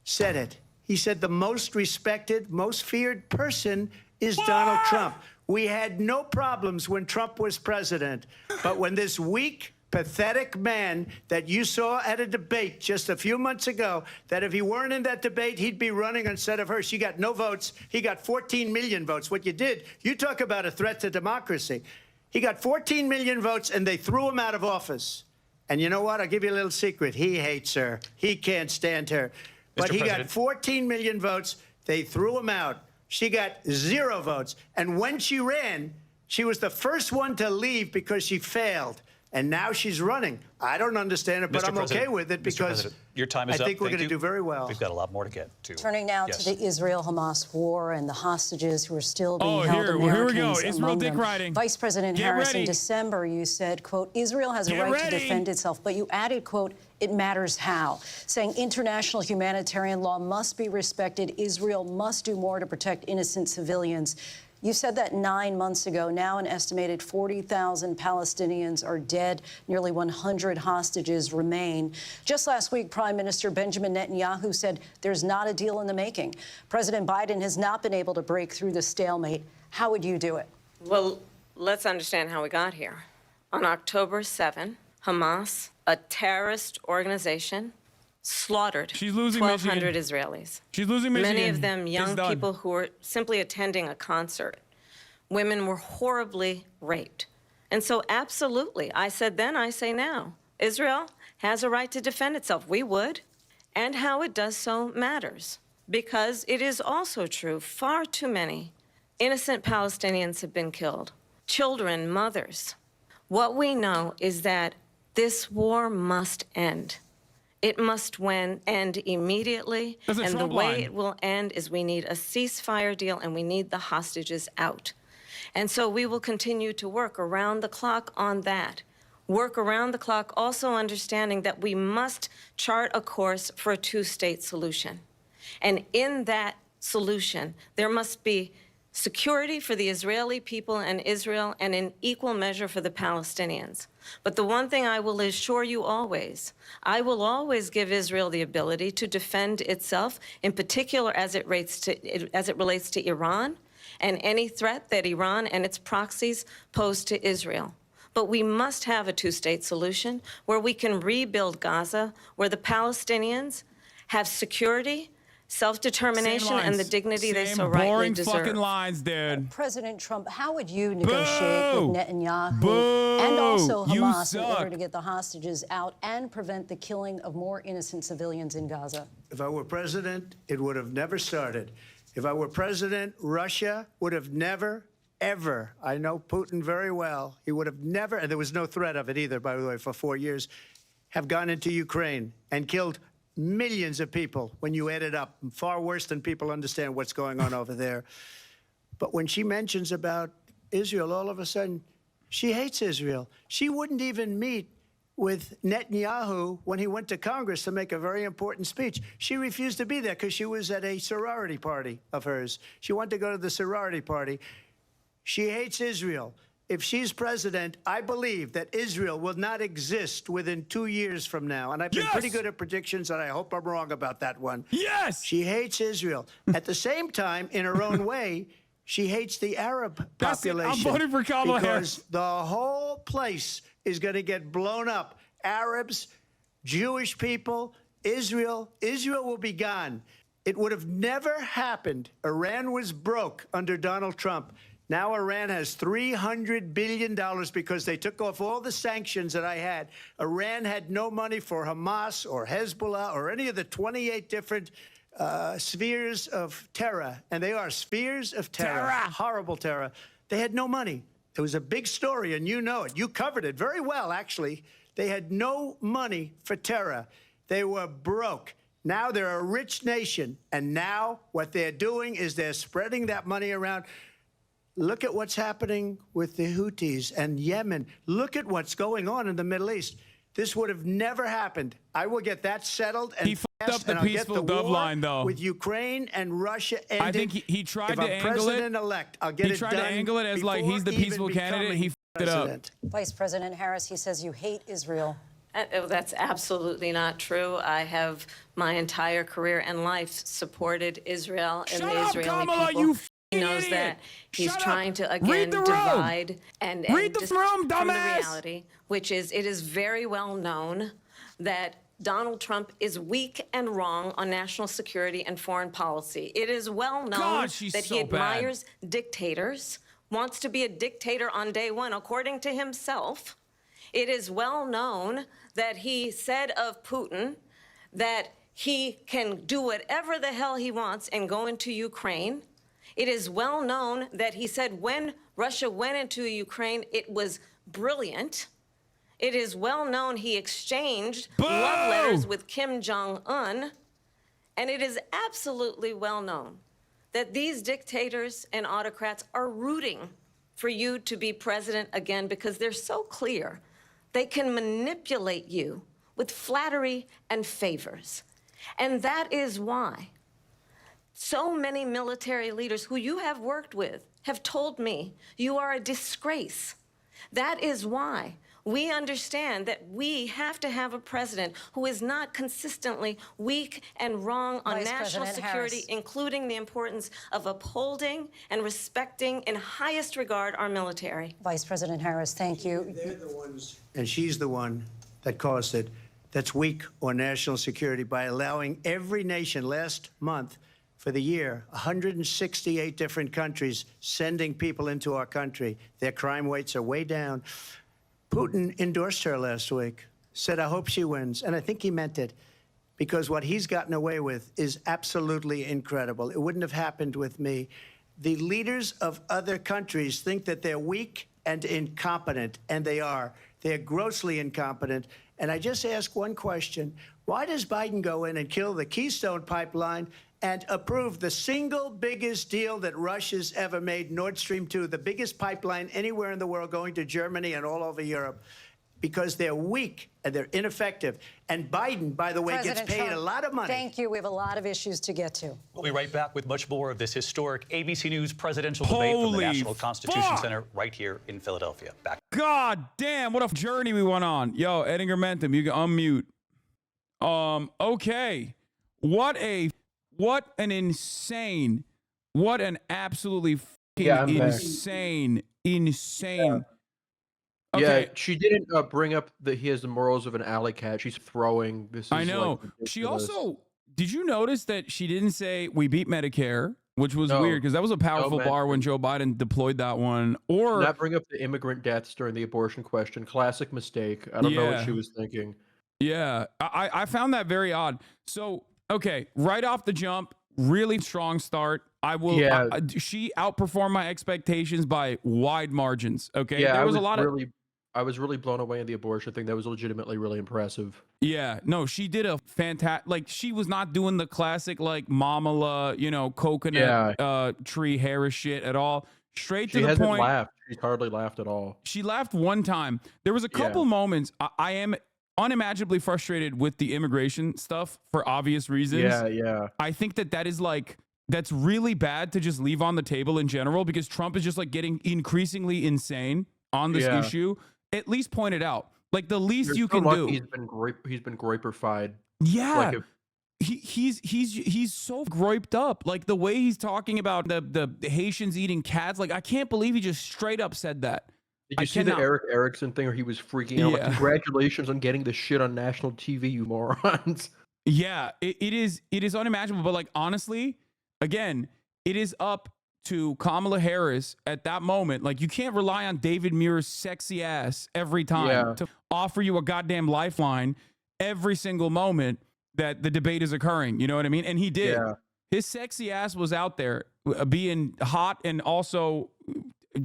said it. He said the most respected, most feared person is Donald Trump. We had no problems when Trump was president. But when this weak, pathetic man that you saw at a debate just a few months ago, that if he weren't in that debate, he'd be running instead of her. She got no votes. He got 14 million votes. What you did, you talk about a threat to democracy. He got 14 million votes, and they threw him out of office. And you know what? I'll give you a little secret. He hates her. He can't stand her. But he got 14 million votes. They threw him out. She got 0 votes. And when she ran, she was the first one to leave because she failed. And now she's running. I don't understand it, but I'm okay with it because your time is I up. think we're Thank going to you. do very well. We've got a lot more to get to. Turning now to the Israel-Hamas war and the hostages who are still being held. Here we go. Americans Israel among dick them. riding. Vice President Get Harris, ready. in December, you said, quote, Israel has a right to defend itself, but you added, quote, it matters how, saying international humanitarian law must be respected. Israel must do more to protect innocent civilians. You said that 9 months ago. Now an estimated 40,000 Palestinians are dead. Nearly 100 hostages remain. Just last week, Prime Minister Benjamin Netanyahu said there's not a deal in the making. President Biden has not been able to break through the stalemate. How would you do it? Well, let's understand how we got here. On October 7, Hamas, a terrorist organization, slaughtered 1,200 Israelis. She's losing Michigan. Many of them young It's done. people who were simply attending a concert. Women were horribly raped. And so absolutely, I said then, I say now, Israel has a right to defend itself. We would. And how it does so matters. Because it is also true, far too many innocent Palestinians have been killed. Children, mothers. What we know is that this war must end. It must end immediately, That's a and the Trump way line. it will end is we need a ceasefire deal and we need the hostages out. And so we will continue to work around the clock on that. Work around the clock, also understanding that we must chart a course for a two-state solution. And in that solution, there must be security for the Israeli people and Israel, and in equal measure for the Palestinians. But the one thing I will assure you always, I will always give Israel the ability to defend itself, in particular as it relates to Iran and any threat that Iran and its proxies pose to Israel. But we must have a two-state solution where we can rebuild Gaza, where the Palestinians have security, self-determination, and the dignity they so rightly boring deserve. fucking lines, dude. President Trump, how would you negotiate Boo! with Netanyahu Boo! and also You Hamas in suck. order to get the hostages out and prevent the killing of more innocent civilians in Gaza? If I were president, it would have never started. If I were president, Russia would have never, ever, I know Putin very well, he would have never, and there was no threat of it either, by the way, for 4 years, have gone into Ukraine and killed millions of people when you add it up, far worse than people understand what's going on over there. But when she mentions about Israel, all of a sudden, she hates Israel. She wouldn't even meet with Netanyahu when he went to Congress to make a very important speech. She refused to be there because she was at a sorority party of hers. She wanted to go to the sorority party. She hates Israel. If she's president, I believe that Israel will not exist within 2 years from now. And I've been pretty good at predictions, and I hope I'm wrong about that one. Yes! She hates Israel. At the same time, in her own way, She hates the Arab That's it. I'm population. voting for Kamala because Harris. the whole place is going to get blown up. Arabs, Jewish people, Israel will be gone. It would have never happened. Iran was broke under Donald Trump. Now Iran has $300 billion because they took off all the sanctions that I had. Iran had no money for Hamas or Hezbollah or any of the 28 different spheres of terror. And they are spheres of terror. Horrible terror. They had no money. It was a big story, and you know it. You covered it very well, actually. They had no money for terror. They were broke. Now they're a rich nation, and now what they're doing is they're spreading that money around. Look at what's happening with the Houthis and Yemen. Look at what's going on in the Middle East. This would have never happened. I will get that settled and He fucked up the I'll get peaceful the dove war line, though. with Ukraine and Russia ended. I think he tried if to I'm angle it. president-elect, I'll get He it tried done to angle it as like he's the before peaceful even candidate. He becoming fucked it up. president. Vice President Harris, he says you hate Israel. That's absolutely not true. I have my entire career and life supported Israel and Shut the up, Israeli Kamala, people. you He knows idiot. that he's Shut trying up. to Read again the room. divide and Read the just room, from the dumbass. reality, which is it is very well known that Donald Trump is weak and wrong on national security and foreign policy. It is well known God, she's that so he bad. admires dictators, wants to be a dictator on day one, according to himself. It is well known that he said of Putin that he can do whatever the hell he wants and go into Ukraine. It is well known that he said when Russia went into Ukraine, it was brilliant. It is well known he exchanged love letters with Kim Jong-un. And it is absolutely well known that these dictators and autocrats are rooting for you to be president again because they're so clear. They can manipulate you with flattery and favors. And that is why so many military leaders who you have worked with have told me you are a disgrace. That is why we understand that we have to have a president who is not consistently weak and wrong on Vice national President security, Harris. including the importance of upholding and respecting in highest regard our military. Vice President Harris, thank you. They're the ones, and she's the one that caused it, that's weak on national security by allowing every nation last month for the year, 168 different countries sending people into our country. Their crime rates are way down. Putin endorsed her last week, said, I hope she wins. And I think he meant it, because what he's gotten away with is absolutely incredible. It wouldn't have happened with me. The leaders of other countries think that they're weak and incompetent, and they are. They're grossly incompetent. And I just ask one question. Why does Biden go in and kill the Keystone Pipeline and approve the single biggest deal that Russia's ever made, Nord Stream 2, the biggest pipeline anywhere in the world going to Germany and all over Europe? Because they're weak and they're ineffective. And Biden, by the way, President gets paid Trump, a lot of money. Thank you. We have a lot of issues to get to. We'll be right back with much more of this historic ABC News presidential debate from the Holy National Constitution fuck. Center right here in Philadelphia. Back. God damn, what a journey we went on. Yo, Edinger Mentum, you can unmute. Okay. What an insane, what an absolutely fucking insane. Yeah. Okay. Yeah, she didn't bring up that he has the morals of an alley cat. She's throwing. This is I know. Like, She also, did you notice that she didn't say we beat Medicare, which was No. weird because that was a powerful No bar when Joe Biden deployed that one. Or not bring up the immigrant deaths during the abortion question. Classic mistake. I don't know what Yeah. she was thinking. Yeah, I found that very odd. So, okay, right off the jump, really strong start. I will. Yeah. She outperformed my expectations by wide margins. Okay, Yeah, there was a lot of. I was really blown away in the abortion thing. That was legitimately really impressive. Yeah, no, she did a fantastic. Like, she was not doing the classic like Mamala, coconut tree Harris shit at all. Straight to She the hasn't point. laughed. She's hardly laughed at all. She laughed one time. There was a couple moments. I am unimaginably frustrated with the immigration stuff for obvious reasons. Yeah. I think that is like, that's really bad to just leave on the table in general, because Trump is just like getting increasingly insane on this issue. At least point it out. Like, the least You're you so can lucky do. He's been grape-ified. Yeah. Like he's so griped up. Like the way he's talking about the Haitians eating cats. Like I can't believe he just straight up said that. Did you see the Eric Erickson thing where he was freaking out? Like, congratulations on getting the shit on national TV, you morons. Yeah, it is unimaginable. But like honestly, again, it is up to Kamala Harris at that moment. Like you can't rely on David Muir's sexy ass every time to offer you a goddamn lifeline every single moment that the debate is occurring. You know what I mean? And he did. Yeah. His sexy ass was out there being hot and also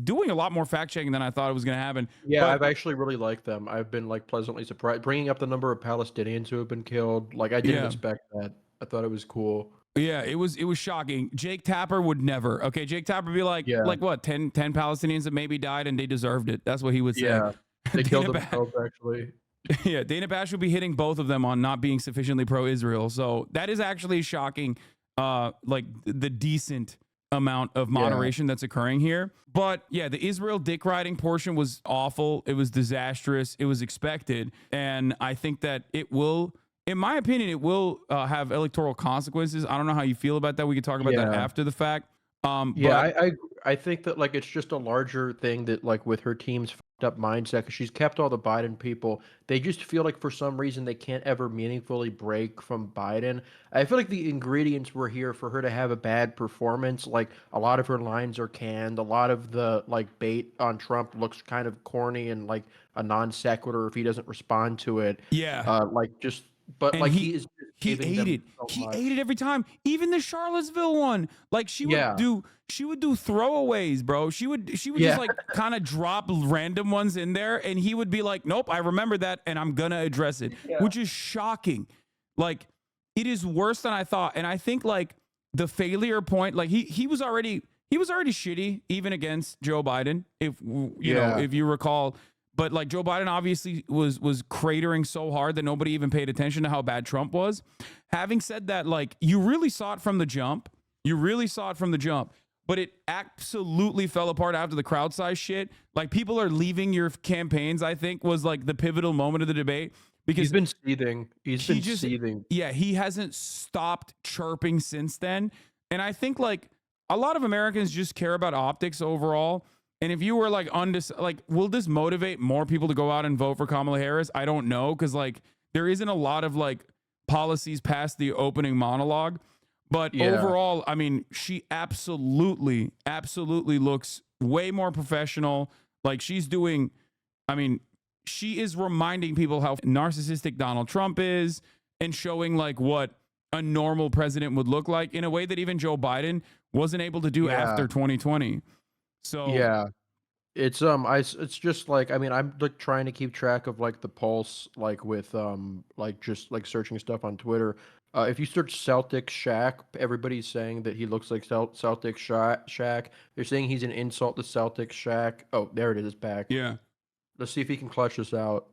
doing a lot more fact checking than I thought it was going to happen. Yeah, I've actually really liked them. I've been like pleasantly surprised. Bringing up the number of Palestinians who have been killed. Like I didn't expect that. I thought it was cool. Yeah, it was shocking. Jake Tapper would never. Okay, Jake Tapper would be like what, 10 Palestinians that maybe died and they deserved it. That's what he would say. Yeah, they killed themselves actually. Yeah, Dana Bash would be hitting both of them on not being sufficiently pro-Israel. So that is actually shocking, like the decent amount of moderation that's occurring here. But yeah, the Israel dick riding portion was awful. It was disastrous. It was expected. And I think that it will, in my opinion, it will have electoral consequences. I don't know how you feel about that. We could talk about that after the fact. I think that like it's just a larger thing that like with her team's fucked up mindset, because she's kept all the Biden people. They just feel like for some reason they can't ever meaningfully break from Biden. I feel like the ingredients were here for her to have a bad performance. Like a lot of her lines are canned. A lot of the like bait on Trump looks kind of corny and like a non sequitur if he doesn't respond to it. Yeah. But and like he ate it. He ate it every time. Even the Charlottesville one. Like she would do throwaways, bro. She would just like kind of drop random ones in there and he would be like, "Nope, I remember that and I'm going to address it." Which is shocking. Like it is worse than I thought. And I think like the failure point, like he was already shitty even against Joe Biden, if you know, if you recall. But like Joe Biden obviously was cratering so hard that nobody even paid attention to how bad Trump was. Having said that, like you really saw it from the jump. But it absolutely fell apart after the crowd size shit. Like people are leaving your campaigns, I think, was like the pivotal moment of the debate. Because he's been seething. He's been seething. Yeah, he hasn't stopped chirping since then. And I think like a lot of Americans just care about optics overall. And if you were like will this motivate more people to go out and vote for Kamala Harris? I don't know, because like there isn't a lot of like policies past the opening monologue. But overall, I mean, she absolutely looks way more professional. Like she is reminding people how narcissistic Donald Trump is and showing like what a normal president would look like in a way that even Joe Biden wasn't able to do after 2020. So it's just like, I mean, I'm like trying to keep track of like the pulse, like with like just like searching stuff on Twitter. If you search Celtic Shaq, everybody's saying that he looks like Celtic Shaq. They're saying he's an insult to Celtic Shaq. Oh, there it is, it's back. Yeah. Let's see if he can clutch this out.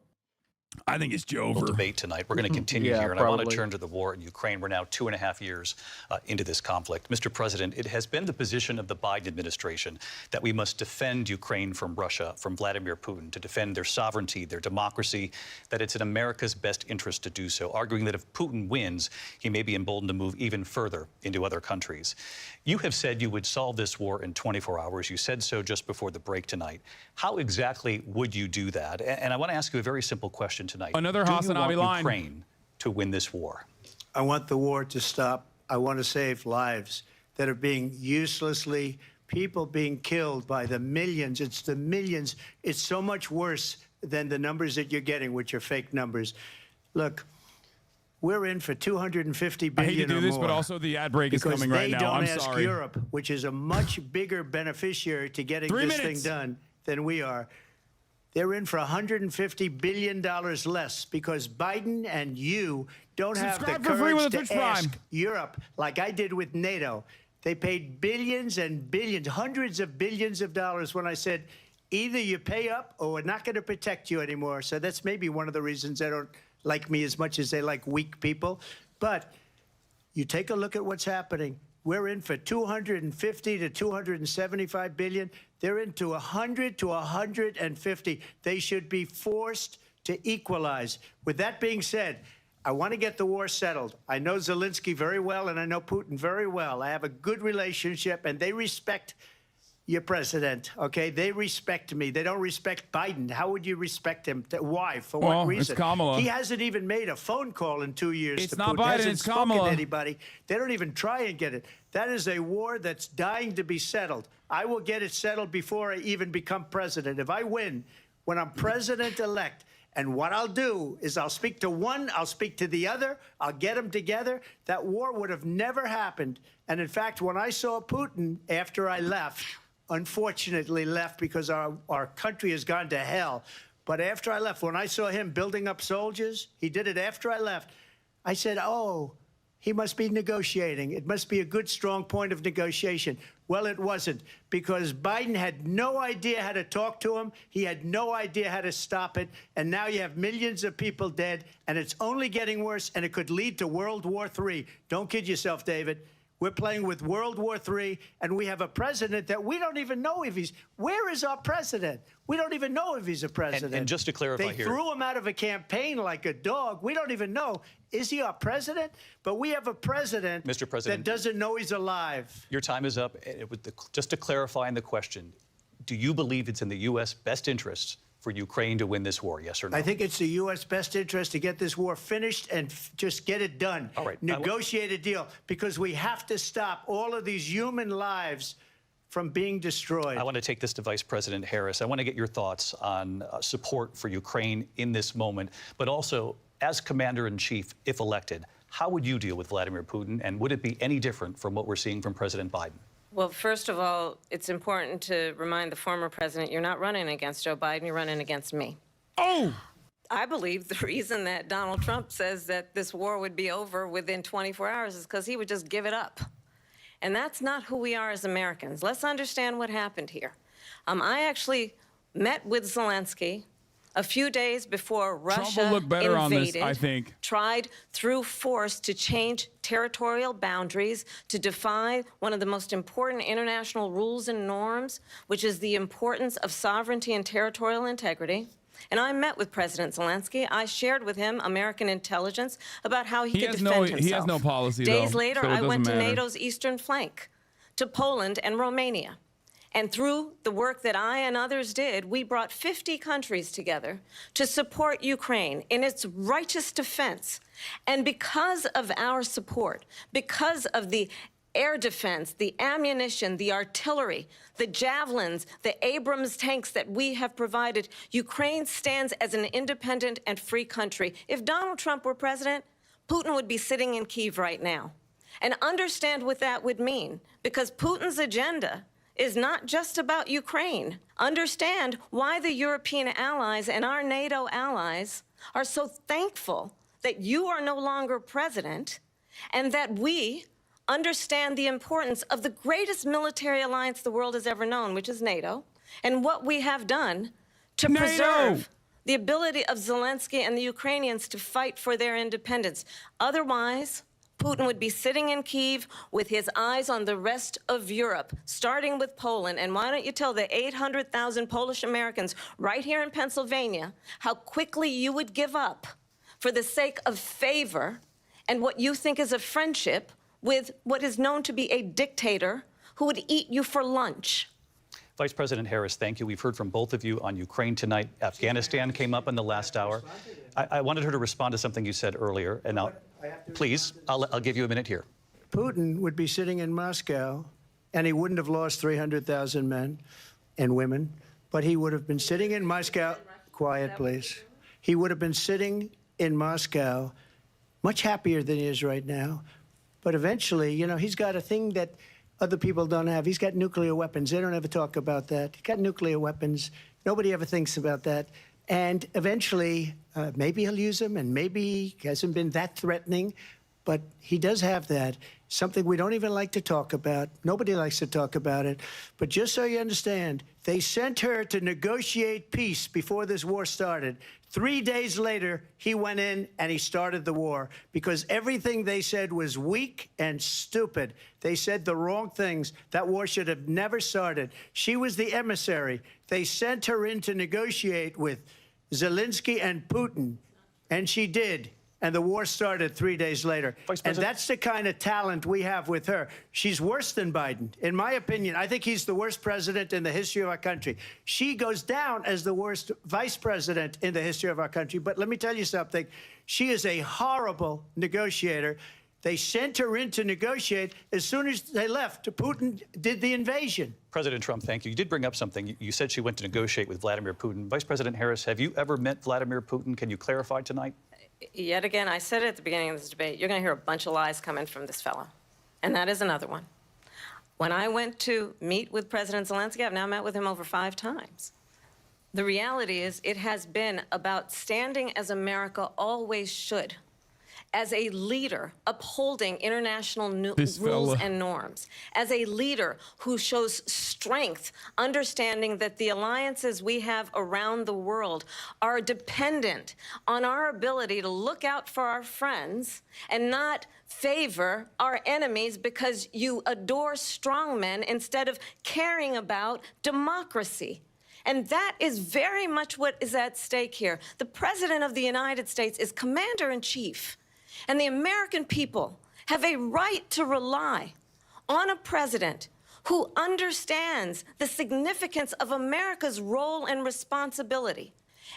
I think it's Joe. Debate tonight. We're going to continue here, and I want to turn to the war in Ukraine. We're now 2.5 years into this conflict. Mr. President, it has been the position of the Biden administration that we must defend Ukraine from Russia, from Vladimir Putin, to defend their sovereignty, their democracy, that it's in America's best interest to do so, arguing that if Putin wins, he may be emboldened to move even further into other countries. You have said you would solve this war in 24 hours. You said so just before the break tonight. How exactly would you do that? And I want to ask you a very simple question tonight. Another Hasanabi line. Ukraine to win this war? I want the war to stop. I want to save lives that are being people being killed by the millions. It's the millions. It's so much worse than the numbers that you're getting, which are fake numbers. Look, we're in for $250 billion. I hate to do this, more, but also the ad break is coming right now. I'm sorry. Because they don't ask Europe, which is a much bigger beneficiary to getting this thing done than we are. They're in for $150 billion less because Biden and you don't have the courage to ask Europe, like I did with NATO. They paid billions and billions, hundreds of billions of dollars when I said, either you pay up or we're not going to protect you anymore. So that's maybe one of the reasons they don't like me as much as they like weak people. But you take a look at what's happening. We're in for 250 to 275 billion. They're into 100 to 150. They should be forced to equalize. With that being said, I want to get the war settled. I know Zelensky very well, and I know Putin very well. I have a good relationship, and they respect your president, okay? They respect me. They don't respect Biden. How would you respect him? Why? For Well, what reason? it's Kamala. He hasn't even made a phone call in 2 years. It's to not Putin. Biden, Hasn't it's spoken Kamala. to anybody. They don't even try and get it. That is a war that's dying to be settled. I will get it settled before I even become president. If I win, when I'm president-elect, and what I'll do is I'll speak to one, I'll speak to the other, I'll get them together. That war would have never happened. And in fact, when I saw Putin after I left, unfortunately left because our country has gone to hell. But after I left, when I saw him building up soldiers, he did it after I left, I said, oh, he must be negotiating. It must be a good, strong point of negotiation. Well, it wasn't, because Biden had no idea how to talk to him. He had no idea how to stop it. And now you have millions of people dead, and it's only getting worse, and it could lead to World War III. Don't kid yourself, David. We're playing with World War III, and we have a president that we don't even know if he's... Where is our president? We don't even know if he's a president. And just to clarify they here... threw him out of a campaign like a dog. We don't even know. Is he our president? But we have a president, Mr. President, that doesn't know he's alive. Your time is up. Just to clarify in the question, do you believe it's in the U.S. best interests for Ukraine to win this war, yes or no? I think it's the U.S. best interest to get this war finished and just get it done. All right. Negotiate a deal, because we have to stop all of these human lives from being destroyed. I want to take this to Vice President Harris. I want to get your thoughts on support for Ukraine in this moment, but also, as Commander-in-Chief, if elected, how would you deal with Vladimir Putin, and would it be any different from what we're seeing from President Biden? Well, first of all, it's important to remind the former president you're not running against Joe Biden, you're running against me. Oh! I believe the reason that Donald Trump says that this war would be over within 24 hours is because he would just give it up. And that's not who we are as Americans. Let's understand what happened here. I actually met with Zelensky a few days before Russia Trump will look better invaded, on this, I think. tried through force to change territorial boundaries, to defy one of the most important international rules and norms, which is the importance of sovereignty and territorial integrity. And I met with President Zelensky. I shared with him American intelligence about how he could defend himself. He has no policy, Days though, later, so it I went to doesn't matter. NATO's eastern flank, to Poland and Romania. And through the work that I and others did, we brought 50 countries together to support Ukraine in its righteous defense. And because of our support, because of the air defense, the ammunition, the artillery, the javelins, the Abrams tanks that we have provided, Ukraine stands as an independent and free country. If Donald Trump were president, Putin would be sitting in Kyiv right now. And understand what that would mean, because Putin's agenda is not just about Ukraine. Understand why the European allies and our NATO allies are so thankful that you are no longer president, and that we understand the importance of the greatest military alliance the world has ever known, which is NATO, and what we have done to preserve the ability of Zelensky and the Ukrainians to fight for their independence. Otherwise, Putin would be sitting in Kyiv with his eyes on the rest of Europe, starting with Poland. And why don't you tell the 800,000 Polish Americans right here in Pennsylvania how quickly you would give up for the sake of favor and what you think is a friendship with what is known to be a dictator who would eat you for lunch. Vice President Harris, thank you. We've heard from both of you on Ukraine tonight. Afghanistan came up in the last hour. I wanted her to respond to something you said earlier, and please, I'll give you a minute here. Putin would be sitting in Moscow, and he wouldn't have lost 300,000 men and women, but he would have been sitting in Moscow. Quiet, please. He would have been sitting in Moscow, much happier than he is right now. But eventually, you know, he's got a thing that other people don't have. He's got nuclear weapons. They don't ever talk about that. He's got nuclear weapons. Nobody ever thinks about that. And eventually, maybe he'll use them, and maybe he hasn't been that threatening, but he does have that. Something we don't even like to talk about. Nobody likes to talk about it. But just so you understand, they sent her to negotiate peace before this war started. 3 days later, he went in and he started the war, because everything they said was weak and stupid. They said the wrong things. That war should have never started. She was the emissary. They sent her in to negotiate with Zelensky and Putin, and she did. and the war started 3 days later. And that's the kind of talent we have with her. She's worse than Biden. In my opinion, I think he's the worst president in the history of our country. She goes down as the worst vice president in the history of our country. But let me tell you something. She is a horrible negotiator. They sent her in to negotiate. As soon as they left, Putin did the invasion. President Trump, thank you. You did bring up something. You said she went to negotiate with Vladimir Putin. Vice President Harris, have you ever met Vladimir Putin? Can you clarify tonight? Yet again, I said it at the beginning of this debate, you're going to hear a bunch of lies coming from this fellow. And that is another one. When I went to meet with President Zelensky, I've now met with him over 5 times. The reality is it has been about standing as America always should, as a leader upholding international rules and norms, as a leader who shows strength, understanding that the alliances we have around the world are dependent on our ability to look out for our friends and not favor our enemies because you adore strongmen instead of caring about democracy. And that is very much what is at stake here. The President of the United States is commander-in-chief. And the American people have a right to rely on a president who understands the significance of America's role and responsibility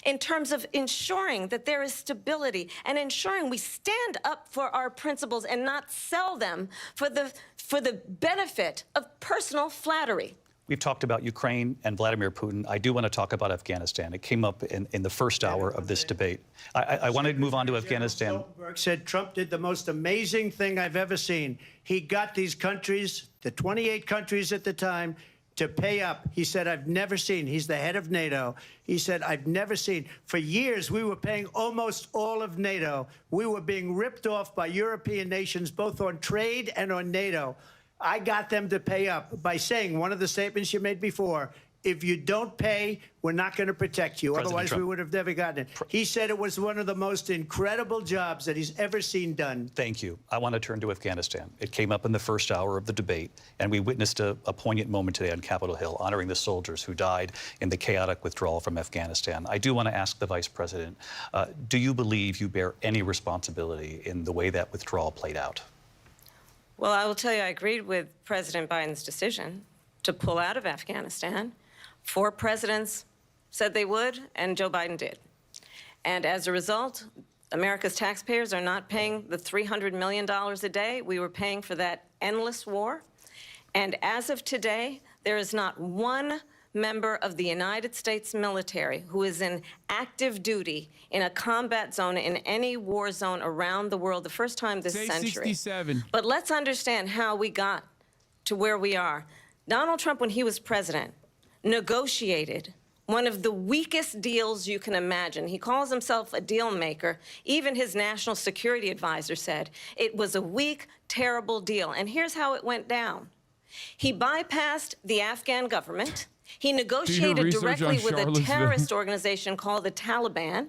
in terms of ensuring that there is stability and ensuring we stand up for our principles and not sell them for the benefit of personal flattery. We've talked about Ukraine and Vladimir Putin. I do want to talk about Afghanistan. It came up in the first hour of this debate. I want to move on to Afghanistan. Stoltenberg said Trump did the most amazing thing I've ever seen. He got these countries, the 28 countries at the time, to pay up. He said, I've never seen. He's the head of NATO. He said, I've never seen. For years, we were paying almost all of NATO. We were being ripped off by European nations, both on trade and on NATO. I got them to pay up by saying one of the statements you made before, if you don't pay, we're not going to protect you. President Otherwise, Trump. we would have never gotten it. He said it was one of the most incredible jobs that he's ever seen done. Thank you. I want to turn to Afghanistan. It came up in the first hour of the debate, and we witnessed a poignant moment today on Capitol Hill, honoring the soldiers who died in the chaotic withdrawal from Afghanistan. I do want to ask the Vice President, do you believe you bear any responsibility in the way that withdrawal played out? Well, I will tell you, I agreed with President Biden's decision to pull out of Afghanistan. 4 presidents said they would, and Joe Biden did. And as a result, America's taxpayers are not paying the $300 million a day we were paying for that endless war. And as of today, there is not one member of the United States military who is in active duty in a combat zone in any war zone around the world, the first time this century. 67. But let's understand how we got to where we are. Donald Trump, when he was president, negotiated one of the weakest deals you can imagine. He calls himself a deal maker. Even his national security advisor said it was a weak, terrible deal. And here's how it went down. He bypassed the Afghan government. He negotiated directly with a terrorist organization called the Taliban.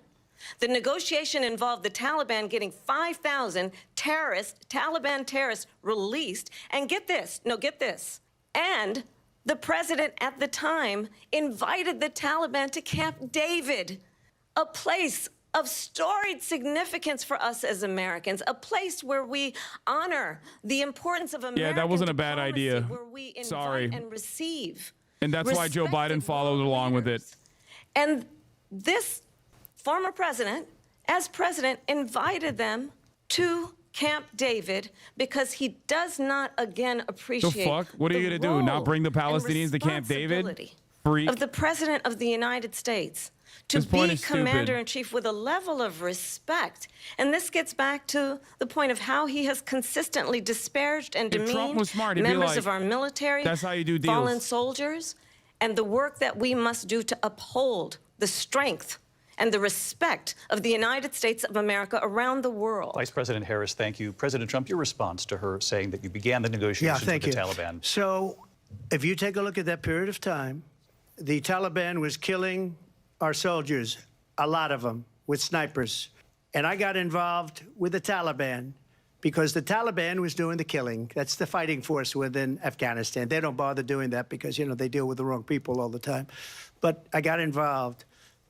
The negotiation involved the Taliban getting 5,000 Taliban terrorists released. And get this, and the president at the time invited the Taliban to Camp David, a place of storied significance for us as Americans, a place where we honor the importance of American that wasn't a bad diplomacy, idea. where we invite Sorry. and receive. And that's why Joe Biden followed along with it. And this former president, as president, invited them to Camp David because he does not, again, appreciate The fuck? What are you going to do? Not bring the Palestinians to Camp David? Freak. Of the President of the United States to This point be is stupid. commander-in-chief with a level of respect. And this gets back to the point of how he has consistently disparaged and If Trump demeaned was smart, he'd be members like, of our military, "That's how you do fallen deals." soldiers, and the work that we must do to uphold the strength and the respect of the United States of America around the world. Vice President Harris, thank you. President Trump, your response to her saying that you began the negotiations with the Taliban. So if you take a look at that period of time, the Taliban was killing our soldiers, a lot of them, with snipers. And I got involved with the Taliban because the Taliban was doing the killing. That's the fighting force within Afghanistan. They don't bother doing that because, you know, they deal with the wrong people all the time. But I got involved.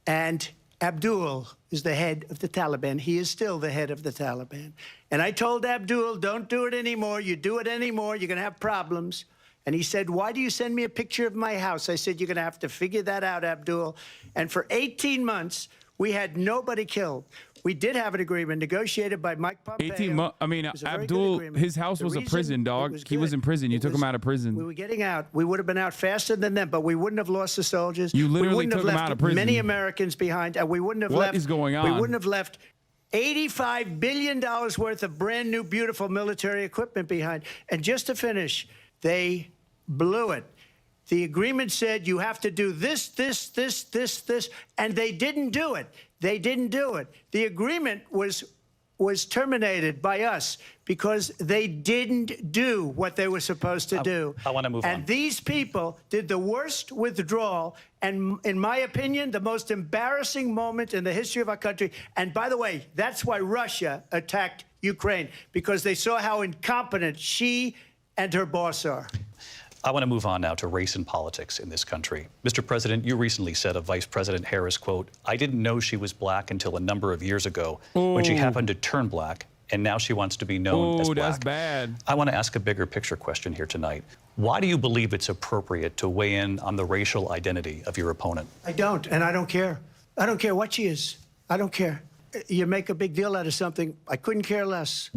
And Abdul is the head of the Taliban. He is still the head of the Taliban. And I told Abdul, don't do it anymore. You do it anymore, you're going to have problems. And he said, why do you send me a picture of my house? I said, you're going to have to figure that out, Abdul. And for 18 months, we had nobody killed. We did have an agreement negotiated by Mike Pompeo. 18 months. I mean, Abdul, his house was a prison, dog. He was in prison. You took him out of prison. We were getting out. We would have been out faster than them, but we wouldn't have lost the soldiers. You literally took them out of prison. Many Americans behind, and we wouldn't have left. What is going on? We wouldn't have left $85 billion worth of brand new, beautiful military equipment behind. And just to finish, they blew it. The agreement said you have to do this, this, this, this, this, and they didn't do it. They didn't do it. The agreement was terminated by us because they didn't do what they were supposed to do. I want to move on. And these people did the worst withdrawal and, in my opinion, the most embarrassing moment in the history of our country. And by the way, that's why Russia attacked Ukraine, because they saw how incompetent she and her boss are. I want to move on now to race and politics in this country. Mr. President, you recently said of Vice President Harris, quote, I didn't know she was black until a number of years ago when she happened to turn black, and now she wants to be known as black. That's bad. I want to ask a bigger picture question here tonight. Why do you believe it's appropriate to weigh in on the racial identity of your opponent? I don't, and I don't care. I don't care what she is. I don't care. You make a big deal out of something, I couldn't care less.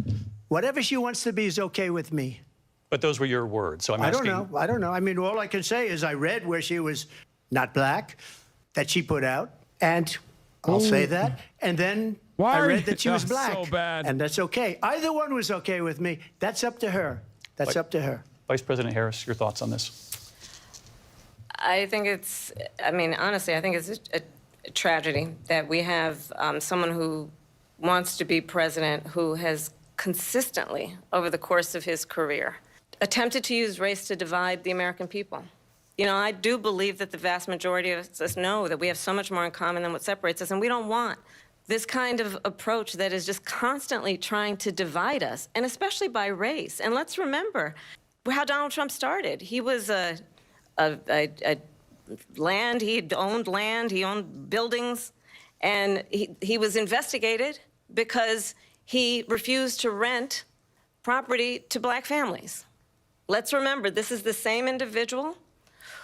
Whatever she wants to be is okay with me. But those were your words, so I'm asking. I don't know. I mean, all I can say is I read where she was not black, that she put out, and I'll say that. And then I read that she was black. So bad. And that's okay. Either one was okay with me. That's up to her. That's up to her. Vice President Harris, your thoughts on this? I think it's, I mean, honestly, I think it's a tragedy that we have someone who wants to be president who has consistently, over the course of his career, attempted to use race to divide the American people. You know, I do believe that the vast majority of us know that we have so much more in common than what separates us, and we don't want this kind of approach that is just constantly trying to divide us, and especially by race. And let's remember how Donald Trump started. He was land, he owned buildings, and he was investigated because he refused to rent property to black families. Let's remember, this is the same individual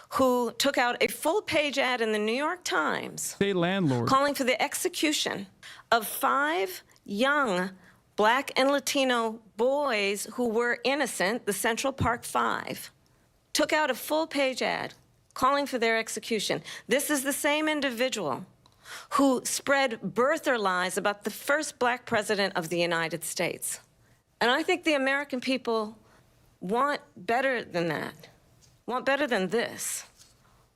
who took out a full-page ad in the New York Times State landlord. calling for the execution of 5 young black and Latino boys who were innocent, the Central Park 5. Took out a full-page ad calling for their execution. This is the same individual who spread birther lies about the first black president of the United States. And I think the American people want better than that, want better than this,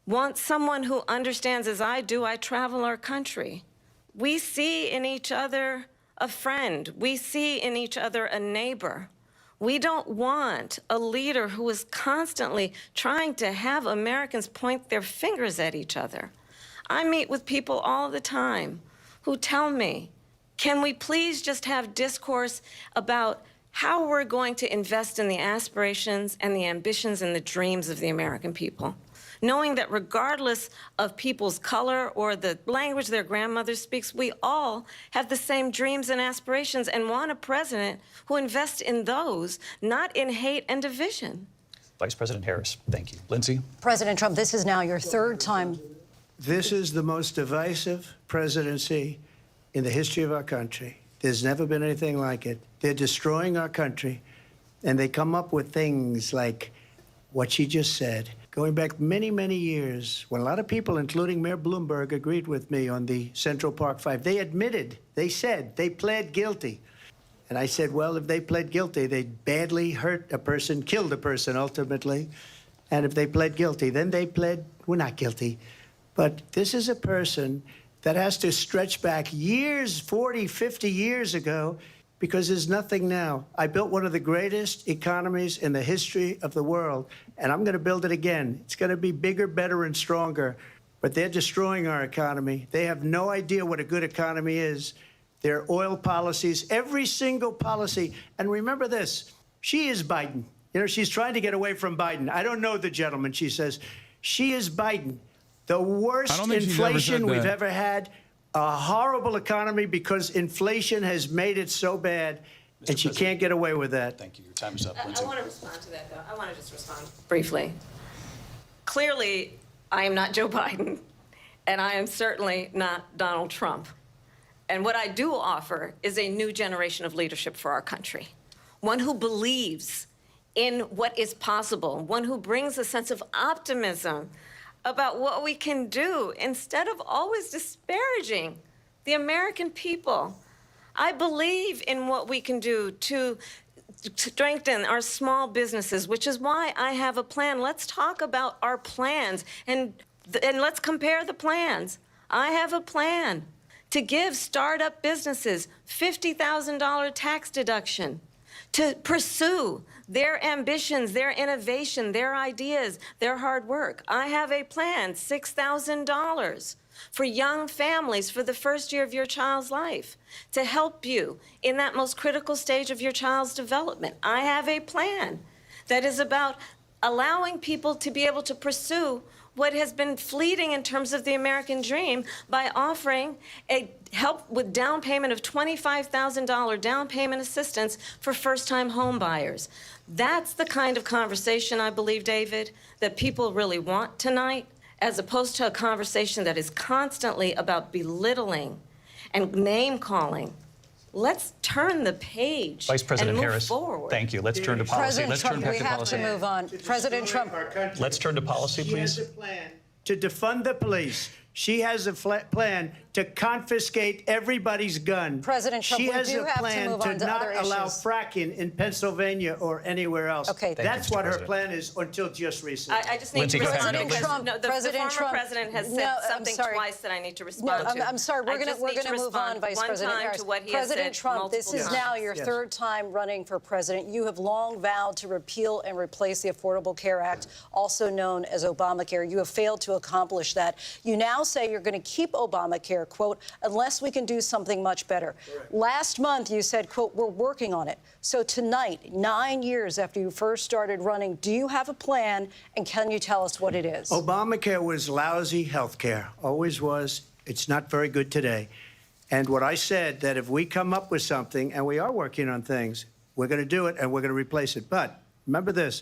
want someone who understands, as I do, I travel our country. We see in each other a friend. We see in each other a neighbor. We don't want a leader who is constantly trying to have Americans point their fingers at each other. I meet with people all the time who tell me, can we please just have discourse about how we're going to invest in the aspirations and the ambitions and the dreams of the American people, knowing that regardless of people's color or the language their grandmother speaks, we all have the same dreams and aspirations and want a president who invests in those, not in hate and division. Vice President Harris, thank you. Lindsay? President Trump, this is now your 3rd time. This is the most divisive presidency in the history of our country. There's never been anything like it. They're destroying our country, and they come up with things like what she just said. Going back many, many years, when a lot of people, including Mayor Bloomberg, agreed with me on the Central Park 5, they admitted, they said, they pled guilty. And I said, well, if they pled guilty, they badly hurt a person, killed a person ultimately. And if they pled guilty, then they pled, we're not guilty. But this is a person that has to stretch back years, 40, 50 years ago, because there's nothing now. I built one of the greatest economies in the history of the world, and I'm going to build it again. It's going to be bigger, better, and stronger. But they're destroying our economy. They have no idea what a good economy is. Their oil policies, every single policy. And remember this, she is Biden. You know, she's trying to get away from Biden. I don't know the gentleman, she says. She is Biden. The worst inflation we've ever had. a horrible economy because inflation has made it so bad, and she can't get away with that. Thank you. Your time is up, I Lindsay. want to respond to that, though. I want to just respond briefly. Clearly, I am not Joe Biden, and I am certainly not Donald Trump. And what I do offer is a new generation of leadership for our country, one who believes in what is possible, one who brings a sense of optimism about what we can do instead of always disparaging the American people. I believe in what we can do to strengthen our small businesses, which is why I have a plan. Let's talk about our plans and let's compare the plans. I have a plan to give startup businesses $50,000 tax deduction, to pursue their ambitions, their innovation, their ideas, their hard work. I have a plan, $6,000 for young families for the first year of your child's life, to help you in that most critical stage of your child's development. I have a plan that is about allowing people to be able to pursue what has been fleeting in terms of the American dream by offering a help with down payment of $25,000 down payment assistance for first-time home buyers. That's the kind of conversation, I believe, David, that people really want tonight, as opposed to a conversation that is constantly about belittling and name-calling. Let's turn the page Vice President and move Harris, forward. thank you. Let's turn to policy. President Trump, we have to move on. President Trump. Let's turn to policy, She please. has a plan to defund the police. She has a plan to confiscate everybody's gun. President Trump, she we has do a have to plan move to on to not other allow issues. fracking in Pennsylvania or anywhere else. Okay, thank that's you, Mr. what her President. plan is until just recently. I just need Lindsay, to go ahead. respond No, because Trump, the President former Trump. president has said No, I'm something sorry. twice that I need to No, respond to. I'm sorry. We're I just need going to to move on, respond Vice one President time Harris. to what he has President said Trump, this is multiple now times. your Yes. third time running for president. You have long vowed to repeal and replace the Affordable Care Act, also known as Obamacare. You have failed to accomplish that. You now say you're going to keep Obamacare, quote, unless we can do something much better. Correct. Last month, you said, quote, we're working on it. So tonight, 9 years after you first started running, do you have a plan, and can you tell us what it is? Obamacare was lousy health care, always was. It's not very good today. And what I said, that if we come up with something, and we are working on things, we're going to do it and we're going to replace it. But remember this,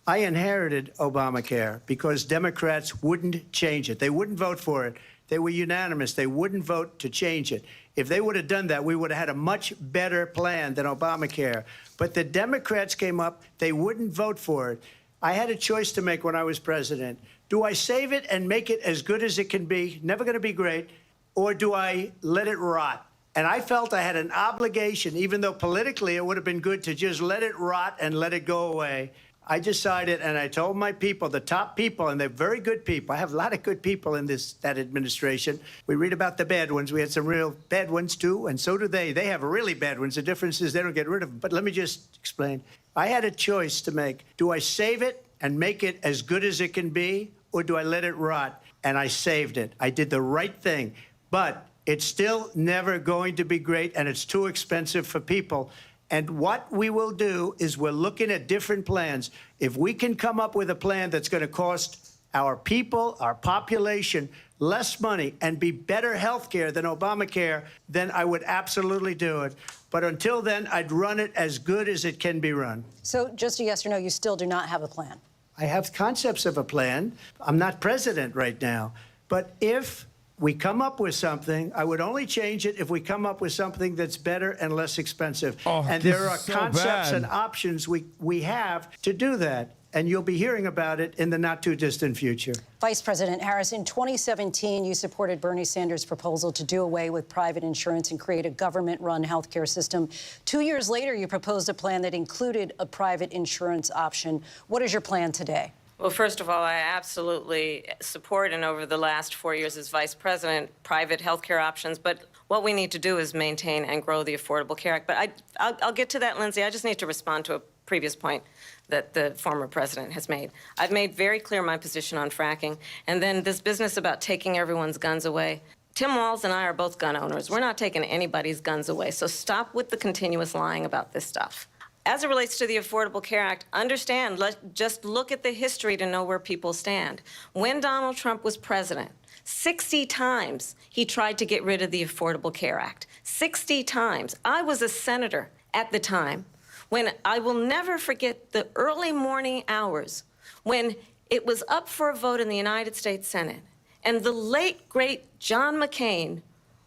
I inherited Obamacare because Democrats wouldn't change it. They wouldn't vote for it. They were unanimous. They wouldn't vote to change it. If they would have done that, we would have had a much better plan than Obamacare. But the Democrats came up. They wouldn't vote for it. I had a choice to make when I was president. Do I save it and make it as good as it can be, never going to be great, or do I let it rot? And I felt I had an obligation, even though politically it would have been good to just let it rot and let it go away. I decided, and I told my people, the top people, and they're very good people. I have a lot of good people in that administration. We read about the bad ones. We had some real bad ones, too, and so do they. They have really bad ones. The difference is they don't get rid of them. But let me just explain. I had a choice to make. Do I save it and make it as good as it can be, or do I let it rot? And I saved it. I did the right thing. But it's still never going to be great, and it's too expensive for people. And what we will do is we're looking at different plans. If we can come up with a plan that's going to cost our people, our population, less money and be better health care than Obamacare, then I would absolutely do it. But until then, I'd run it as good as it can be run. So just a yes or no, you still do not have a plan? I have concepts of a plan. I'm not president right now. But if we come up with something, I would only change it if we come up with something that's better and less expensive. Oh, and this there are is so concepts bad. and options we have to do that. And you'll be hearing about it in the not-too-distant future. Vice President Harris, in 2017, you supported Bernie Sanders' proposal to do away with private insurance and create a government-run healthcare system. 2 years later, you proposed a plan that included a private insurance option. What is your plan today? Well, first of all, I absolutely support, and over the last 4 years as vice president, private health care options. But what we need to do is maintain and grow the Affordable Care Act. But I'll get to that, Lindsay. I just need to respond to a previous point that the former president has made. I've made very clear my position on fracking. And then this business about taking everyone's guns away. Tim Walz and I are both gun owners. We're not taking anybody's guns away. So stop with the continuous lying about this stuff. As it relates to the Affordable Care Act, understand, just look at the history to know where people stand. When Donald Trump was president, 60 times he tried to get rid of the Affordable Care Act. 60 times. I was a senator at the time when I will never forget the early morning hours when it was up for a vote in the United States Senate. And the late, great John McCain,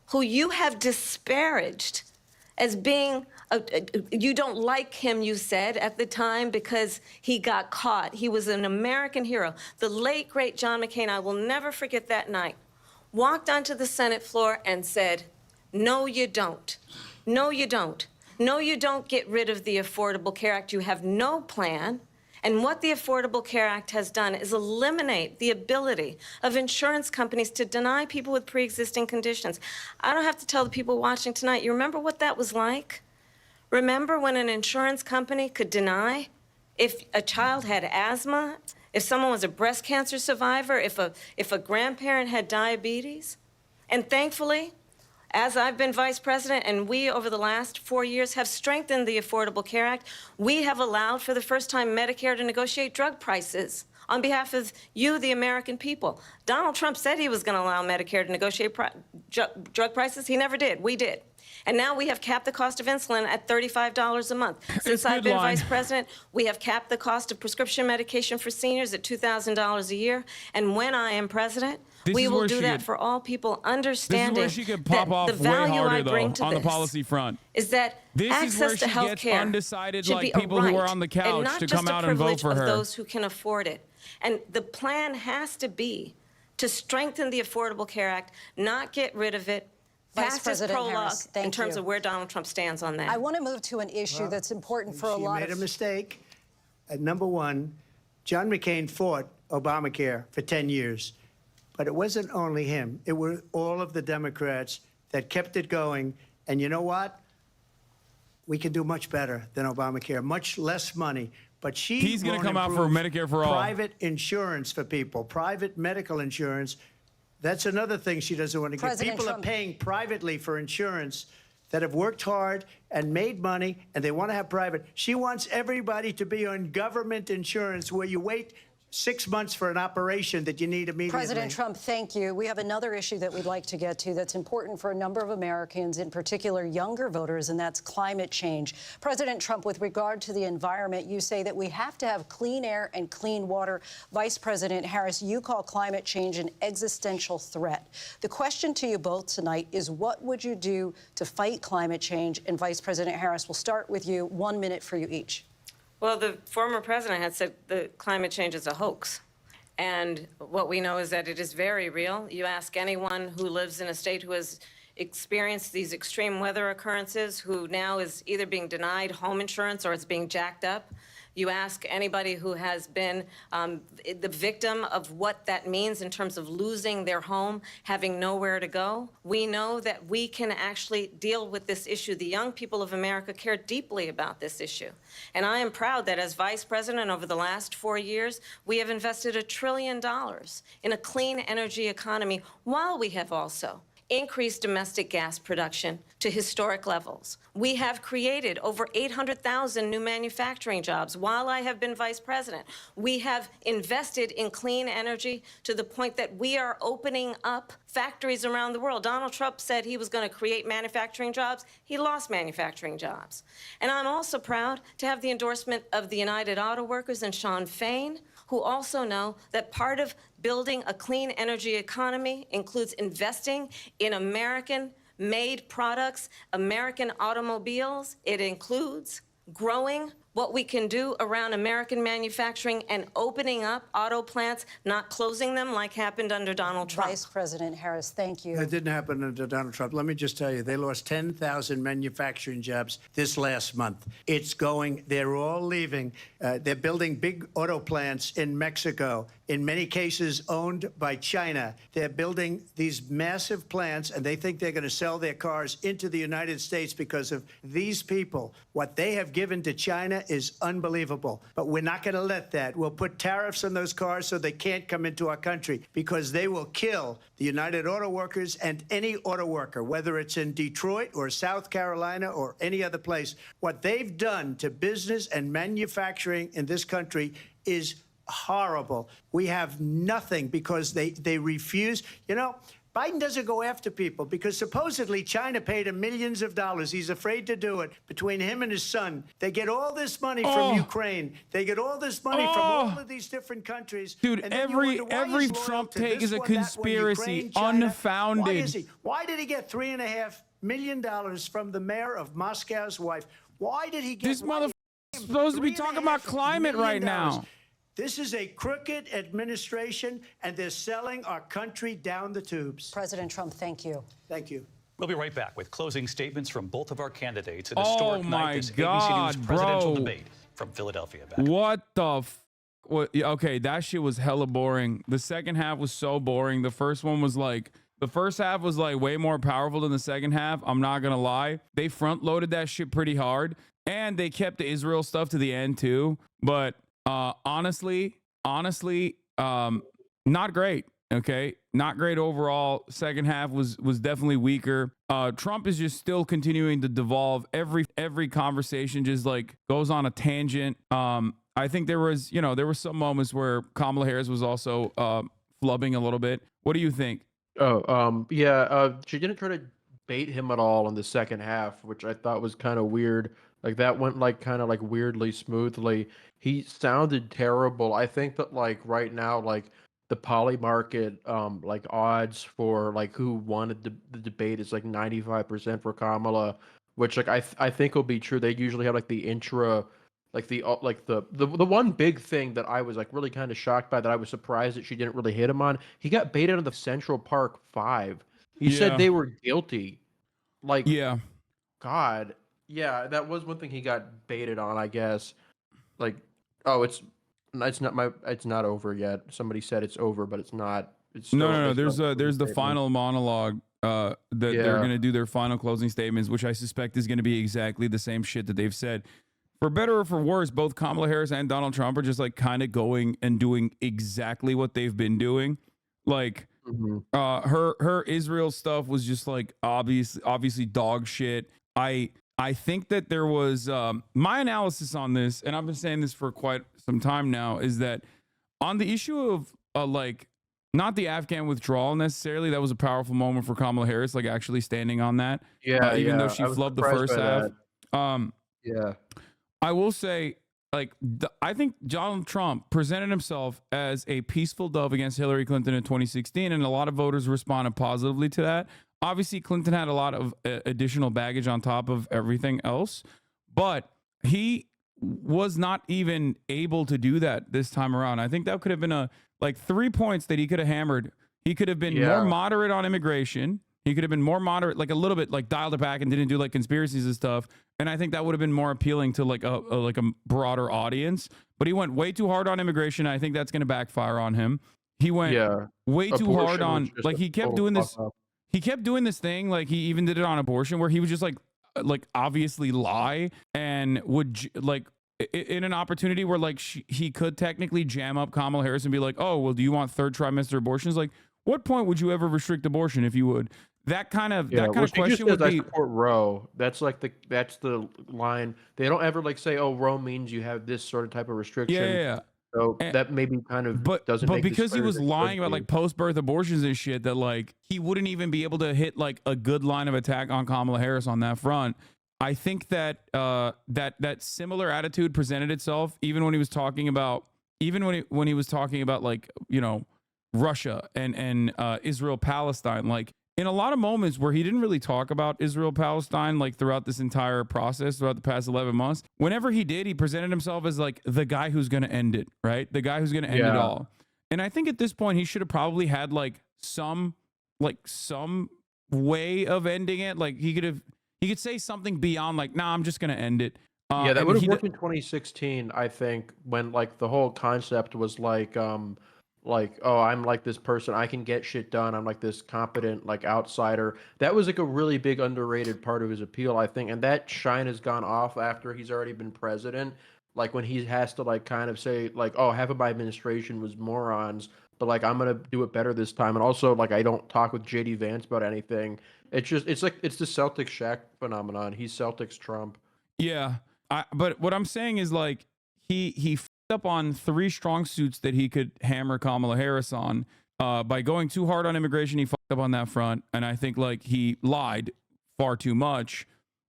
who you have disparaged as being, you don't like him, you said, at the time because he got caught. He was an American hero. The late, great John McCain, I will never forget that night, walked onto the Senate floor and said, no, you don't. No, you don't. No, you don't get rid of the Affordable Care Act. You have no plan. And what the Affordable Care Act has done is eliminate the ability of insurance companies to deny people with pre-existing conditions. I don't have to tell the people watching tonight, you remember what that was like? Remember when an insurance company could deny if a child had asthma, if someone was a breast cancer survivor, if a grandparent had diabetes? And thankfully, as I've been vice president and we, over the last 4 years, have strengthened the Affordable Care Act, we have allowed for the first time Medicare to negotiate drug prices on behalf of you, the American people. Donald Trump said he was going to allow Medicare to negotiate drug prices. He never did. We did. And now we have capped the cost of insulin at $35 a month. Since I've been vice president, we have capped the cost of prescription medication for seniors at $2,000 a year. And when I am president, we will do that for all people, understanding this is where she could pop off the value way harder, I bring to on the this policy front. is that This is where access to she health gets care undecided, should like be a people who are right on the and couch not to just come a out and vote privilege for of her. those who can afford it. And the plan has to be to strengthen the Affordable Care Act, not get rid of it. Vice Fastest President prologue Harris, thank in terms you. of where Donald Trump stands on that. I want to move to an issue that's important for a lot She made of... a mistake. Number one, John McCain fought Obamacare for 10 years. But it wasn't only him. It were all of the Democrats that kept it going. And you know what? We can do much better than Obamacare, much less money. But He's going to come out for Medicare for all. Private insurance for people, private medical insurance. That's another thing she doesn't want to give. People are paying privately for insurance that have worked hard and made money, and they want to have private. She wants everybody to be on government insurance where you wait 6 months for an operation that you need immediately. President Trump, thank you. We have another issue that we'd like to get to that's important for a number of Americans, in particular younger voters, and that's climate change. President Trump, with regard to the environment, you say that we have to have clean air and clean water. Vice President Harris, you call climate change an existential threat. The question to you both tonight is, what would you do to fight climate change? And Vice President Harris, we'll start with you. 1 minute for you each. Well, the former president had said that climate change is a hoax. And what we know is that it is very real. You ask anyone who lives in a state who has experienced these extreme weather occurrences, who now is either being denied home insurance or it's being jacked up. You ask anybody who has been the victim of what that means in terms of losing their home, having nowhere to go. We know that we can actually deal with this issue. The young people of America care deeply about this issue. And I am proud that as vice president over the last 4 years, we have invested $1 trillion in a clean energy economy, while we have also increased domestic gas production to historic levels. We have created over 800,000 new manufacturing jobs while I have been vice president. We have invested in clean energy to the point that we are opening up factories around the world. Donald Trump said he was going to create manufacturing jobs. He lost manufacturing jobs. And I'm also proud to have the endorsement of the United Auto Workers and Sean Fain, who also know that part of building a clean energy economy includes investing in American-made products, American automobiles. It includes growing what we can do around American manufacturing and opening up auto plants, not closing them like happened under Donald Trump. Vice President Harris, thank you. That didn't happen under Donald Trump. Let me just tell you, they lost 10,000 manufacturing jobs this last month. It's going, they're all leaving. They're building big auto plants in Mexico, in many cases owned by China. They're building these massive plants, and they think they're going to sell their cars into the United States because of these people. What they have given to China is unbelievable. But we're not going to let that. We'll put tariffs on those cars so they can't come into our country, because they will kill the United Auto Workers and any auto worker, whether it's in Detroit or South Carolina or any other place. What they've done to business and manufacturing in this country is horrible. We have nothing because they refuse. You know, Biden doesn't go after people because supposedly China paid him millions of dollars. He's afraid to do it. Between him and his son, they get all this money from Ukraine. They get all this money from all of these different countries. Dude, And then you wonder, why every he's loyal Trump to take this is a one, that one, conspiracy, Ukraine, China. unfounded. Why is he? Why did he get $3.5 million from the mayor of Moscow's wife? Why did he get This motherfucker is supposed to be talking about climate right now. This is a crooked administration, and they're selling our country down the tubes. President Trump, thank you. Thank you. We'll be right back with closing statements from both of our candidates. An Oh historic my night, this God, ABC News presidential bro. debate from Philadelphia. Back. What the what? Yeah, okay, that shit was hella boring. The second half was so boring. The first one was like, the first half was like way more powerful than the second half. I'm not gonna lie. They front loaded that shit pretty hard, and they kept the Israel stuff to the end too. But honestly, not great. Okay, not great overall. Second half was definitely weaker. Trump is just still continuing to devolve. Every conversation just like goes on a tangent. I think there was some moments where Kamala Harris was also flubbing a little bit. What do you think? She didn't try to bait him at all in the second half, which I thought was kind of weird. Like that went like kind of like weirdly smoothly. He sounded terrible. I think that like right now, like the poly market like odds for like who won the debate is like 95% for Kamala, which like I think will be true. They usually have like the intra, like the one big thing that I was like really kind of shocked by, that I was surprised that she didn't really hit him on. He got baited on the Central Park 5. He said they were guilty. Like, God, yeah, that was one thing he got baited on, I guess. Like, oh, it's not over yet. Somebody said it's over, but it's not. It's still, No. There's the final monologue that they're gonna do their final closing statements, which I suspect is gonna be exactly the same shit that they've said. For better or for worse, both Kamala Harris and Donald Trump are just like kind of going and doing exactly what they've been doing. Like her Israel stuff was just like obviously dog shit. I think that there was my analysis on this, and I've been saying this for quite some time now, is that on the issue of like not the Afghan withdrawal necessarily, that was a powerful moment for Kamala Harris, like actually standing on that. Even though she flubbed the first half. I will say, like, I think Donald Trump presented himself as a peaceful dove against Hillary Clinton in 2016, and a lot of voters responded positively to that. Obviously, Clinton had a lot of additional baggage on top of everything else, but he was not even able to do that this time around. I think that could have been like 3 points that he could have hammered. He could have been more moderate on immigration. He could have been more moderate, like a little bit, like dialed it back and didn't do like conspiracies and stuff. And I think that would have been more appealing to like a broader audience. But he went way too hard on immigration. I think that's going to backfire on him. He went way too hard on, like, he kept doing this. He kept doing this thing, like he even did it on abortion, where he was just like obviously lie and would like in an opportunity where like he could technically jam up Kamala Harris and be like, oh, well, do you want third trimester abortions? Like, what point would you ever restrict abortion if you would? That kind of question would be. Support Roe. That's like the line. They don't ever like say, oh, Roe means you have this sort of type of restriction. Yeah. So that maybe kind of doesn't. But make because he was lying about like post-birth abortions and shit, that like he wouldn't even be able to hit like a good line of attack on Kamala Harris on that front. I think that that similar attitude presented itself even when he was talking about when he was talking about like, you know, Russia and Israel Palestine. Like in a lot of moments where he didn't really talk about Israel Palestine like throughout this entire process, throughout the past 11 months, whenever he did, he presented himself as like the guy who's going to end it, right? The guy who's going to end it all. And I think at this point he should have probably had like some way of ending it. Like he could say something beyond like, nah, I'm just going to end it. Yeah, that would have worked in 2016, I think, when like the whole concept was like, oh, I'm like this person, I can get shit done, I'm like this competent like outsider. That was like a really big underrated part of his appeal, I think, and that shine has gone off after he's already been president. Like when he has to like kind of say like, oh, half of my administration was morons, but like I'm gonna do it better this time. And also like I don't talk with JD Vance about anything. It's the Celtics Shaq phenomenon. He's Celtics Trump. Yeah, but what I'm saying is like he up on 3 strong suits that he could hammer Kamala Harris on. By going too hard on immigration, he fucked up on that front. And I think like he lied far too much,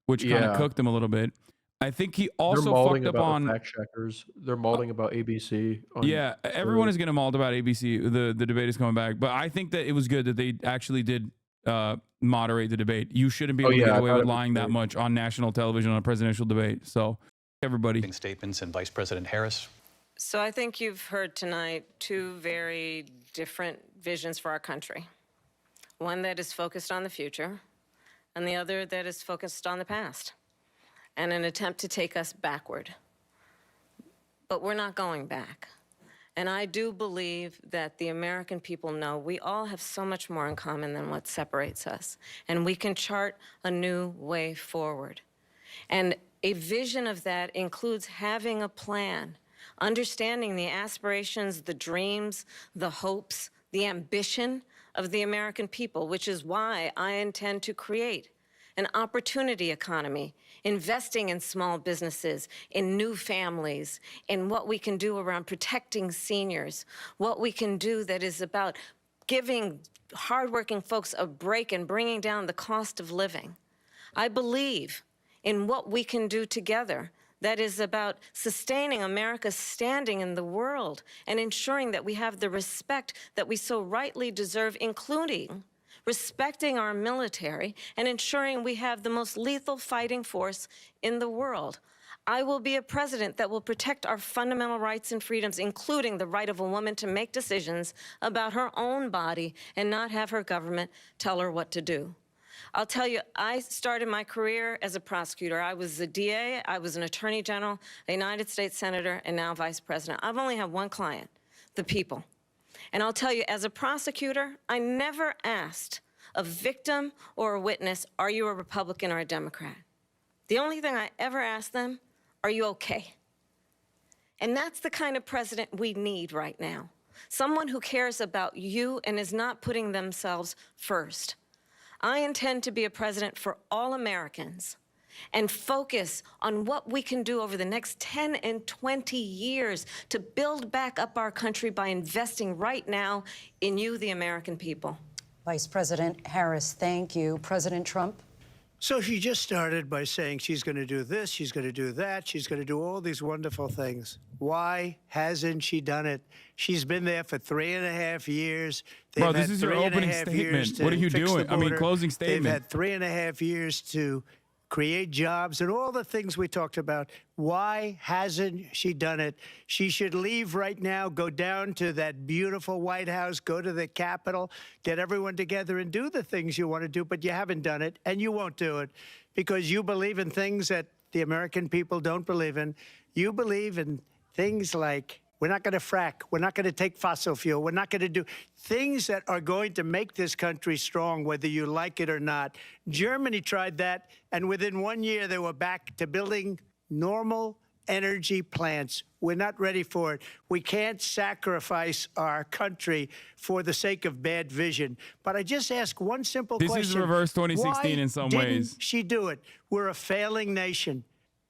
which kind of cooked him a little bit. I think he also fucked up on fact checkers. They're mauling about ABC. Yeah, everyone is going to maul about ABC. The debate is coming back, but I think that it was good that they actually did moderate the debate. You shouldn't be able to get away with lying that much on national television on a presidential debate. So, everybody. Statements and Vice President Harris. So I think you've heard tonight 2 very different visions for our country. One that is focused on the future, and the other that is focused on the past, and an attempt to take us backward. But we're not going back. And I do believe that the American people know we all have so much more in common than what separates us. And we can chart a new way forward. And a vision of that includes having a plan, understanding the aspirations, the dreams, the hopes, the ambition of the American people, which is why I intend to create an opportunity economy, investing in small businesses, in new families, in what we can do around protecting seniors, what we can do that is about giving hardworking folks a break and bringing down the cost of living. I believe in what we can do together that is about sustaining America's standing in the world and ensuring that we have the respect that we so rightly deserve, including respecting our military and ensuring we have the most lethal fighting force in the world. I will be a president that will protect our fundamental rights and freedoms, including the right of a woman to make decisions about her own body and not have her government tell her what to do. I'll tell you, I started my career as a prosecutor. I was a DA, I was an attorney general, a United States senator, and now vice president. I've only had one client, the people. And I'll tell you, as a prosecutor, I never asked a victim or a witness, are you a Republican or a Democrat? The only thing I ever asked them, are you okay? And that's the kind of president we need right now. Someone who cares about you and is not putting themselves first. I intend to be a president for all Americans and focus on what we can do over the next 10 and 20 years to build back up our country by investing right now in you, the American people. Vice President Harris, thank you. President Trump? So she just started by saying she's going to do this, she's going to do that, she's going to do all these wonderful things. Why hasn't she done it? She's been there for 3.5 years. Bro, this is your opening statement. What are you doing? I mean, closing statement. They've had 3.5 years to create jobs and all the things we talked about. Why hasn't she done it? She should leave right now, go down to that beautiful White House, go to the Capitol, get everyone together and do the things you want to do, but you haven't done it, and you won't do it because you believe in things that the American people don't believe in. You believe in things like we're not going to frack. We're not going to take fossil fuel. We're not going to do things that are going to make this country strong, whether you like it or not. Germany tried that, and within 1 year, they were back to building normal energy plants. We're not ready for it. We can't sacrifice our country for the sake of bad vision. But I just ask one simple question. This is reverse 2016 in some ways. Didn't she do it? We're a failing nation.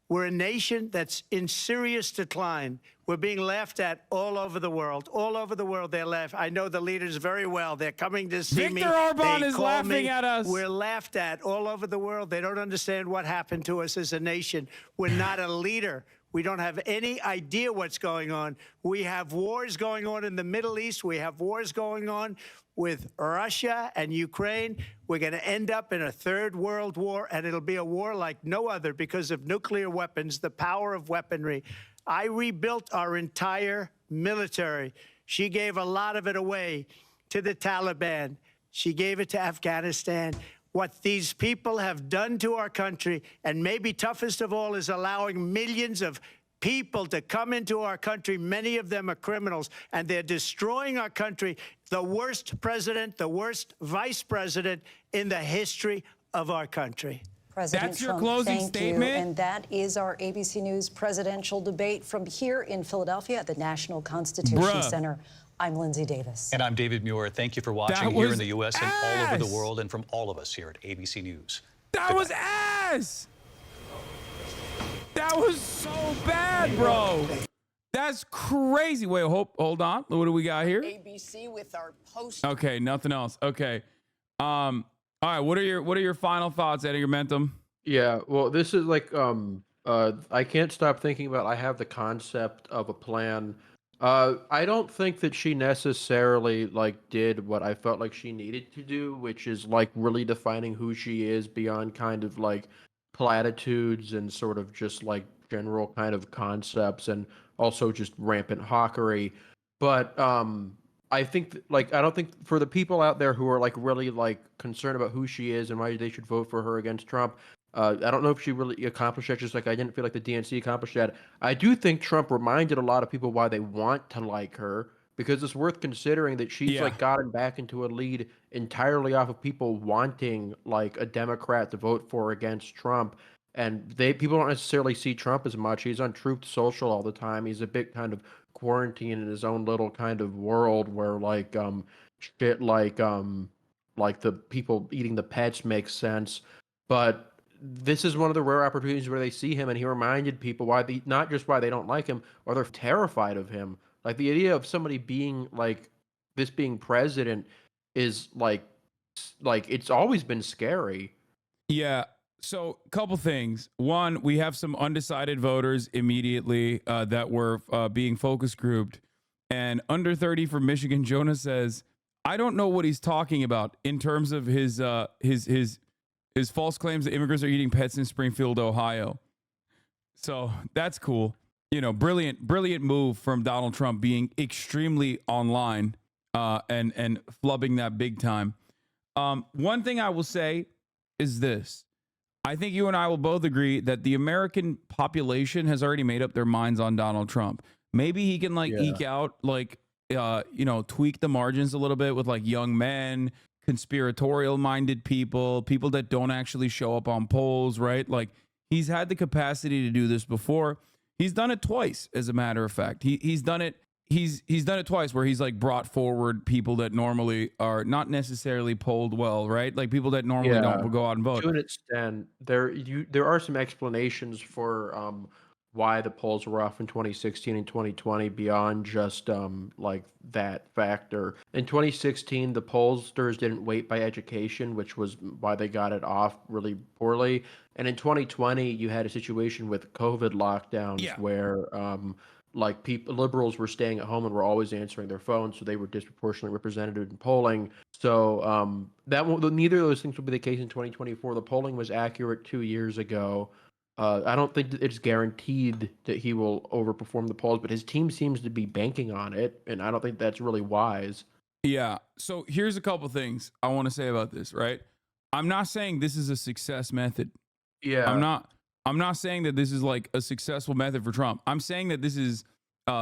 We're a nation that's in serious decline. We're being laughed at all over the world. All over the world, they're laughing. I know the leaders very well. They're coming to see me. Viktor Orban They is call laughing me. at us. We're laughed at all over the world. They don't understand what happened to us as a nation. We're not a leader. We don't have any idea what's going on. We have wars going on in the Middle East. We have wars going on with Russia and Ukraine. We're going to end up in a third world war, and it'll be a war like no other because of nuclear weapons, the power of weaponry. I rebuilt our entire military. She gave a lot of it away to the Taliban. She gave it to Afghanistan. What these people have done to our country, and maybe toughest of all, is allowing millions of people to come into our country. Many of them are criminals, and they're destroying our country. The worst president, the worst vice president in the history of our country. President That's your Trump, closing thank statement? you. And that is our ABC News presidential debate from here in Philadelphia at the National Constitution Center. I'm Lindsay Davis. And I'm David Muir. Thank you for watching here in the U.S. and all over the world, and from all of us here at ABC News. That was ass! That was so bad, bro. That That's crazy. Wait, hold on. What do we got here? ABC with our post. Okay, nothing else. Okay. All right. What are your final thoughts, Eddie Mentum? Yeah, well, this is like I can't stop thinking about I have the concept of a plan. I don't think that she necessarily like did what I felt like she needed to do, which is like really defining who she is beyond kind of like platitudes and sort of just like general kind of concepts and also just rampant hawkery. But I think like I don't think for the people out there who are like really like concerned about who she is and why they should vote for her against Trump, I don't know if she really accomplished that, just like I didn't feel like the DNC accomplished that. I do think Trump reminded a lot of people why they want to like her, because it's worth considering that she's like gotten back into a lead entirely off of people wanting like a Democrat to vote for against Trump. And people don't necessarily see Trump as much. He's on Truth Social all the time. He's a bit kind of quarantined in his own little kind of world where like shit like the people eating the pets makes sense. But this is one of the rare opportunities where they see him, and he reminded people not just why they don't like him, or they're terrified of him. Like the idea of somebody being like this being president is like it's always been scary. Yeah. So, couple things. One, we have some undecided voters immediately that were being focus grouped, and under 30 from Michigan, Jonah says, "I don't know what he's talking about in terms of his false claims that immigrants are eating pets in Springfield, Ohio." So that's cool. You know, brilliant move from Donald Trump, being extremely online and flubbing that big time. One thing I will say is this. I think you and I will both agree that the American population has already made up their minds on Donald Trump. Maybe he can eke out tweak the margins a little bit with like young men, conspiratorial minded people that don't actually show up on polls, right? Like he's had the capacity to do this before. He's done it twice, as a matter of fact. He's done it twice where he's like brought forward people that normally are not necessarily polled well, right? Like people that normally don't go out and vote. To an extent, there are some explanations for why the polls were off in 2016 and 2020 beyond just like that factor. In 2016, the pollsters didn't weight by education, which was why they got it off really poorly. And in 2020, you had a situation with COVID lockdowns where like liberals were staying at home and were always answering their phones, so they were disproportionately represented in polling. So neither of those things will be the case in 2024. The polling was accurate 2 years ago. I don't think that it's guaranteed that he will overperform the polls, but his team seems to be banking on it, and I don't think that's really wise. Yeah. So here's a couple things I want to say about this, right? I'm not saying this is a success method. Yeah. I'm not saying that this is like a successful method for Trump. I'm saying that this is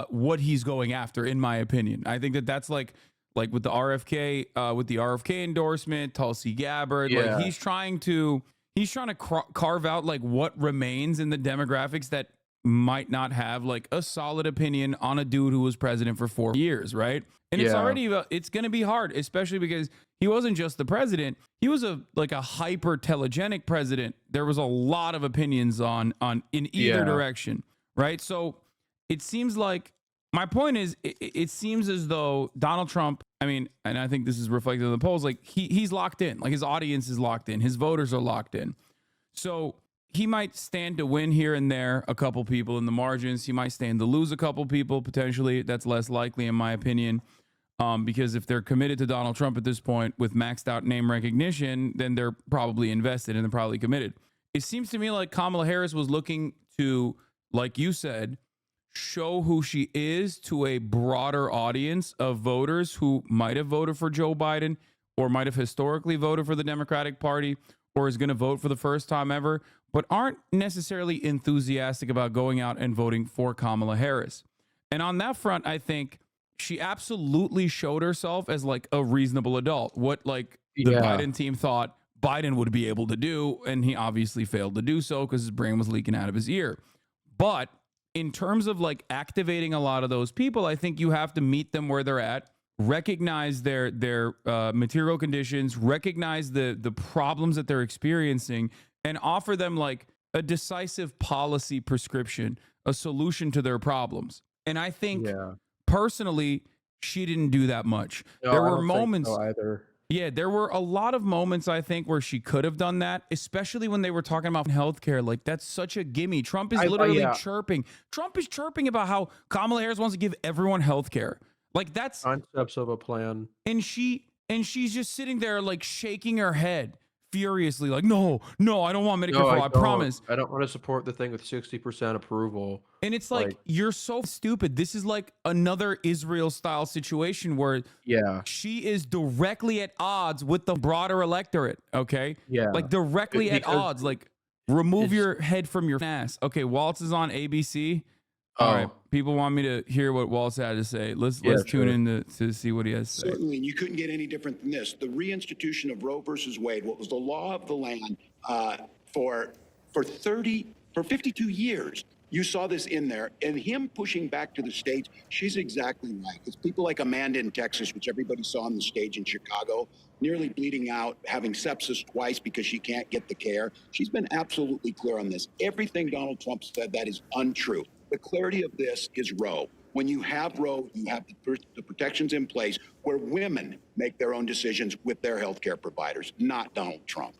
what he's going after, in my opinion. I think that that's like with the RFK endorsement, Tulsi Gabbard, like he's trying to carve out like what remains in the demographics that might not have like a solid opinion on a dude who was president for 4 years, right? And it's going to be hard, especially because he wasn't just the president. He was a hyper telegenic president. There was a lot of opinions in either direction, right? So it seems like, my point is, it seems as though Donald Trump, I mean, and I think this is reflected in the polls, like he's locked in, like his audience is locked in, his voters are locked in. So he might stand to win here and there a couple people in the margins. He might stand to lose a couple people potentially. That's less likely, in my opinion, because if they're committed to Donald Trump at this point with maxed out name recognition, then they're probably invested and they're probably committed. It seems to me like Kamala Harris was looking to, like you said, show who she is to a broader audience of voters who might have voted for Joe Biden or might have historically voted for the Democratic Party or is going to vote for the first time ever, but aren't necessarily enthusiastic about going out and voting for Kamala Harris. And on that front, I think she absolutely showed herself as like a reasonable adult, what like the Biden team thought Biden would be able to do. And he obviously failed to do so because his brain was leaking out of his ear. But in terms of like activating a lot of those people, I think you have to meet them where they're at, recognize their material conditions, recognize the problems that they're experiencing, and offer them like a decisive policy prescription, a solution to their problems. And I think personally, she didn't do that much. No, There I were don't moments. think so either. Yeah, there were a lot of moments, I think, where she could have done that, especially when they were talking about healthcare. Like, that's such a gimme. Trump is literally chirping. Trump is chirping about how Kamala Harris wants to give everyone healthcare. Like, that's concepts of a plan. And she's just sitting there, like, shaking her head furiously, like, no, I don't want Medicare for all, I promise. I don't want to support the thing with 60% approval. And it's like, you're so stupid. This is like another Israel-style situation where she is directly at odds with the broader electorate, okay? Yeah. Like, directly at odds. Like, remove your head from your ass. Okay, Waltz is on ABC. All right, people want me to hear what Waltz had to say. Let's tune in to see what he has to say. Certainly, and you couldn't get any different than this. The reinstitution of Roe versus Wade, what was the law of the land for 52 years. You saw this in there, and him pushing back to the states, she's exactly right. It's people like Amanda in Texas, which everybody saw on the stage in Chicago, nearly bleeding out, having sepsis twice because she can't get the care. She's been absolutely clear on this. Everything Donald Trump said, that is untrue. The clarity of this is Roe. When you have Roe, you have the protections in place where women make their own decisions with their health care providers, not Donald Trump.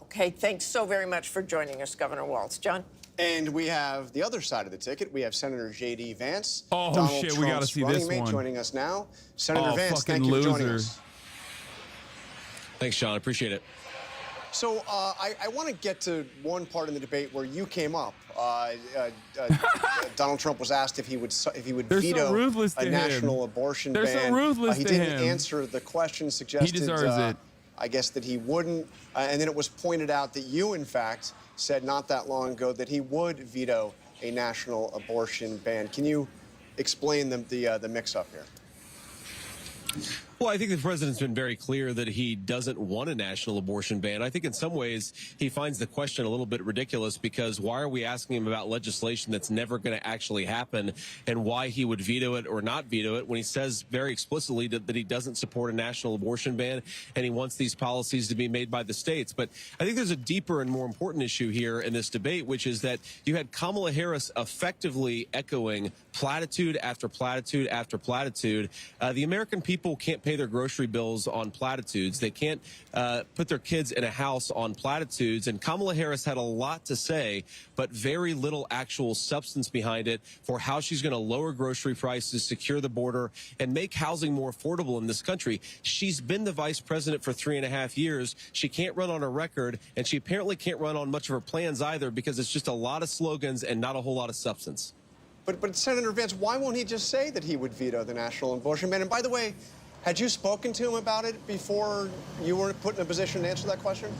Okay, thanks so very much for joining us, Governor Waltz. John? And we have the other side of the ticket. We have Senator J.D. Vance. Oh, Donald shit, Trump's we got to see running this mate, one. joining us now. Senator Vance, fucking thank you for joining loser. us. Thanks, Sean. Appreciate it. So I want to get to one part in the debate where you came up. Donald Trump was asked if he would veto a national abortion ban. So ruthless he to didn't him. answer the question, suggested He deserves it. I guess that he wouldn't. And then it was pointed out that you, in fact, said not that long ago that he would veto a national abortion ban. Can you explain the mix-up here? Well, I think the president's been very clear that he doesn't want a national abortion ban. I think in some ways he finds the question a little bit ridiculous because why are we asking him about legislation that's never going to actually happen and why he would veto it or not veto it when he says very explicitly that he doesn't support a national abortion ban and he wants these policies to be made by the states. But I think there's a deeper and more important issue here in this debate, which is that you had Kamala Harris effectively echoing platitude after platitude after platitude. The American people can't pay their grocery bills on platitudes. They can't put their kids in a house on platitudes. And Kamala Harris had a lot to say, but very little actual substance behind it for how she's going to lower grocery prices, secure the border, and make housing more affordable in this country. She's been the vice president for 3.5 years. She can't run on a record, and she apparently can't run on much of her plans either because it's just a lot of slogans and not a whole lot of substance. But Senator Vance, why won't he just say that he would veto the national abortion ban? And by the way, had you spoken to him about it before you were put in a position to answer that question?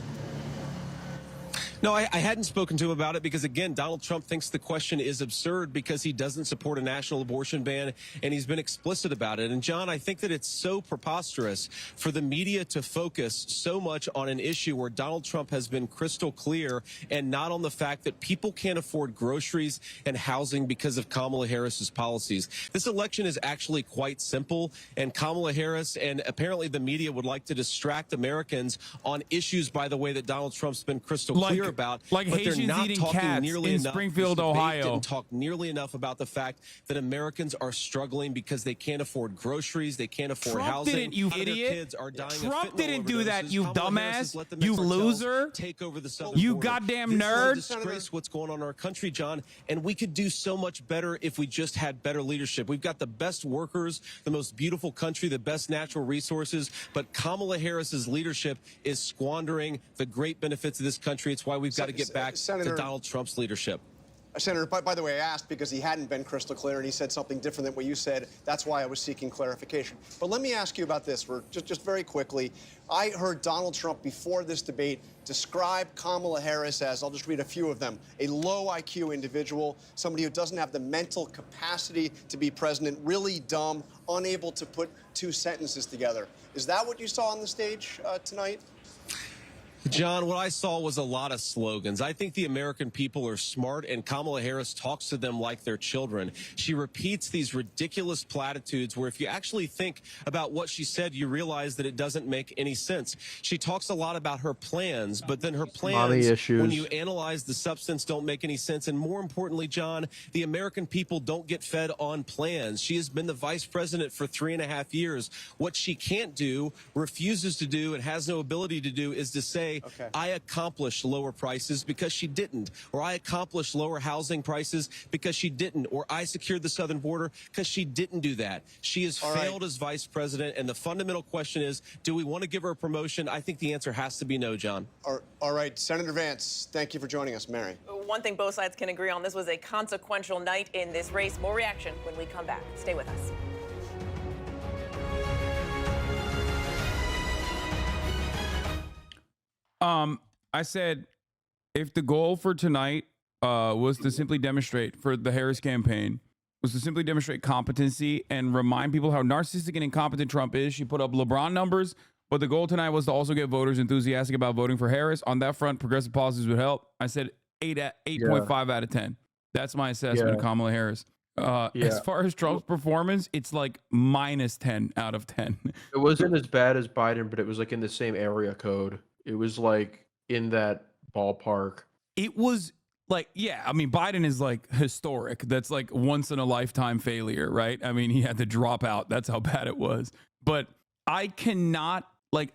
No, I hadn't spoken to him about it because, again, Donald Trump thinks the question is absurd because he doesn't support a national abortion ban, and he's been explicit about it. And, John, I think that it's so preposterous for the media to focus so much on an issue where Donald Trump has been crystal clear and not on the fact that people can't afford groceries and housing because of Kamala Harris's policies. This election is actually quite simple, and Kamala Harris and apparently the media would like to distract Americans on issues, by the way, that Donald Trump's been crystal clear about, like but they're Haitians not eating talking cats nearly in enough. Springfield, This debate Ohio. Didn't talk nearly enough about the fact that Americans are struggling because they can't afford groceries, they can't afford Trump housing. didn't, you Other idiot. kids are dying of Trump fentanyl didn't do that, overdoses. you Kamala Harris has dumbass, let the you cartels loser. take over the southern You border. goddamn This nerd. is a disgrace what's going on in our country, John, and we could do so much better if we just had better leadership. We've got the best workers, the most beautiful country, the best natural resources, but Kamala Harris's leadership is squandering the great benefits of this country. It's why we've got to get back to Donald Trump's leadership. Senator, by the way, I asked because he hadn't been crystal clear and he said something different than what you said. That's why I was seeking clarification. But let me ask you about this for just very quickly. I heard Donald Trump before this debate describe Kamala Harris as, I'll just read a few of them, a low IQ individual, somebody who doesn't have the mental capacity to be president, really dumb, unable to put two sentences together. Is that what you saw on the stage tonight? John, what I saw was a lot of slogans. I think the American people are smart, and Kamala Harris talks to them like they're children. She repeats these ridiculous platitudes where if you actually think about what she said, you realize that it doesn't make any sense. She talks a lot about her plans, but then her plans, when you analyze the substance, don't make any sense. And more importantly, John, the American people don't get fed on plans. She has been the vice president for 3.5 years. What she can't do, refuses to do, and has no ability to do is to say, I accomplished lower prices because she didn't, or I accomplished lower housing prices because she didn't, or I secured the southern border because she didn't do that. She has failed as vice president, and the fundamental question is, do we want to give her a promotion? I think the answer has to be no, John. All right, Senator Vance, thank you for joining us. Mary. One thing both sides can agree on, this was a consequential night in this race. More reaction when we come back. Stay with us. I said if the goal for tonight was to simply demonstrate for the Harris campaign was to simply demonstrate competency and remind people how narcissistic and incompetent Trump is. She put up LeBron numbers, but the goal tonight was to also get voters enthusiastic about voting for Harris. On that front, progressive policies would help. I said 8.5 out of 10. That's my assessment of Kamala Harris. As far as Trump's performance, it's like -10 out of 10. It wasn't as bad as Biden, but it was like in the same area code. It was like in that ballpark. It was like, yeah, I mean, Biden is like historic. That's like once in a lifetime failure, right? I mean, he had to drop out. That's how bad it was. But I cannot, like,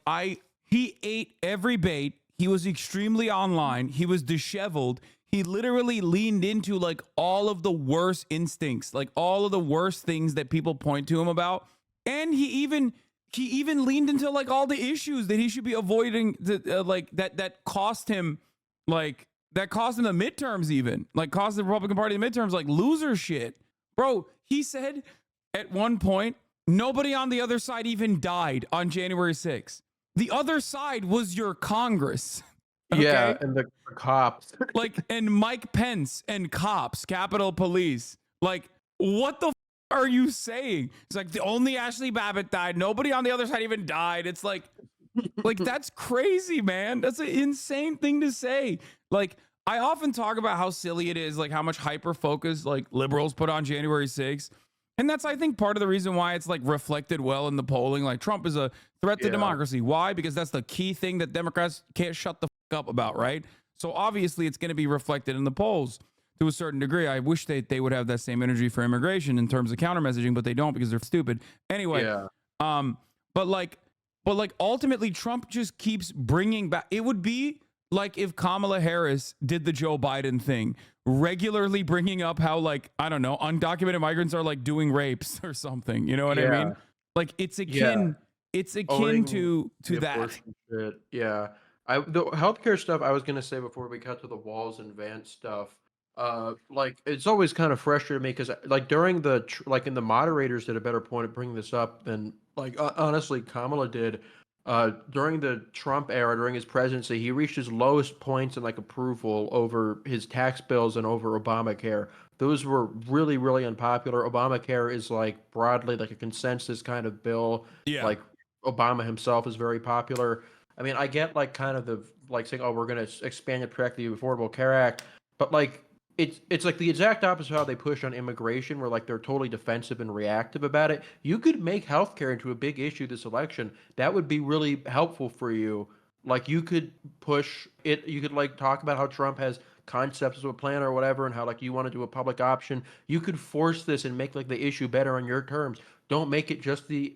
he ate every bait. He was extremely online. He was disheveled. He literally leaned into like all of the worst instincts, like all of the worst things that people point to him about. And he even leaned into like all the issues that he should be avoiding, that cost him the midterms, even like cost the Republican Party the midterms, like loser shit. Bro, he said at one point, nobody on the other side even died on January 6th. The other side was your Congress. Okay? Yeah, and the cops. Like, and Mike Pence and cops, Capitol Police. Like, what the are you saying? It's like the only Ashley Babbitt died. Nobody on the other side even died. It's like that's crazy, man. That's an insane thing to say. Like, I often talk about how silly it is, like how much hyper focus like liberals put on January 6th. And that's, I think, part of the reason why it's like reflected well in the polling. Like, Trump is a threat to democracy. Why? Because that's the key thing that Democrats can't shut the fuck up about, right? So obviously it's going to be reflected in the polls to a certain degree. I wish they would have that same energy for immigration in terms of counter messaging, but they don't because they're stupid. Anyway, but ultimately Trump just keeps bringing back. It would be like if Kamala Harris did the Joe Biden thing, regularly bringing up how, like, I don't know, undocumented migrants are like doing rapes or something. You know what I mean? Like, it's akin to that. Shit. Yeah. The healthcare stuff I was gonna say before we cut to the Walls and Vance stuff. Like, it's always kind of frustrating me because like during the and the moderators did a better point of bringing this up than like honestly Kamala did. During the Trump era, during his presidency, he reached his lowest points in like approval over his tax bills and over Obamacare. Those were really, really unpopular. Obamacare is like broadly like a consensus kind of bill. Yeah. Like Obama himself is very popular. I mean, I get like kind of the like saying, oh, we're going to expand and protect the Affordable Care Act, but like it's like the exact opposite of how they push on immigration, where like they're totally defensive and reactive about it. You could make healthcare into a big issue this election. That would be really helpful for you. Like, you could push it. You could like talk about how Trump has concepts of a plan or whatever, and how like you want to do a public option. You could force this and make like the issue better on your terms. Don't make it just the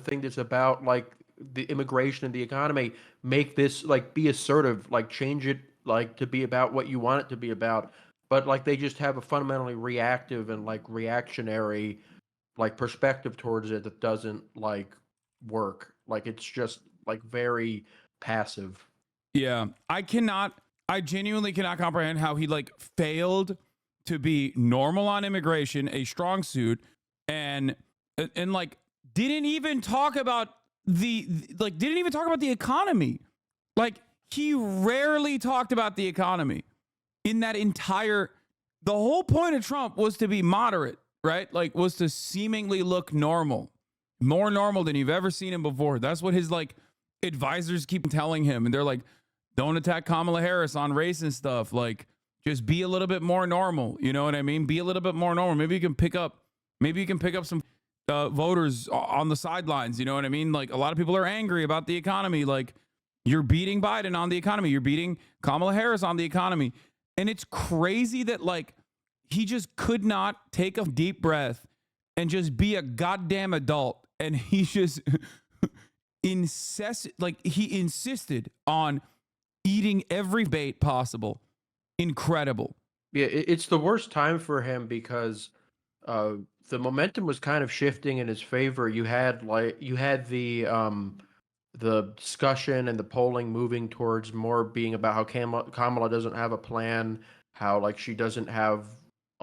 thing that's about like the immigration and the economy. Make this like be assertive. Like, change it like to be about what you want it to be about. But like they just have a fundamentally reactive and like reactionary like perspective towards it that doesn't like work. Like, it's just like very passive. Yeah, I genuinely cannot comprehend how he like failed to be normal on immigration, a strong suit, and like didn't even talk about the economy. Like, he rarely talked about the economy in that entire. The whole point of Trump was to be moderate, right? Like, was to seemingly look normal, more normal than you've ever seen him before. That's what his like advisors keep telling him, and they're like, Don't attack Kamala Harris on race and stuff. Like, just be a little bit more normal. You know what I mean? Be a little bit more normal. Maybe you can pick up some voters on the sidelines. You know what I mean? Like, a lot of people are angry about the economy. Like, you're beating Biden on the economy. You're beating Kamala Harris on the economy. And it's crazy that, like, he just could not take a deep breath and just be a goddamn adult. And he just he insisted on eating every bait possible. Incredible. Yeah, it's the worst time for him because the momentum was kind of shifting in his favor. You had the discussion and the polling moving towards more being about how Kamala doesn't have a plan, how like she doesn't have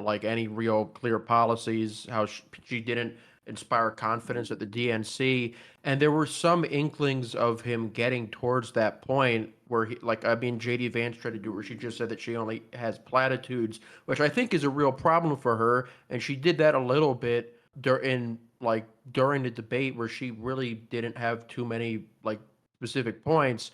like any real clear policies, how she didn't inspire confidence at the DNC, and there were some inklings of him getting towards that point where he, like, I mean, JD Vance tried to do it where she just said that she only has platitudes, which I think is a real problem for her, and she did that a little bit during the debate where she really didn't have too many like specific points,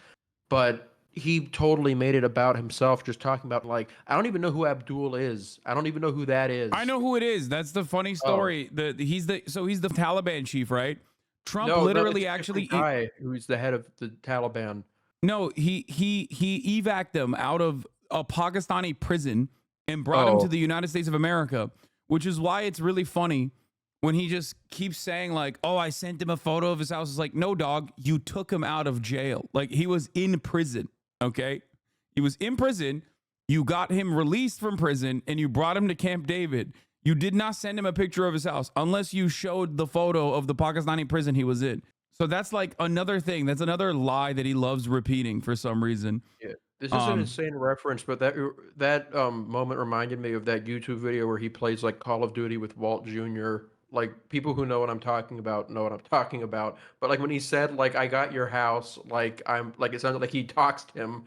but he totally made it about himself, just talking about like, I don't even know who Abdul is. I don't even know who that is. I know who it is. That's the funny story. He's the Taliban chief, right? Trump literally actually guy who's the head of the Taliban. No, he evac'd him out of a Pakistani prison and brought him to the United States of America, which is why it's really funny when he just keeps saying like, oh, I sent him a photo of his house. It's like, no, dog, you took him out of jail. Like, he was in prison. Okay, he was in prison. You got him released from prison and you brought him to Camp David. You did not send him a picture of his house unless you showed the photo of the Pakistani prison he was in. So that's like another thing. That's another lie that he loves repeating for some reason. Yeah, this is an insane reference, but that moment reminded me of that YouTube video where he plays like Call of Duty with Walt Jr. Like, people who know what I'm talking about know what I'm talking about. But like when he said like, I got your house, like I'm like, it sounded like he doxed him.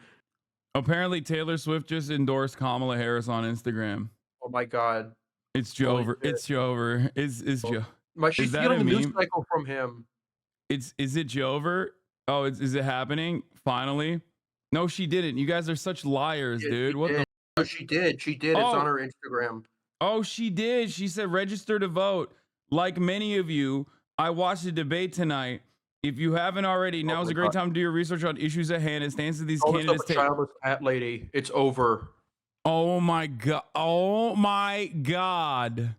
Apparently Taylor Swift just endorsed Kamala Harris on Instagram. Oh my God. It's Jover. It's Jover. Is Joe. She's stealing the news cycle from him. Is it Jover? Oh, is it happening? Finally? No, she didn't. You guys are such liars, dude. What the? No, she did. She did. It's on her Instagram. Oh, she did. She said register to vote. Like many of you, I watched the debate tonight. If you haven't already, now's a great time to do your research on issues at hand. It stands to these candidates. Childless cat lady. It's over. Oh my God. Oh my God.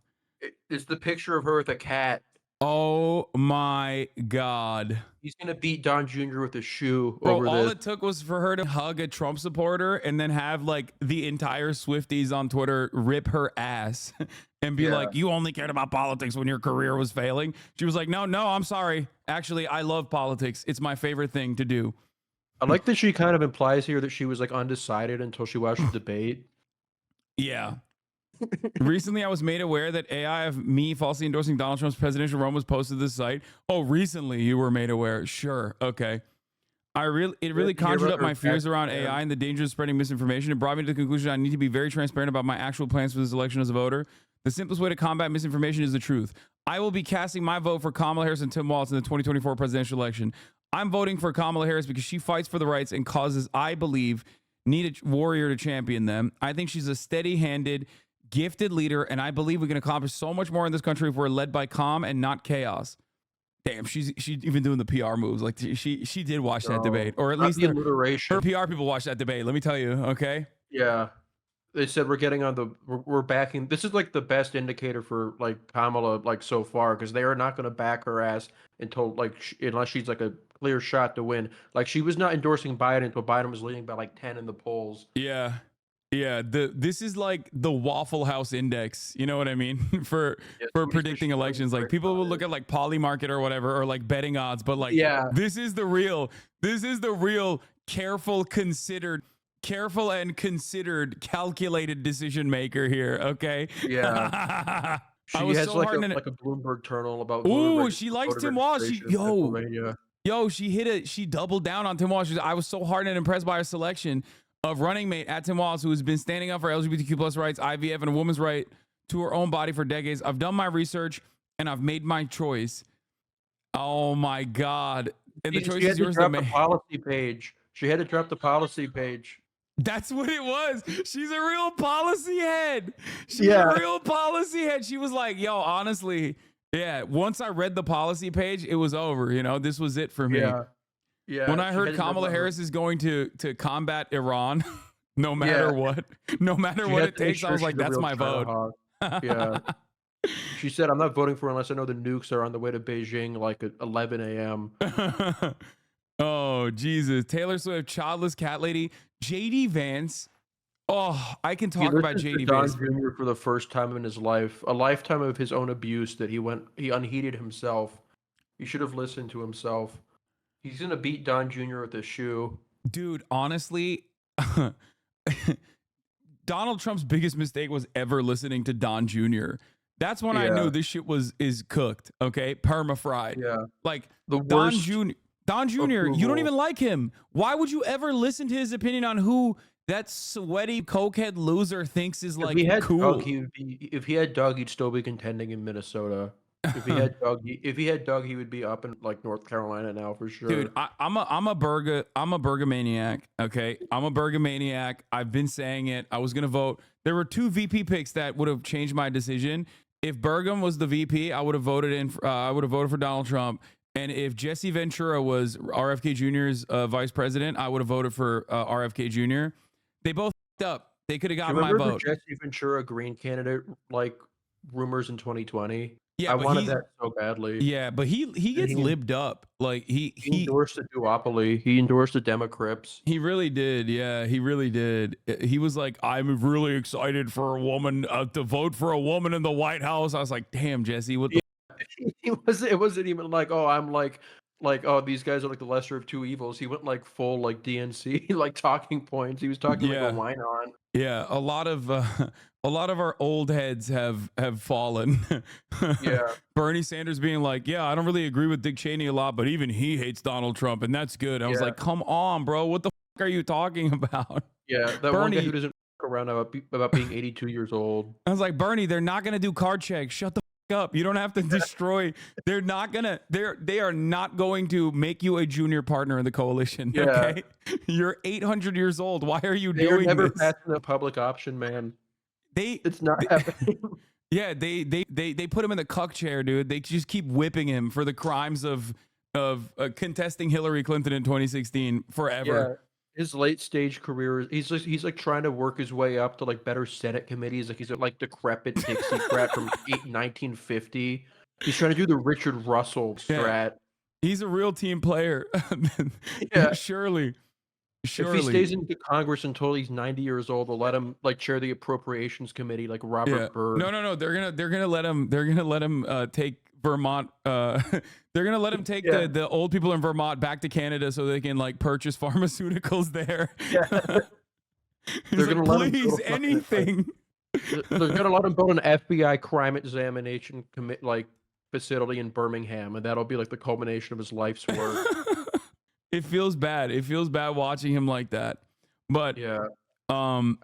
It's the picture of her with a cat. Oh my God. He's going to beat Don Jr. with a shoe. Bro, over all this. it took was for her to hug a Trump supporter and then have like the entire Swifties on Twitter rip her ass and be like, you only cared about politics when your career was failing. She was like, no, I'm sorry. Actually, I love politics. It's my favorite thing to do. I like that she kind of implies here that she was like undecided until she watched the debate. Yeah. Recently, I was made aware that AI of me falsely endorsing Donald Trump's presidential run was posted to the site. Oh, recently you were made aware. Sure. Okay. It really conjured up my fears around AI and the danger of spreading misinformation. It brought me to the conclusion I need to be very transparent about my actual plans for this election as a voter. The simplest way to combat misinformation is the truth. I will be casting my vote for Kamala Harris and Tim Walz in the 2024 presidential election. I'm voting for Kamala Harris because she fights for the rights and causes I believe need a warrior to champion them. I think she's a steady-handed, gifted leader, and I believe we can accomplish so much more in this country if we're led by calm and not chaos. Damn, she's even doing the PR moves. Like she did watch that debate, or at least her PR people watched that debate. Let me tell you, okay? Yeah, they said we're backing. This is like the best indicator for like Kamala like so far, because they are not going to back her ass until like unless she's like a clear shot to win. Like, she was not endorsing Biden until Biden was leading by like 10 in the polls. Yeah. This is like the Waffle House index. You know what I mean? for predicting elections. Like, people will look at like Polymarket or whatever, or like betting odds, but like, this is the real careful and considered calculated decision maker here. Okay. Yeah. She has like a Bloomberg journal about. Ooh, she likes Tim Walz. She doubled down on Tim Walz. I was so hard and impressed by her selection of running mate at Tim Walz, who has been standing up for LGBTQ plus rights, IVF, and a woman's right to her own body for decades. I've done my research and I've made my choice. Oh my God. And the choice is yours to make. Policy page. She had to drop the policy page. That's what it was. She's a real policy head. She's Yeah. a real policy head. She was like, yo, honestly, yeah, once I read the policy page, it was over. You know, this was it for me. Yeah. Yeah. When I she heard had to Kamala drop her- Harris is going to combat Iran, no matter what, no matter She what had it to make takes, I sure was she's like, a that's real my China vote. hawk. Yeah. She said, I'm not voting for her unless I know the nukes are on the way to Beijing like at 11 a.m. Oh, Jesus. Taylor Swift, childless cat lady, JD Vance. Oh, I can talk about listens to JD Don Vance. Jr. for the first time in his life, a lifetime of his own abuse that he unheeded himself. He should have listened to himself. He's gonna beat Don Jr. with a shoe. Dude, honestly, Donald Trump's biggest mistake was ever listening to Don Jr. That's when I knew this shit is cooked, okay? Perma fried. Yeah. Like The Don worst Jr. Don Jr., you don't approval. even like him. Why would you ever listen to his opinion on who that sweaty cokehead loser thinks is like if he had cool? Doug, if he had Doug, he'd still be contending in Minnesota. If he had Doug, he would be up in like North Carolina now for sure. Dude, I'm a burgamaniac. Okay, I'm a burgamaniac. I've been saying it. I was gonna vote. There were 2 VP picks that would have changed my decision. If Burgum was the VP, I would have voted in. I would have voted for Donald Trump. And if Jesse Ventura was RFK Jr.'s vice president, I would have voted for RFK Jr. They both f***ed up. They could have gotten my Remember vote. the Jesse Ventura Green candidate like rumors in 2020? Yeah, I but wanted he's- that so badly. Yeah, but he gets libbed up. Like he endorsed a duopoly. He endorsed the Democrats. He really did. Yeah, he really did. He was like, I'm really excited for a woman to vote for a woman in the White House. I was like, damn, Jesse, what the It wasn't even like, oh, I'm like, oh, these guys are like the lesser of two evils. He went like full like DNC, like talking points. He was talking like a line on. Yeah, a lot of our old heads have fallen. Yeah. Bernie Sanders being like, yeah, I don't really agree with Dick Cheney a lot, but even he hates Donald Trump, and that's good. I was Yeah. like, come on, bro, what the fuck are you talking about? Yeah, that one guy who doesn't around about being 82 years old. I was like, Bernie, they're not gonna do card checks. Shut the fuck up. You don't have to destroy. They are not going to make you a junior partner in the coalition. Yeah. Okay, you're 800 years old. Why are you They are doing never this? passing a public option, man. It's not they- happening. Yeah, they put him in the cuck chair, dude. They just keep whipping him for the crimes of contesting Hillary Clinton in 2016 forever. Yeah, his late stage career, he's like trying to work his way up to like better Senate committees. Like he's a like decrepit Dixiecrat from 1950. He's trying to do the Richard Russell strat. He's a real team player. Yeah. Surely. If he stays in Congress until he's 90 years old, they'll let him like chair the Appropriations Committee, like Robert Byrd. No. They're gonna let him take Vermont. They're gonna let him take the old people in Vermont back to Canada so they can like purchase pharmaceuticals there. Yeah. They're gonna let him please go fucking, anything. They're gonna let him build an FBI crime examination facility in Birmingham, and that'll be like the culmination of his life's work. It feels bad. It feels bad watching him like that. But yeah, I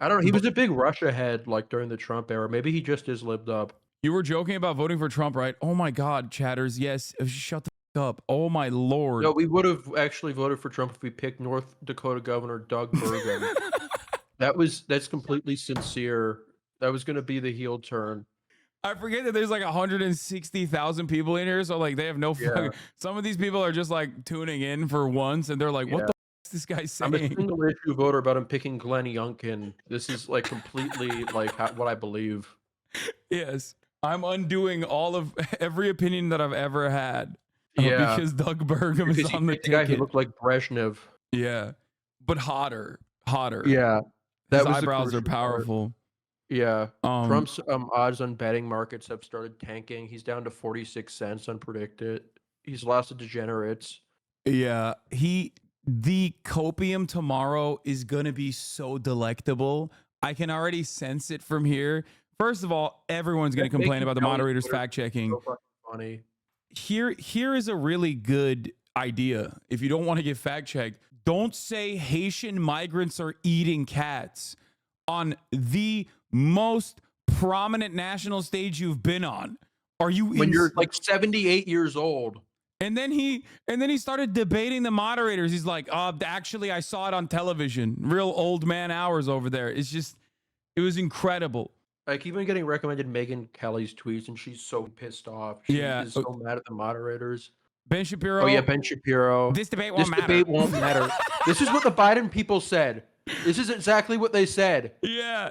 don't know. He was a big Russia head like during the Trump era. Maybe he just is lived up. You were joking about voting for Trump, right? Oh my God, chatters. Yes. Shut the f up. Oh my Lord. No, we would have actually voted for Trump if we picked North Dakota Governor Doug Burgum. That's completely sincere. That was going to be the heel turn. I forget that there's like 160,000 people in here, so like they have no. Yeah. Some of these people are just like tuning in for once, and they're like, "What the f is this guy saying?" I'm a single issue voter about him picking Glenn Youngkin. This is like completely like what I believe. Yes, I'm undoing every opinion that I've ever had. Yeah, because Doug Burgum is on the picked guy who ticket. looked like Brezhnev. Yeah, but hotter. Yeah, His was the eyebrows are crucial part. powerful. Yeah, Trump's odds on betting markets have started tanking. He's down to 46 cents on predicted. He's lost to degenerates. Yeah, the copium tomorrow is gonna be so delectable. I can already sense it from here. First of all, everyone's gonna complain about the moderators fact checking. So fucking funny. Here is a really good idea. If you don't want to get fact checked, don't say Haitian migrants are eating cats on the most prominent national stage you've been on. Are you When you're like 78 years old? And then he started debating the moderators. He's like, actually, I saw it on television. Real old man hours over there. It's just, it was incredible. I keep on getting recommended Megyn Kelly's tweets, and she's so pissed off. She is so mad at the moderators. Ben Shapiro. Oh yeah, Ben Shapiro. This debate won't matter. Debate won't matter. This is what the Biden people said. This is exactly what they said. Yeah,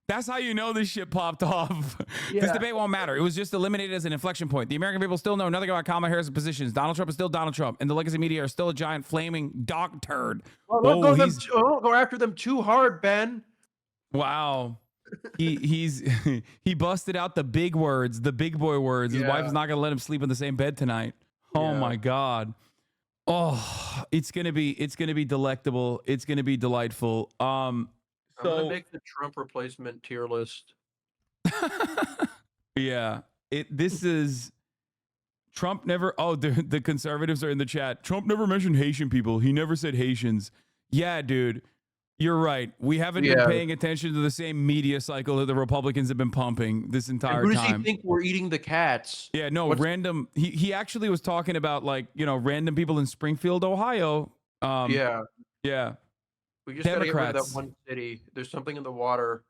that's how you know this shit popped off. Yeah. This debate won't matter. It was just eliminated as an inflection point. The American people still know nothing about Kamala Harris's positions. Donald Trump is still Donald Trump, and the legacy media are still a giant flaming dog turd. Don't go after them too hard, Ben. Wow. He busted out the big words, the big boy words. His wife's not gonna let him sleep in the same bed tonight. Oh my God. Oh, it's gonna be delectable. It's gonna be delightful. I'm gonna make the Trump replacement tier list. Yeah. This is Trump never. Oh, the conservatives are in the chat. Trump never mentioned Haitian people. He never said Haitians. Yeah, dude. You're right. We haven't been paying attention to the same media cycle that the Republicans have been pumping this entire Who time. does he think we're eating the cats? Yeah, no, random. He actually was talking about, like, random people in Springfield, Ohio. Yeah. We just gotta get rid of that Democrats. one city. There's something in the water.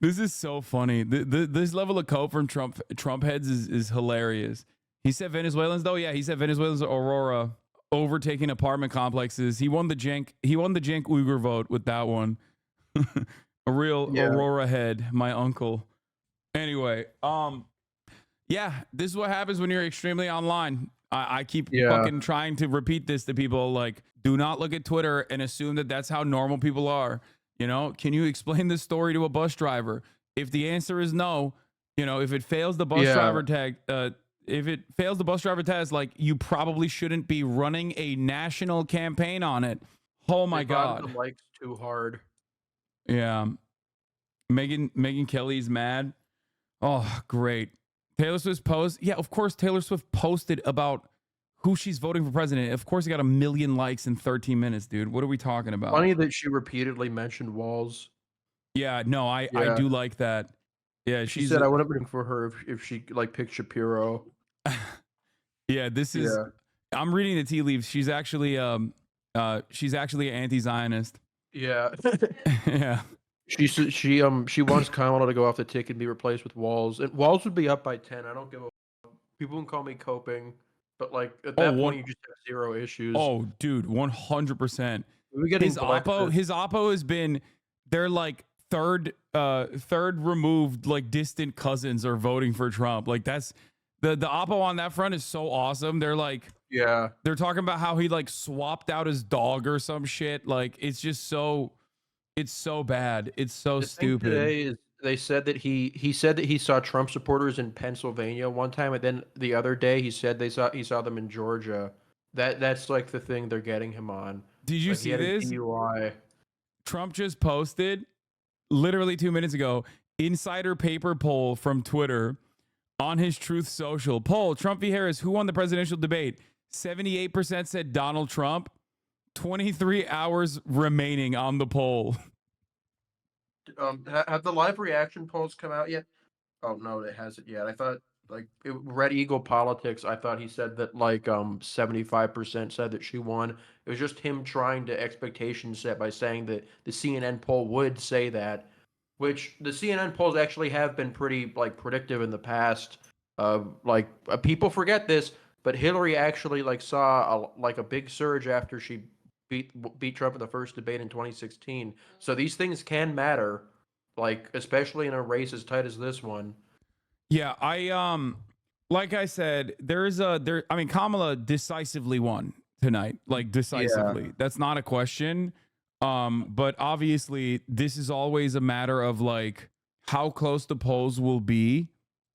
This is so funny. This level of cope from Trump heads is hilarious. He said Venezuelans though. Yeah, he said Venezuelans, Aurora, overtaking apartment complexes. He won the jank Uyghur vote with that one. A real Aurora head, my uncle. Anyway, yeah, this is what happens when you're extremely online. I keep fucking trying to repeat this to people. Like, do not look at Twitter and assume that that's how normal people are. Can you explain this story to a bus driver? If the answer is no, if it fails the bus driver tag, if it fails the bus driver test, like, you probably shouldn't be running a national campaign on it. Oh my God. The likes too hard. Yeah. Megyn Kelly's mad. Oh, great. Taylor Swift's post. Yeah, of course Taylor Swift posted about who she's voting for president. Of course, it got 1 million likes in 13 minutes, dude. What are we talking about? Funny that she repeatedly mentioned Walls. Yeah, no, I do like that. Yeah, she said I would have been for her if she picked Shapiro. Yeah, this is. I'm reading the tea leaves. She's actually an anti-Zionist. Yeah. Yeah. She wants Kamala to go off the ticket and be replaced with Walls. And Walls would be up by 10. I don't give a. People can call me coping, but at that point you just have zero issues. Oh, dude, 100%. His oppo has been. They're like third removed, distant cousins are voting for Trump. Like, that's the oppo on that front is so awesome. They're like, they're talking about how he swapped out his dog or some shit. Like, it's just so, it's so bad. It's so stupid. Today is they said that he said that he saw Trump supporters in Pennsylvania one time, and then the other day he said he saw them in Georgia. That's the thing they're getting him on. Did you see this? DUI. Trump just posted literally 2 minutes ago, insider paper poll from Twitter on his Truth Social. Poll, Trump v. Harris, who won the presidential debate? 78% said Donald Trump. 23 hours remaining on the poll. Have the live reaction polls come out yet? Oh, no, it hasn't yet. I thought, Red Eagle Politics, I thought he said that, 75% said that she won. It was just him trying to expectation set by saying that the CNN poll would say that, which the CNN polls actually have been pretty, predictive in the past. People forget this, but Hillary actually, saw a big surge after she beat Trump in the first debate in 2016. So these things can matter, especially in a race as tight as this one. Yeah, like I said, Kamala decisively won tonight, decisively. Yeah. That's not a question. But obviously this is always a matter of how close the polls will be.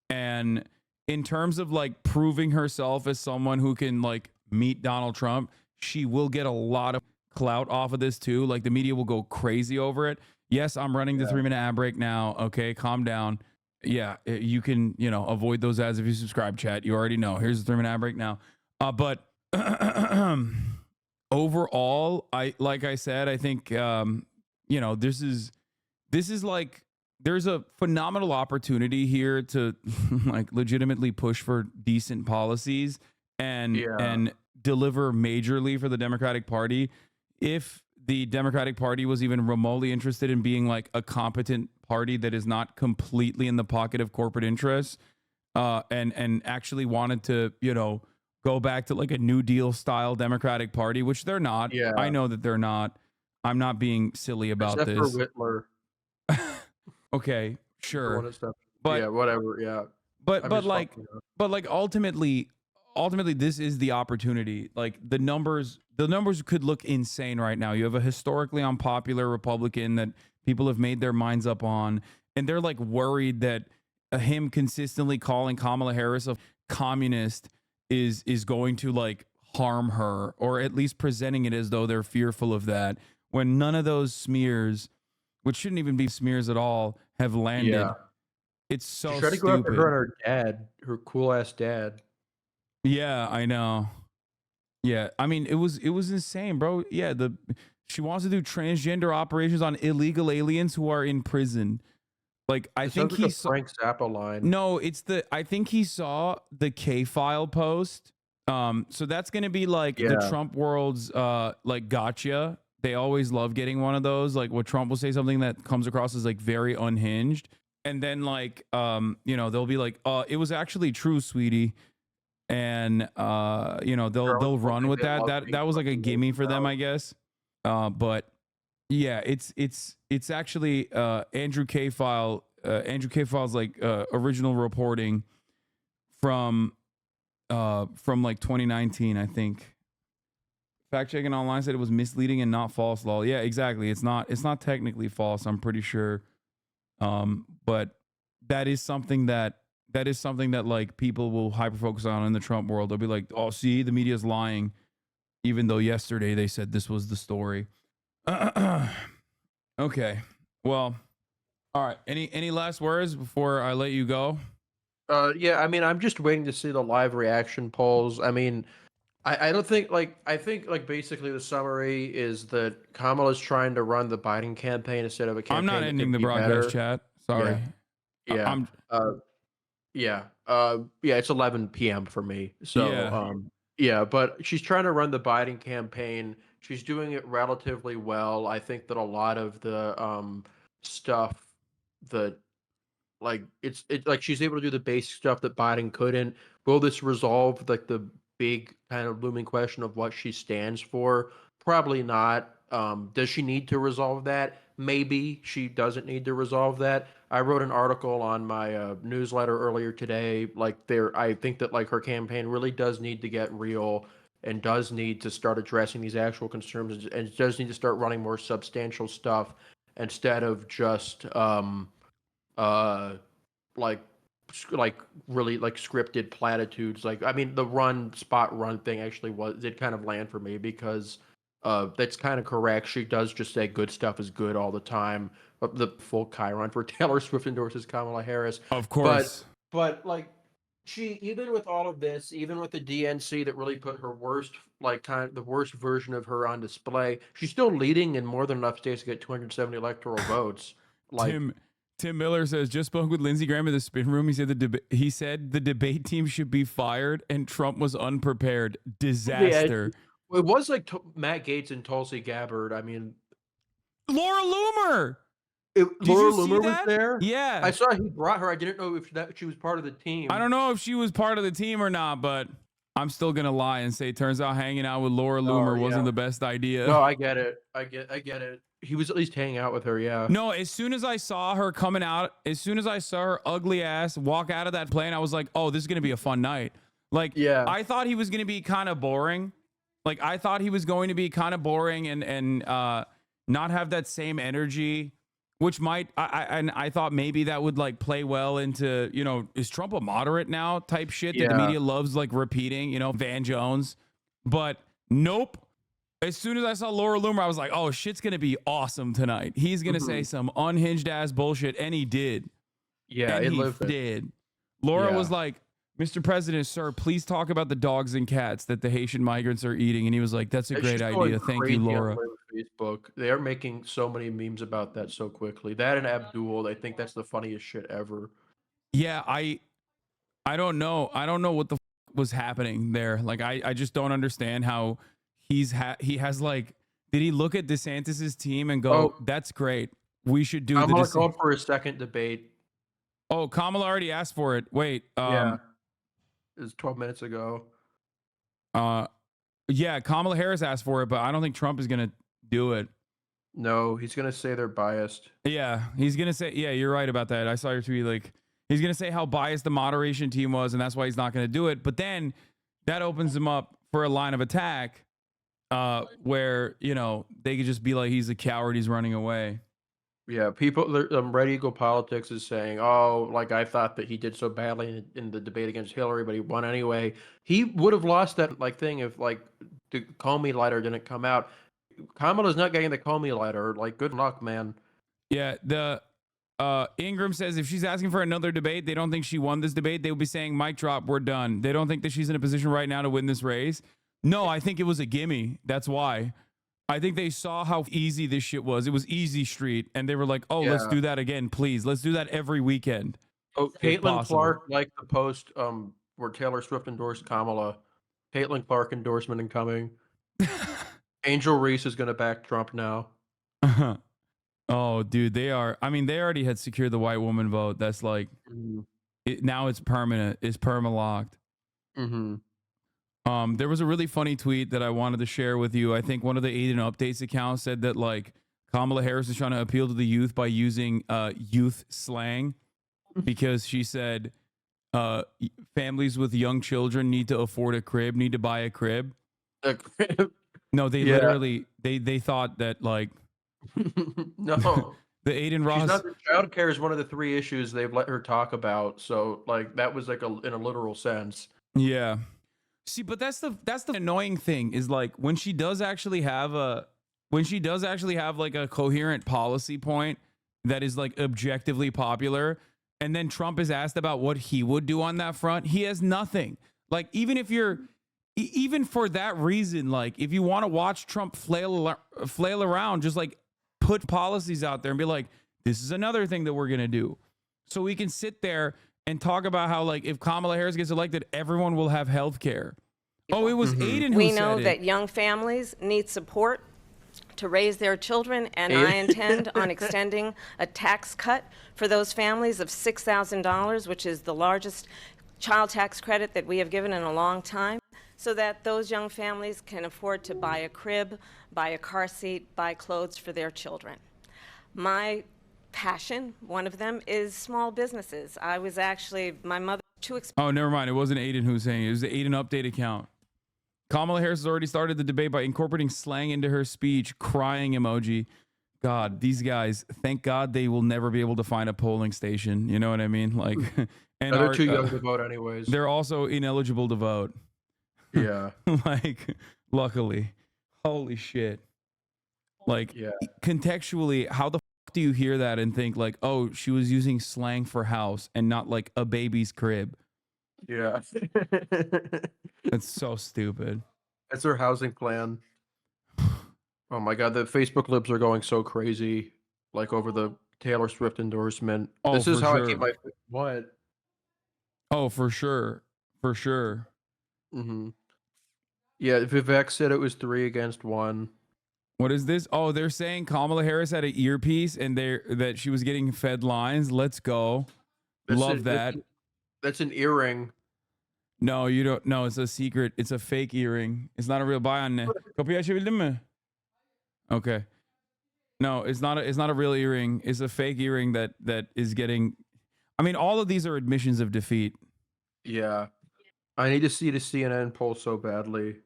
And in terms of proving herself as someone who can meet Donald Trump, she will get a lot of clout off of this too. The media will go crazy over it. Yes, I'm running the 3-minute ad break now. Okay, calm down. Yeah, you can, avoid those ads if you subscribe, chat. You already know. Here's the 3-minute ad break now. But overall, like I said, I think, this is there's a phenomenal opportunity here to like legitimately push for decent policies and deliver majorly for the Democratic Party. If the Democratic Party was even remotely interested in being like a competent party that is not completely in the pocket of corporate interests, and actually wanted to, go back to like a New Deal style Democratic Party, which they're not. Yeah. I know that they're not. I'm not being silly about Except this. for Whitler. Okay, sure. But yeah, whatever. Yeah. But like ultimately this is the opportunity. Like the numbers could look insane right now. You have a historically unpopular Republican that people have made their minds up on, and they're like worried that him consistently calling Kamala Harris a communist is going to like harm her, or at least presenting it as though they're fearful of that, when none of those smears, which shouldn't even be smears at all, have landed. Yeah. It's so She tried to stupid. go after her and her dad, her cool ass dad. Yeah, I know. Yeah, I mean, it was insane, bro. Yeah, she wants to do transgender operations on illegal aliens who are in prison. Like, I think he saw Frank Zappa line. No, I think he saw the K-File post. So that's gonna be like the Trump world's like gotcha. They always love getting one of those. Like, what Trump will say something that comes across as like very unhinged, and then like they'll be like, it was actually true, sweetie. And they'll run with that. That was like a gimme for them, I guess. But yeah, it's actually Andrew K-File. Andrew K-File's like original reporting from like 2019, I think. Fact checking online said it was misleading and not false. Lol. Yeah, exactly. It's not technically false, I'm pretty sure. But that is something that like people will hyper focus on in the Trump world. They'll be like, oh, see, the media's lying, even though yesterday they said this was the story. Okay. Well, all right. Any last words before I let you go? Yeah, I mean, I'm just waiting to see the live reaction polls. I mean, I don't think I think basically the summary is that Kamala's trying to run the Biden campaign instead of a campaign. I'm not ending the broadcast chat. Sorry. Yeah. It's 11 p.m. for me. So but she's trying to run the Biden campaign. She's doing it relatively well. I think that a lot of the stuff that it's like she's able to do the basic stuff that Biden couldn't. Will this resolve like the big kind of looming question of what she stands for? Probably not. Does she need to resolve that? Maybe she doesn't need to resolve that. I wrote an article on my newsletter earlier today. I think that her campaign really does need to get real and does need to start addressing these actual concerns and does need to start running more substantial stuff instead of just really scripted platitudes. I mean, the spot run thing actually did kind of land for me because that's kind of correct. She does just say good stuff is good all the time. The full Chiron for Taylor Swift endorses Kamala Harris. Of course. But she, even with all of this, even with the DNC that really put her worst, the worst version of her on display, she's still leading in more than enough states to get 270 electoral votes. Tim Miller says, just spoke with Lindsey Graham in the spin room. He said the debate team should be fired and Trump was unprepared. Disaster. Yeah, it was Matt Gaetz and Tulsi Gabbard. I mean, Laura Loomer. Laura Loomer was there? Yeah. I saw he brought her. I didn't know if she was part of the team. I don't know if she was part of the team or not, but I'm still going to lie and say, turns out hanging out with Laura Loomer wasn't the best idea. No, I get it. I get it. He was at least hanging out with her, yeah. No, as soon as I saw her coming out, as soon as I saw her ugly ass walk out of that plane, I was like, oh, this is going to be a fun night. I thought he was going to be kind of boring. I thought he was going to be kind of boring and not have that same energy, which I thought maybe that would play well into, is Trump a moderate now type shit that the media loves repeating, Van Jones. But nope. As soon as I saw Laura Loomer, I was like, oh, shit's going to be awesome tonight. He's going to say some unhinged ass bullshit. And he did. Yeah, and he did. Laura was like, Mr. President, sir, please talk about the dogs and cats that the Haitian migrants are eating. And he was like, that's a great idea. Thank you, Laura. Facebook. They are making so many memes about that so quickly. That and Abdul, they think that's the funniest shit ever. Yeah, I don't know. I don't know what the was happening there. Like I just don't understand how he has like, did he look at DeSantis's team and go, "That's great. We should do Kamala called for a second debate. Oh, Kamala already asked for it. Wait, Yeah. It was 12 minutes ago. Yeah, Kamala Harris asked for it, but I don't think Trump is gonna do it. No, he's gonna say they're biased. Yeah, he's gonna say, yeah, you're right about that. I saw your tweet. Like, he's gonna say how biased the moderation team was, and that's why he's not gonna do it. But then that opens him up for a line of attack, where they could just be like, he's a coward, he's running away. Yeah, people. Red Eagle Politics is saying, "Oh, like I thought that he did so badly in the debate against Hillary, but he won anyway." He would have lost that thing if the Comey letter didn't come out. Kamala's not getting the Comey letter. Like, good luck, man. Yeah, the Ingram says if she's asking for another debate, they don't think she won this debate. They would be saying, "Mic drop, we're done." They don't think that she's in a position right now to win this race. No, I think it was a gimme. That's why. I think they saw how easy this shit was. It was easy street, and they were like, "Oh, let's do that again, please. Let's do that every weekend." Oh, Caitlin Clark liked the post where Taylor Swift endorsed Kamala. Caitlin Clark endorsement incoming. Angel Reese is going to back Trump now. Oh, dude, they are. I mean, they already had secured the white woman vote. That's like, now it's permanent. It's perma-locked. Mm-hmm. There was a really funny tweet that I wanted to share with you. I think one of the Aiden Updates accounts said that like Kamala Harris is trying to appeal to the youth by using youth slang, because she said families with young children need to afford a crib, need to buy a crib. A crib? No, they literally they thought that like no. The Aiden Ross child care is one of the 3 issues they've let her talk about. So like that was like in a literal sense. Yeah. See, but that's the annoying thing is like when she does actually have like a coherent policy point that is like objectively popular, and then Trump is asked about what he would do on that front, he has nothing. Like even for that reason, like if you want to watch Trump flail around, just like put policies out there and be like, this is another thing that we're gonna do, so we can sit there and talk about how like if Kamala Harris gets elected, everyone will have health care. Oh, it was Aiden who We said know it. that young families need support to raise their children, and I intend on extending a tax cut for those families of $6,000, which is the largest child tax credit that we have given in a long time, so that those young families can afford to buy a crib, buy a car seat, buy clothes for their children. My passion, one of them, is small businesses. I was actually, my mother too expensive. Oh, never mind. It wasn't Aiden who was saying it. It was the Aiden Update account. Kamala Harris has already started the debate by incorporating slang into her speech. Crying emoji. God, these guys, thank God they will never be able to find a polling station. You know what I mean? Like, and They're too young to vote anyways. They're also ineligible to vote. Yeah. Like, luckily. Holy shit. Like, contextually, how the fuck do you hear that and think like, oh, she was using slang for house and not like a baby's crib? Yeah. That's so stupid. That's their housing plan. Oh my God, the Facebook libs are going so crazy, like over the Taylor Swift endorsement. Oh, this is for how sure. I keep my what? Oh, for sure. For sure. Mm-hmm. Yeah, Vivek said it was 3 against 1. What is this? Oh, they're saying Kamala Harris had an earpiece and that she was getting fed lines. Let's go. Love that. That's an earring. No, you don't. No, it's a secret. It's a fake earring. It's not a real buy on. Okay. No, it's not a real earring. It's a fake earring that is getting. I mean, all of these are admissions of defeat. Yeah. I need to see the CNN poll so badly.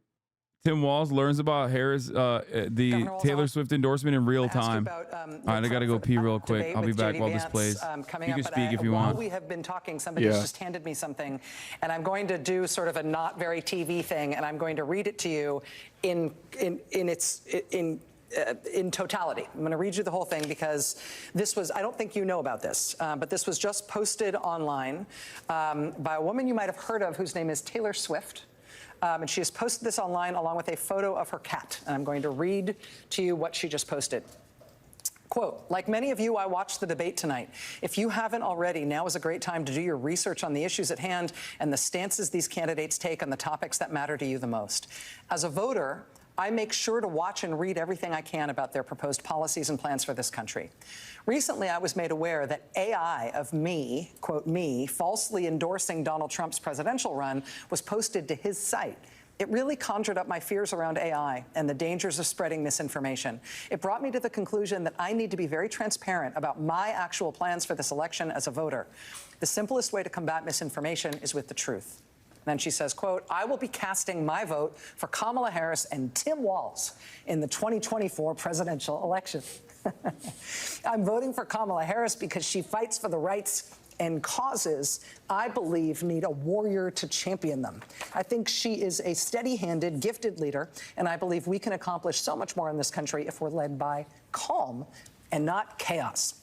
Tim Walz learns about Harris, the Taylor Swift endorsement in real time. All right, I got to go pee real quick. I'll be back while this plays. You can speak if you want. While we have been talking, somebody's just handed me something, and I'm going to do sort of a not very TV thing, and I'm going to read it to you in totality. I'm going to read you the whole thing because this was, I don't think you know about this, but this was just posted online by a woman you might have heard of whose name is Taylor Swift. And she has posted this online along with a photo of her cat. And I'm going to read to you what she just posted. Quote, like many of you, I watched the debate tonight. If you haven't already, now is a great time to do your research on the issues at hand and the stances these candidates take on the topics that matter to you the most. As a voter, I make sure to watch and read everything I can about their proposed policies and plans for this country. Recently, I was made aware that AI of me, quote me, falsely endorsing Donald Trump's presidential run was posted to his site. It really conjured up my fears around AI and the dangers of spreading misinformation. It brought me to the conclusion that I need to be very transparent about my actual plans for this election as a voter. The simplest way to combat misinformation is with the truth. Then she says, quote, I will be casting my vote for Kamala Harris and Tim Walz in the 2024 presidential election. I'm voting for Kamala Harris because she fights for the rights and causes I believe need a warrior to champion them. I think she is a steady-handed, gifted leader, and I believe we can accomplish so much more in this country if we're led by calm and not chaos.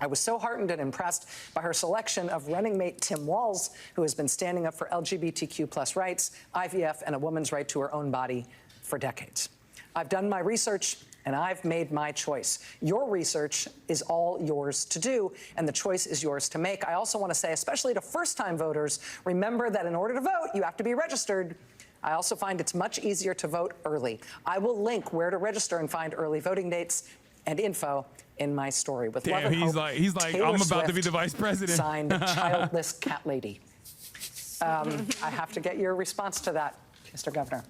I was so heartened and impressed by her selection of running mate Tim Walz, who has been standing up for LGBTQ+ rights, IVF, and a woman's right to her own body for decades. I've done my research, and I've made my choice. Your research is all yours to do, and the choice is yours to make. I also want to say, especially to first-time voters, remember that in order to vote, you have to be registered. I also find it's much easier to vote early. I will link where to register and find early voting dates and info in my story. With love and hope, he's like, Taylor I'm about Swift, to be the vice president. Signed, childless cat lady. I have to get your response to that, Mr. Governor.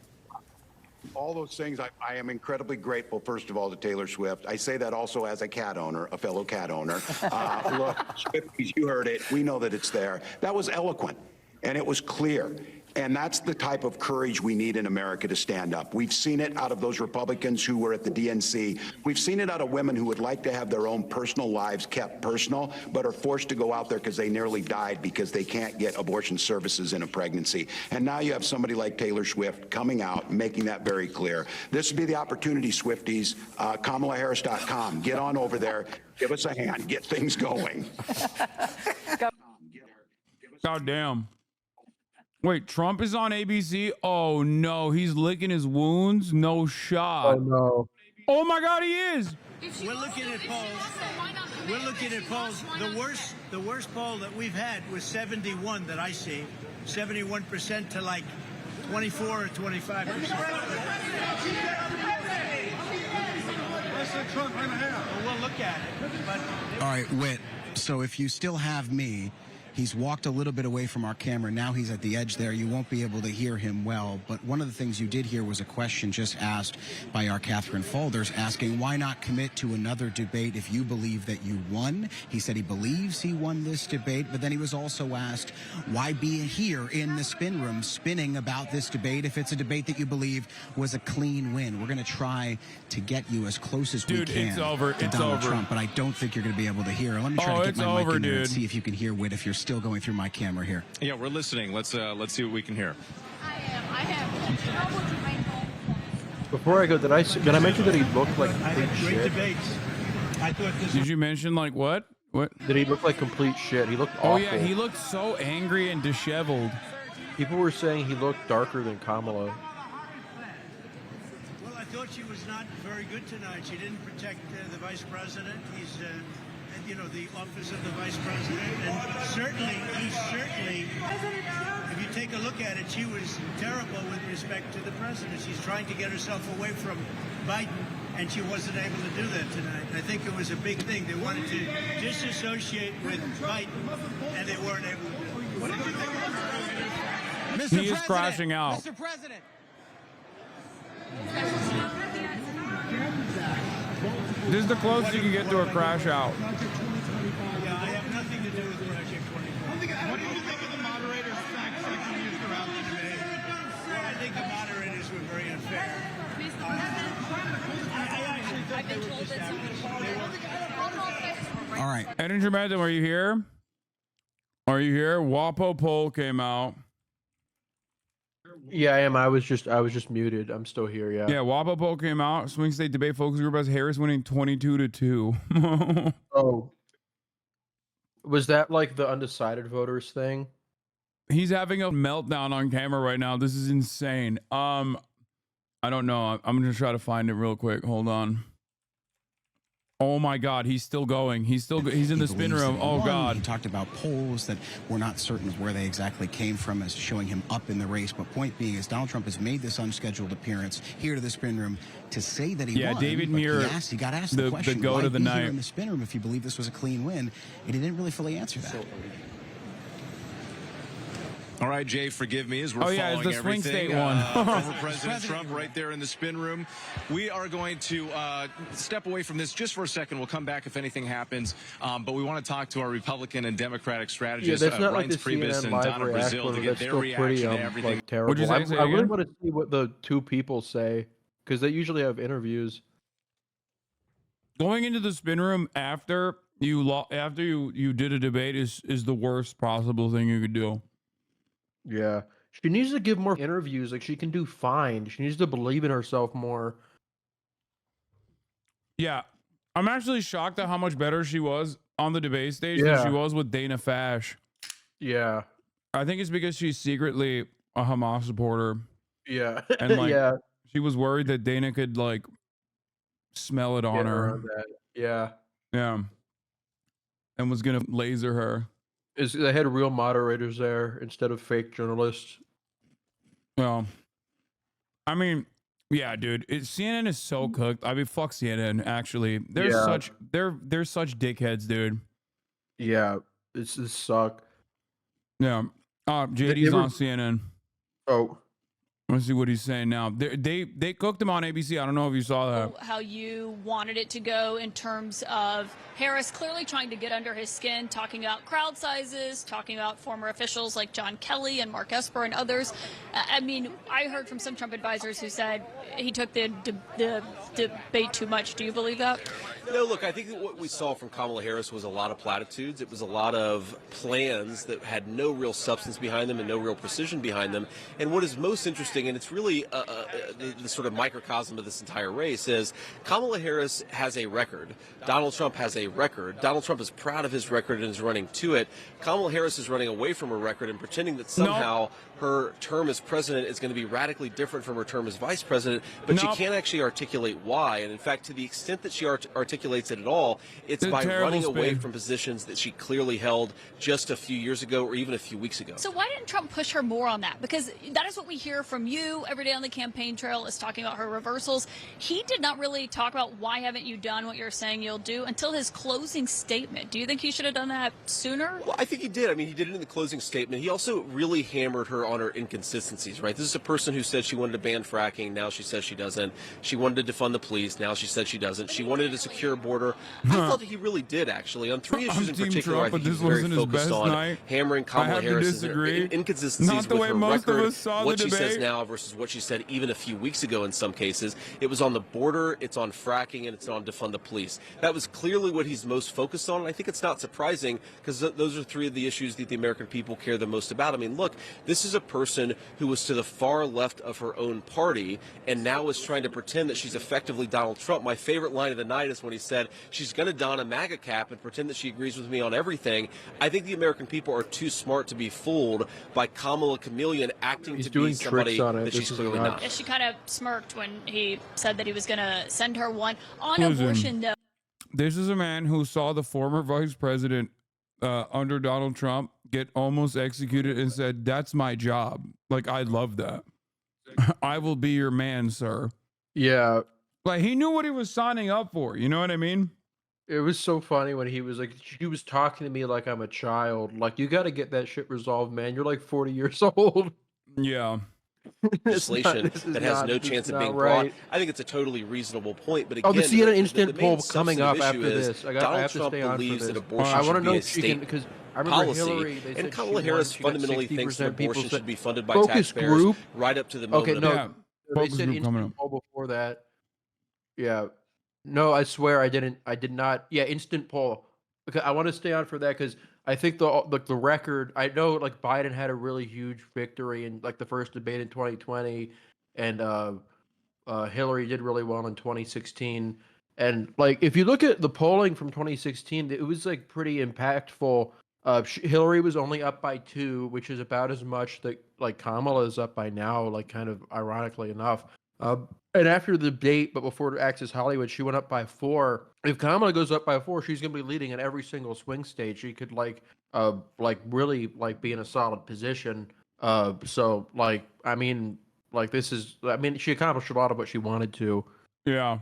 All those things, I am incredibly grateful, first of all, to Taylor Swift. I say that also as a cat owner, a fellow cat owner. Look, Swifties, you heard it. We know that it's there. That was eloquent, and it was clear. And that's the type of courage we need in America to stand up. We've seen it out of those Republicans who were at the DNC. We've seen it out of women who would like to have their own personal lives kept personal, but are forced to go out there because they nearly died because they can't get abortion services in a pregnancy. And now you have somebody like Taylor Swift coming out, making that very clear. This would be the opportunity, Swifties. KamalaHarris.com. Get on over there. Give us a hand. Get things going. God damn. Wait, Trump is on ABC? Oh, no. He's licking his wounds? No shot. Oh, no. Oh, my God, he is. We're looking at polls. We're looking at polls. The worst poll that we've had was 71 that I see. 71% to like 24 or 25%. Well, we'll look at it. But all right, Whit. So if you still have me, he's walked a little bit away from our camera. Now he's at the edge there. You won't be able to hear him well. But one of the things you did hear was a question just asked by our Catherine Folders asking, why not commit to another debate if you believe that you won? He said he believes he won this debate. But then he was also asked, why be here in the spin room spinning about this debate if it's a debate that you believe was a clean win? We're going to try to get you as close as we can it's over. to It's Donald over. Trump. But I don't think you're going to be able to hear. Let me try to get my mic in there and see if you can hear Whit if you're still going through my camera here. Yeah, we're listening. Let's see what we can hear. Before I go, did I mention that he looked like complete great shit? debates. I thought this Did you mention, like, what? What? Did he look like complete shit? He looked awful. Oh, yeah, he looked so angry and disheveled. People were saying he looked darker than Kamala. Well, I thought she was not very good tonight. She didn't protect the vice president. He's, the office of the vice president. And certainly, if you take a look at it, she was terrible with respect to the president. She's trying to get herself away from Biden, and she wasn't able to do that tonight. I think it was a big thing. They wanted to disassociate with Biden, and they weren't able to do it. What did you think about Mr. He is crashing out. Mr. President. This is the closest you can get to a crash out. Yeah, I have nothing to do with Project 24. What do you think of the moderator's fact checking used throughout the debate? Well, I think the moderators were very unfair. I actually thought they were just average. All right. Editor Madden, are you here? Are you here? WAPO poll came out. Yeah, I am. I was just muted. I'm still here. Yeah. Yeah, WAPO poll came out. Swing State Debate Focus Group has Harris winning 22-2. Oh. Was that like the undecided voters thing? He's having a meltdown on camera right now. This is insane. I don't know. I'm gonna try to find it real quick. Hold on. Oh my God, he's still going. He's in the spin room. Oh God. He talked about polls that we're not certain of where they exactly came from as showing him up in the race. But point being is Donald Trump has made this unscheduled appearance here to the spin room to say that he won. David Muir, he got asked the question, goat why of the be night. here in the spin room if you believe this was a clean win? And he didn't really fully answer that. All right, Jay, forgive me as we're it's following the swing everything. state one. Former President Trump right there in the spin room. We are going to step away from this just for a second. We'll come back if anything happens. But we want to talk to our Republican and Democratic strategists, Yeah, that's not like Reince the Priebus CNN and live Donna reaction, Brazil, to get that's their still reaction pretty, to everything. like, terrible. What'd you say? Say I really again? want to see what the two people say, because they usually have interviews. Going into the spin room after you did a debate is the worst possible thing you could do. Yeah. She needs to give more interviews. Like, she can do fine. She needs to believe in herself more. Yeah. I'm actually shocked at how much better she was on the debate stage than she was with Dana Fash. Yeah. I think it's because she's secretly a Hamas supporter. Yeah. And like yeah. she was worried that Dana could like smell it on Get her. around that. Yeah. Yeah. And was gonna laser her. They had real moderators there instead of fake journalists. Well, I mean, yeah, dude. CNN is so cooked. I mean, fuck CNN. Actually, they're such dickheads, dude. Yeah, this suck. Yeah. JD's on CNN. Oh. Let's see what he's saying now. They cooked him on ABC. I don't know if you saw that. How you wanted it to go in terms of Harris clearly trying to get under his skin, talking about crowd sizes, talking about former officials like John Kelly and Mark Esper and others. I mean, I heard from some Trump advisors who said he took the debate too much. Do you believe that? No, look, I think that what we saw from Kamala Harris was a lot of platitudes. It was a lot of plans that had no real substance behind them and no real precision behind them. And what is most interesting, and it's really the sort of microcosm of this entire race, is Kamala Harris has a record. Donald Trump has a record. Donald Trump is proud of his record and is running to it. Kamala Harris is running away from her record and pretending that somehow her term as president is going to be radically different from her term as vice president, but she can't actually articulate why. And in fact, to the extent that she articulates it at all, it's by running away from positions that she clearly held just a few years ago or even a few weeks ago. So why didn't Trump push her more on that? Because that is what we hear from you every day on the campaign trail, is talking about her reversals. He did not really talk about why haven't you done what you're saying you'll do until his closing statement. Do you think he should have done that sooner? Well, I think he did. I mean, he did it in the closing statement. He also really hammered her on her inconsistencies, right? This is a person who said she wanted to ban fracking. Now she says she doesn't. She wanted to defund the police. Now she said she doesn't. She wanted a secure border. I thought that he really did, actually. On three issues in particular, I think he was very focused on hammering Kamala Harris's inconsistencies with her record, what she says now versus what she said even a few weeks ago in some cases. It was on the border, it's on fracking, and it's on defund the police. That was clearly what he's most focused on, and I think it's not surprising because those are three of the issues that the American people care the most about. I mean, look, this is a person who was to the far left of her own party and now is trying to pretend that she's effectively Donald Trump. My favorite line of the night is when he said she's going to don a MAGA cap and pretend that she agrees with me on everything. I think the American people are too smart to be fooled by Kamala Chameleon acting to be somebody that she's clearly not. Yeah, she kind of smirked when he said that he was going to send her one. On abortion, though. This is a man who saw the former vice president under Donald Trump get almost executed and said, "That's my job. Like, I love that. I will be your man, sir." Yeah. Like, he knew what he was signing up for. You know what I mean? It was so funny when he was like, she was talking to me like I'm a child. Like, you got to get that shit resolved, man. You're like 40 years old. Yeah. Legislation that has no chance of being brought. I think it's a totally reasonable point. But again, the CNN instant the poll main coming up substantive after issue this. is Donald Trump believes that abortion should be a state because I remember policy, Hillary, they and said Kamala she Harris won, fundamentally she got thinks that 60% people abortion said- should be funded by Focus taxpayers group? right up to the moment. Okay, no, of they said instant poll before that. Yeah, no, I swear I didn't. I did not. Yeah, instant poll. Okay, I want to stay on for that because I think the record. I know like Biden had a really huge victory in like the first debate in 2020, and Hillary did really well in 2016. And like if you look at the polling from 2016, it was like pretty impactful. Hillary was only up by 2, which is about as much that like Kamala is up by now, like kind of ironically enough. And after the debate, but before Access Hollywood, she went up by 4. If Kamala goes up by 4, she's going to be leading in every single swing state. She could like really like be in a solid position. So like, I mean, like this is, I mean, she accomplished a lot of what she wanted to. Yeah.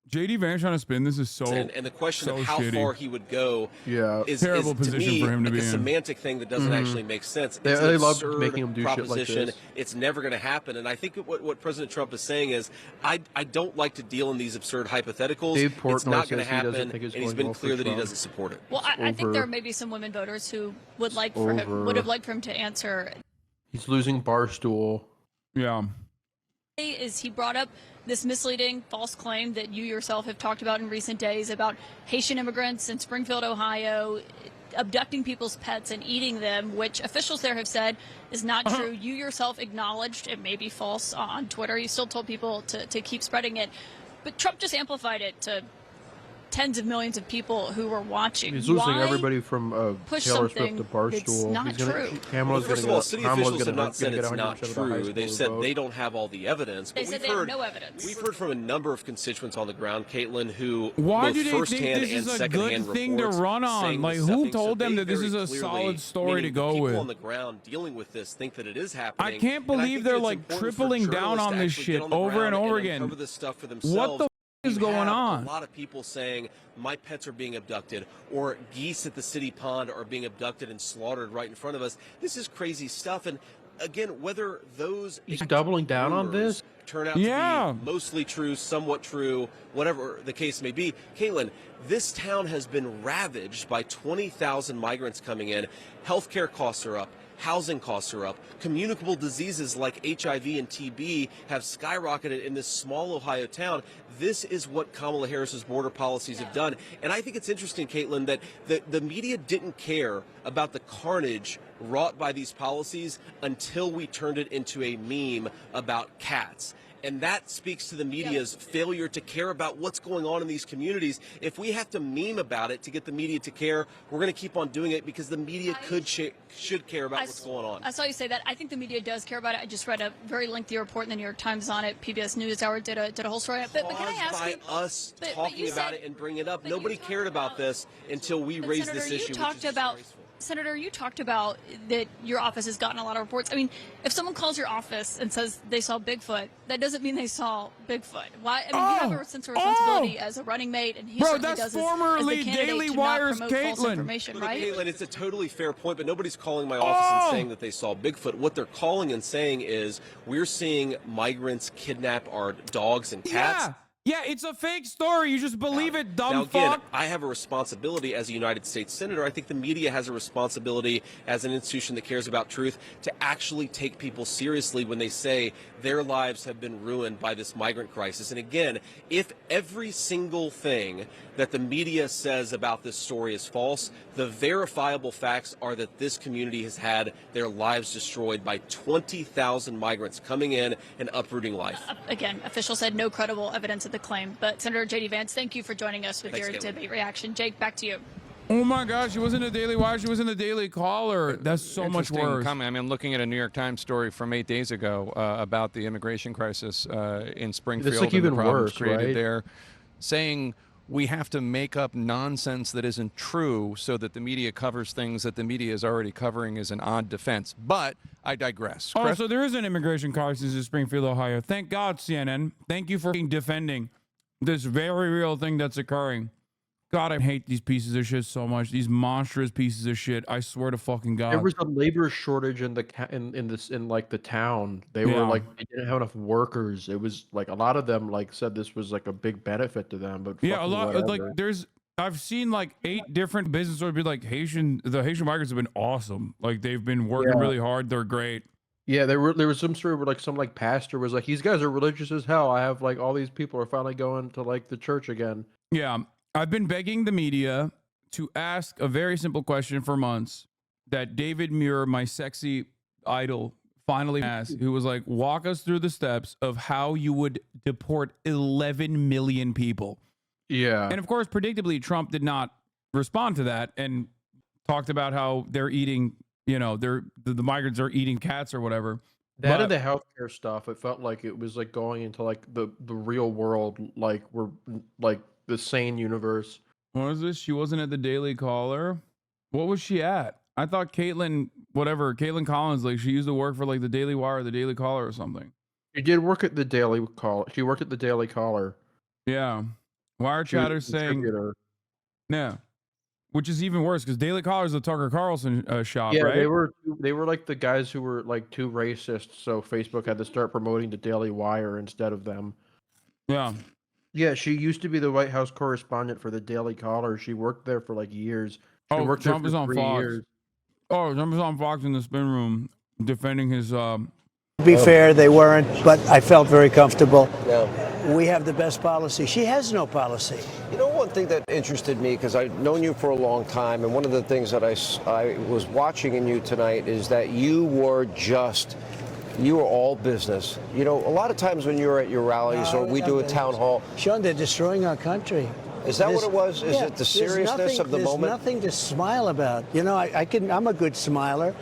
JD Vance trying to spin this is so and the question so of how shitty. far he would go is terrible to position me, for him to like be a in. semantic thing that doesn't actually make sense. They It's an love absurd making him do shit like proposition. this. It's never going to happen. And I think what President Trump is saying is, I don't like to deal in these absurd hypotheticals. Dave It's Portnoy not going to says he doesn't happen, think it's and he's going been well for clear that he Trump. doesn't support it. Well, I think over. there may be some women voters who would like for him, would have liked for him to answer. He's losing Barstool. Yeah. Is he brought up this misleading false claim that you yourself have talked about in recent days about Haitian immigrants in Springfield, Ohio, abducting people's pets and eating them, which officials there have said is not true. You yourself acknowledged it may be false on Twitter. You still told people to keep spreading it. But Trump just amplified it to tens of millions of people who were watching. He's losing Why everybody from push Taylor Swift something to Barstool. that's not He's gonna, true? Kamala's First of gonna all, get, city Kamala's officials have gonna not said get it's 100% not of the high true. They've school said vote. they don't have all the evidence. They But said we've they have heard, no evidence. We've heard from a number of constituents on the ground, Caitlin, who Why both do they think firsthand this and is a secondhand good thing to reports run on? saying Like, this who stuff. told So them they that this is very a clearly, solid story to meaning go the people with? on the ground dealing with this think that it is happening. I can't And I believe think they're that it's like important for tripling down journalists on to this actually shit get on the over ground and over uncover again. this stuff for What themselves. the is You going have on? A lot of people saying my pets are being abducted, or geese at the city pond are being abducted and slaughtered right in front of us. This is crazy stuff. And again, whether those He's doubling down on this. turn out to be mostly true, somewhat true, whatever the case may be. Caitlin, this town has been ravaged by 20,000 migrants coming in. Healthcare costs are up. Housing costs are up. Communicable diseases like HIV and TB have skyrocketed in this small Ohio town. This is what Kamala Harris's border policies have done. And I think it's interesting, Caitlin, that the media didn't care about the carnage wrought by these policies until we turned it into a meme about cats. And that speaks to the media's failure to care about what's going on in these communities. If we have to meme about it to get the media to care, we're going to keep on doing it because the media should care about what's going on. I saw you say that. I think the media does care about it. I just read a very lengthy report in the New York Times on it. PBS NewsHour did a whole story on it. But can I ask by you? us but talking you about said- it and bringing it up, nobody cared about this until we raised Senator, this you issue. talked about. Senator, you talked about that your office has gotten a lot of reports. I mean, if someone calls your office and says they saw Bigfoot, that doesn't mean they saw Bigfoot. Why? I mean, you have a sense of responsibility as a running mate, and he certainly that's does as formerly the candidate Daily to not Wire's promote false Caitlin. information, Look, right? Caitlin, it's a totally fair point, but nobody's calling my office and saying that they saw Bigfoot. What they're calling and saying is we're seeing migrants kidnap our dogs and cats. Yeah, it's a fake story. You just believe it, dumb Now, again, fuck. I have a responsibility as a United States Senator. I think the media has a responsibility as an institution that cares about truth to actually take people seriously when they say their lives have been ruined by this migrant crisis. And again, if every single thing that the media says about this story is false, the verifiable facts are that this community has had their lives destroyed by 20,000 migrants coming in and uprooting life. Again, officials said no credible evidence of the claim. But Senator J.D. Vance, thank you for joining us with Thanks, your Caitlin. debate reaction. Jake, back to you. Oh my gosh, she wasn't a Daily Wire. She was in the Daily Caller. That's so much Interesting worse. comment. I mean, looking at a New York Times story from 8 days ago about the immigration crisis in Springfield It's like and even the problems worse, created right? there, saying we have to make up nonsense that isn't true so that the media covers things that the media is already covering is an odd defense. But I digress. Oh, Chris? so there is an immigration crisis in Springfield, Ohio. Thank God, CNN. Thank you for defending this very real thing that's occurring. God, I hate these pieces of shit so much. These monstrous pieces of shit. I swear to fucking God. There was a labor shortage in the in like the town. They were like they didn't have enough workers. It was like a lot of them like said this was like a big benefit to them. But Yeah, a fucking lot. Like whatever. I've seen like 8 different business owners be like, the Haitian migrants have been awesome. Like they've been working really hard. They're great. Yeah, there was some story where like some like pastor was like, these guys are religious as hell. I have like all these people are finally going to like the church again. Yeah, I've been begging the media to ask a very simple question for months that David Muir, my sexy idol, finally asked, who was like, walk us through the steps of how you would deport 11 million people. Yeah. And of course, predictably, Trump did not respond to that and talked about how they're eating, the migrants are eating cats or whatever. That But and the healthcare stuff, it felt like it was like going into like the real world, like we're like the sane universe. what was this? She wasn't at the Daily Caller. What was she at? I thought Caitlin Collins, like she used to work for like the Daily Wire or the Daily Caller or something. She did work at the Daily Caller. She worked at the Daily Caller. Yeah. Wire She was a chatter saying, contributor. yeah, which is even worse because Daily Caller is the Tucker Carlson shop, Yeah, right? they were like the guys who were like too racist, so Facebook had to start promoting the Daily Wire instead of them. Yeah. Yeah, she used to be the White House correspondent for the Daily Caller. She worked there for like years. She Oh, worked there Trump for is on 3 Fox. years. Oh, Trump is on Fox in the spin room defending his. To be fair, they weren't, but I felt very comfortable. Yeah. We have the best policy. She has no policy. You know, one thing that interested me, because I've known you for a long time, and one of the things that I was watching in you tonight is that you were all business. You know, a lot of times when you're at your rallies or we do a town hall. Sean, they're destroying our country. Is that what it was? Is it the seriousness of the moment? There's nothing to smile about. You know, I'm a good smiler,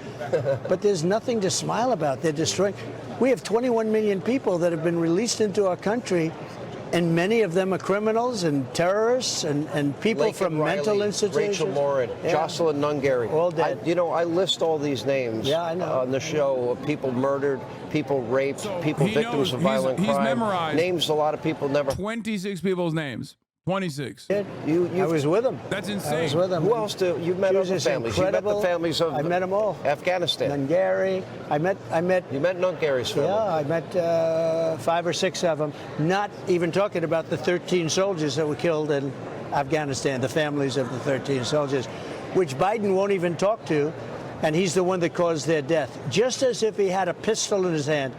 but there's nothing to smile about. They're destroying. We have 21 million people that have been released into our country, and many of them are criminals and terrorists and people Lincoln from Riley, mental institutions. Rachel Morin, Yeah. Jocelyn Nungary. All dead. I list all these names on the show of people murdered, people raped, people victims of violent he's crime. memorized Names a lot of people never. 26 people's names. 26. I was with them. That's insane. I was with them. Who else you've met other just families? You met the incredible. families of I met them all. Afghanistan. Nungary. I met. You met Nungary's family. Yeah, I met 5 or 6 of them. Not even talking about the 13 soldiers that were killed in Afghanistan, the families of the 13 soldiers, which Biden won't even talk to, and he's the one that caused their death. Just as if he had a pistol in his hand,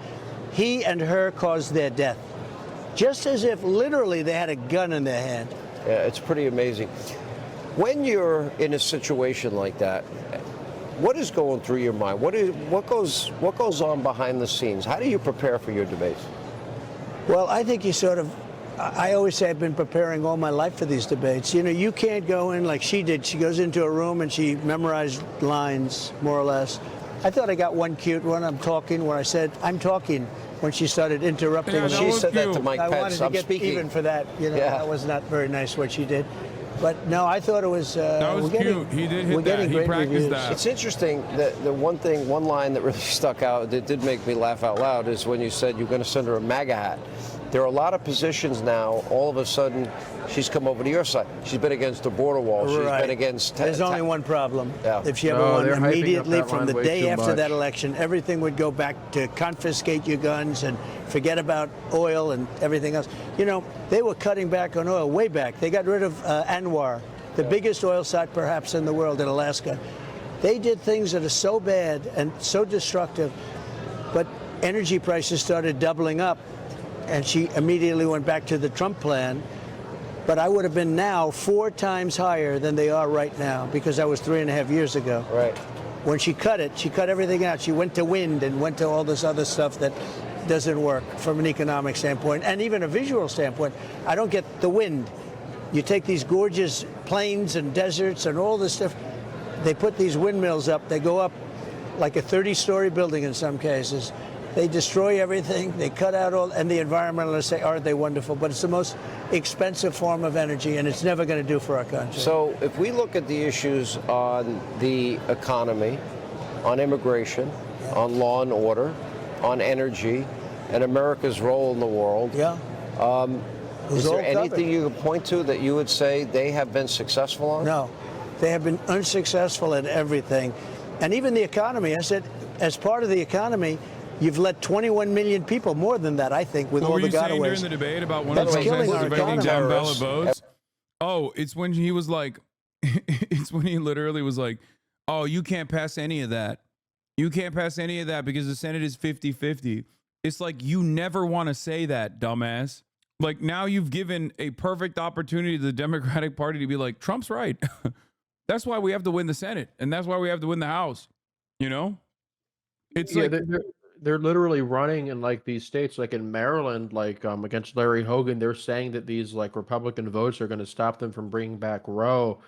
he and her caused their death. Just as if literally they had a gun in their hand. Yeah, it's pretty amazing. When you're in a situation like that, what is going through your mind? What goes on behind the scenes? How do you prepare for your debates? Well, I think I always say I've been preparing all my life for these debates. You know, you can't go in like she did. She goes into a room and she memorized lines, more or less. I thought I got one cute one. I'm talking where I said, I'm talking. When she started interrupting, Yeah, she said that to Mike I Pence. wanted to I'm get speaking. even for that. You know, that was not very nice what she did. But no, I thought it was. That was cute. He did hit that. He practiced that. It's interesting that the one line that really stuck out that did make me laugh out loud is when you said you're going to send her a MAGA hat. There are a lot of positions now. All of a sudden, she's come over to your side. She's been against the border wall. She's been against. There's only one problem. Yeah. If she ever won immediately from the day after that election, everything would go back to confiscate your guns and forget about oil and everything else. You know, they were cutting back on oil way back. They got rid of Anwar, the biggest oil site perhaps in the world in Alaska. They did things that are so bad and so destructive, but energy prices started doubling up. And she immediately went back to the Trump plan. But I would have been now 4 times higher than they are right now because that was 3.5 years ago. Right. When she cut it, she cut everything out. She went to wind and went to all this other stuff that doesn't work from an economic standpoint and even a visual standpoint. I don't get the wind. You take these gorgeous plains and deserts and all this stuff. They put these windmills up. They go up like a 30-story building in some cases. They destroy everything. They cut out all, and the environmentalists say, aren't they wonderful? But it's the most expensive form of energy, and it's never going to do for our country. So if we look at the issues on the economy, on immigration, on law and order, on energy, and America's role in the world, is there anything you can point to that you would say they have been successful on? No. They have been unsuccessful at everything. And even the economy, I said, as part of the economy, you've let 21 million people, more than that, I think, with all the gotaways. What were you saying during the debate about one of the killing our presidents economy. down ballot votes? Oh, it's when he was like, it's when he literally was like, oh, you can't pass any of that. You can't pass any of that because the Senate is 50-50. It's like, you never want to say that, dumbass. Like, now you've given a perfect opportunity to the Democratic Party to be like, Trump's right. That's why we have to win the Senate. And that's why we have to win the House. You know? It's like... They're literally running in like these states, like in Maryland, like against Larry Hogan. They're saying that these like Republican votes are going to stop them from bringing back Roe.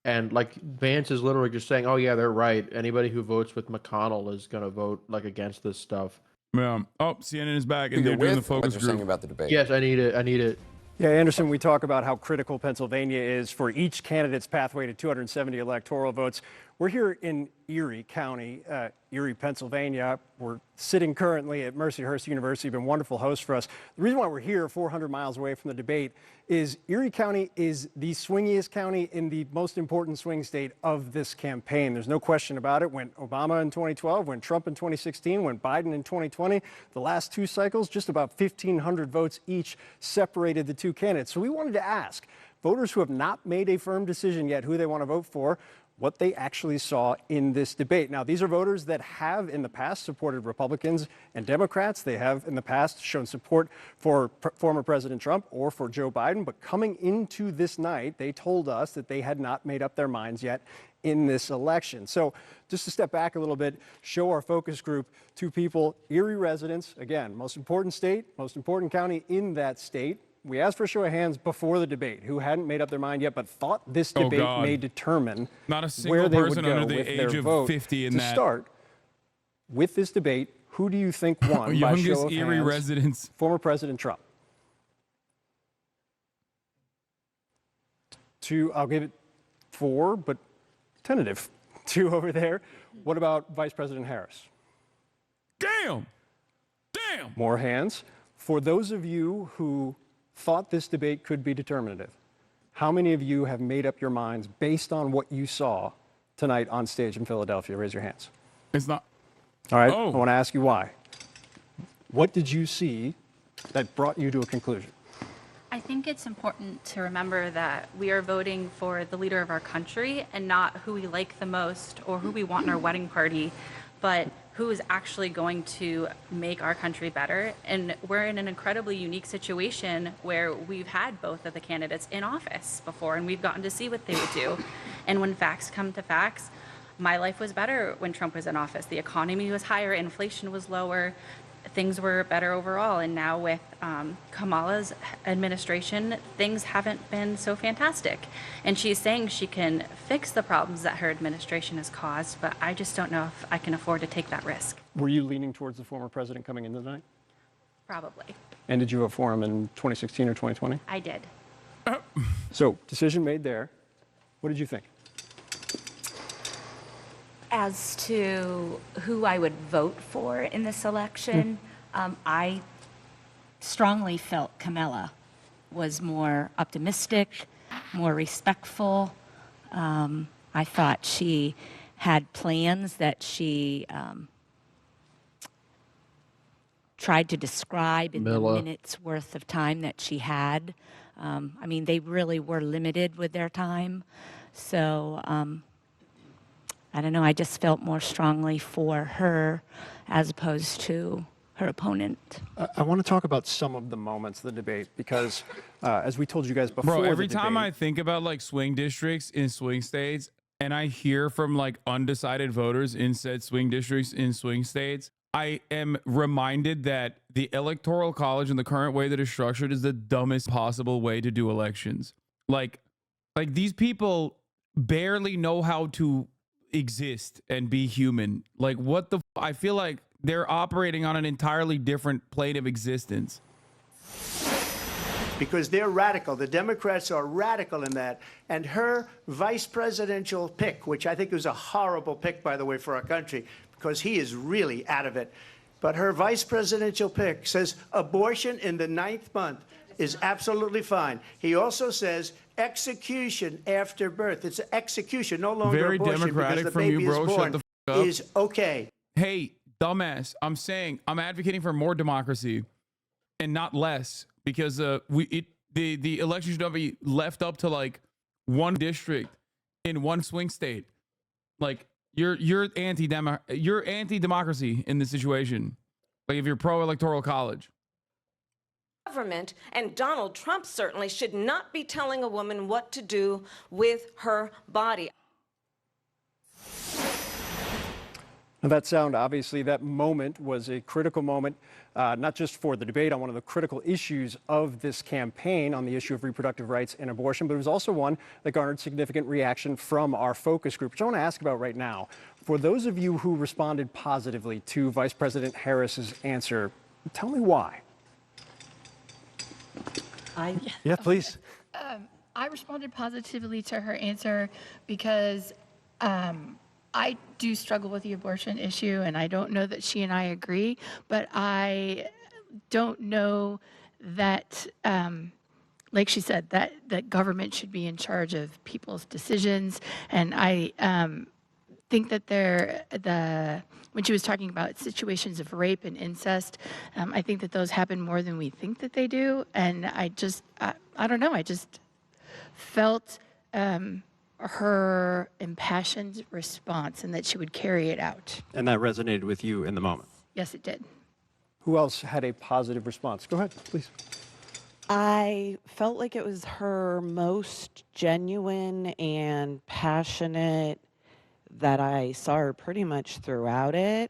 And like Vance is literally just saying, "Oh yeah, they're right. Anybody who votes with McConnell is going to vote like against this stuff." Yeah. Oh, CNN is back and they're doing the focus group. About the debate. Yes, I need it. I need it. Yeah, Anderson, we talk about how critical Pennsylvania is for each candidate's pathway to 270 electoral votes. We're here in Erie County, Erie, Pennsylvania. We're sitting currently at Mercyhurst University, been wonderful host for us. The reason why we're here 400 miles away from the debate is Erie County is the swingiest county in the most important swing state of this campaign. There's no question about it. When Obama in 2012, when Trump in 2016, when Biden in 2020, the last two cycles, just about 1,500 votes each separated the two candidates. So we wanted to ask voters who have not made a firm decision yet who they want to vote for, what they actually saw in this debate. Now, these are voters that have in the past supported Republicans and Democrats. They have in the past shown support for former President Trump or for Joe Biden. But coming into this night, they told us that they had not made up their minds yet in this election. So just to step back a little bit, show our focus group two people, Erie residents, again, most important state, most important county in that state. We asked for a show of hands before the debate who hadn't made up their mind yet, but thought this debate may determine not a single where they would person go under the with age their of vote. 50 in to that. start with this debate, who do you think won by show of Erie hands? residents. Former President Trump. Two, I'll give it 4, but tentative. 2 over there. What about Vice President Harris? Damn! Damn! More hands. For those of you who thought this debate could be determinative, how many of you have made up your minds based on what you saw tonight on stage in Philadelphia? Raise your hands. It's not. All right, Oh. I want to ask you why. What did you see that brought you to a conclusion? I think it's important to remember that we are voting for the leader of our country and not who we like the most or who we want in our wedding party, but who is actually going to make our country better. And we're in an incredibly unique situation where we've had both of the candidates in office before, and we've gotten to see what they would do. And when facts come to facts, my life was better when Trump was in office. The economy was higher, inflation was lower, things were better overall. And now with Kamala's administration, things haven't been so fantastic. And she's saying she can fix the problems that her administration has caused, but I just don't know if I can afford to take that risk. Were you leaning towards the former president coming in tonight? Probably. And did you vote for him in 2016 or 2020? I did. So, decision made there. What did you think? As to who I would vote for in this election, I strongly felt Kamala was more optimistic, more respectful. I thought she had plans that she tried to describe in the minutes worth of time that she had. I mean, they really were limited with their time. So, I don't know, I just felt more strongly for her as opposed to her opponent. I want to talk about some of the moments of the debate because, as we told you guys before, Bro, every the time debate, I think about like swing districts in swing states and I hear from like undecided voters in said swing districts in swing states, I am reminded that the Electoral College and the current way that it's structured is the dumbest possible way to do elections. Like these people barely know how to exist and be human. Like what the I feel like they're operating on an entirely different plane of existence. Because they're radical. The Democrats are radical in that. And her vice presidential pick, which I think was a horrible pick, by the way, for our country, because he is really out of it. But her vice presidential pick says abortion in the 9th month is absolutely fine. He also says execution after birth. It's execution, no longer Very abortion, democratic because the from you, baby bro. is Shut born the f up. is okay. Hey, dumbass, I'm saying I'm advocating for more democracy and not less, because the election should not be left up to like one district in one swing state. Like you're anti-democracy in this situation. Like if you're pro-electoral college. Government, and Donald Trump certainly should not be telling a woman what to do with her body. Now, that sound, obviously, that moment was a critical moment, not just for the debate on one of the critical issues of this campaign on the issue of reproductive rights and abortion, but it was also one that garnered significant reaction from our focus group, which I want to ask about right now. For those of you who responded positively to Vice President Harris's answer, tell me why. Yeah, please. I responded positively to her answer because I do struggle with the abortion issue, and I don't know that she and I agree, but I don't know that, like she said, that government should be in charge of people's decisions. And I think that when she was talking about situations of rape and incest, I think that those happen more than we think that they do. And I don't know, I just felt her impassioned response and that she would carry it out. And that resonated with you in the moment. Yes, it did. Who else had a positive response? Go ahead, please. I felt like it was her most genuine and passionate that I saw her pretty much throughout it.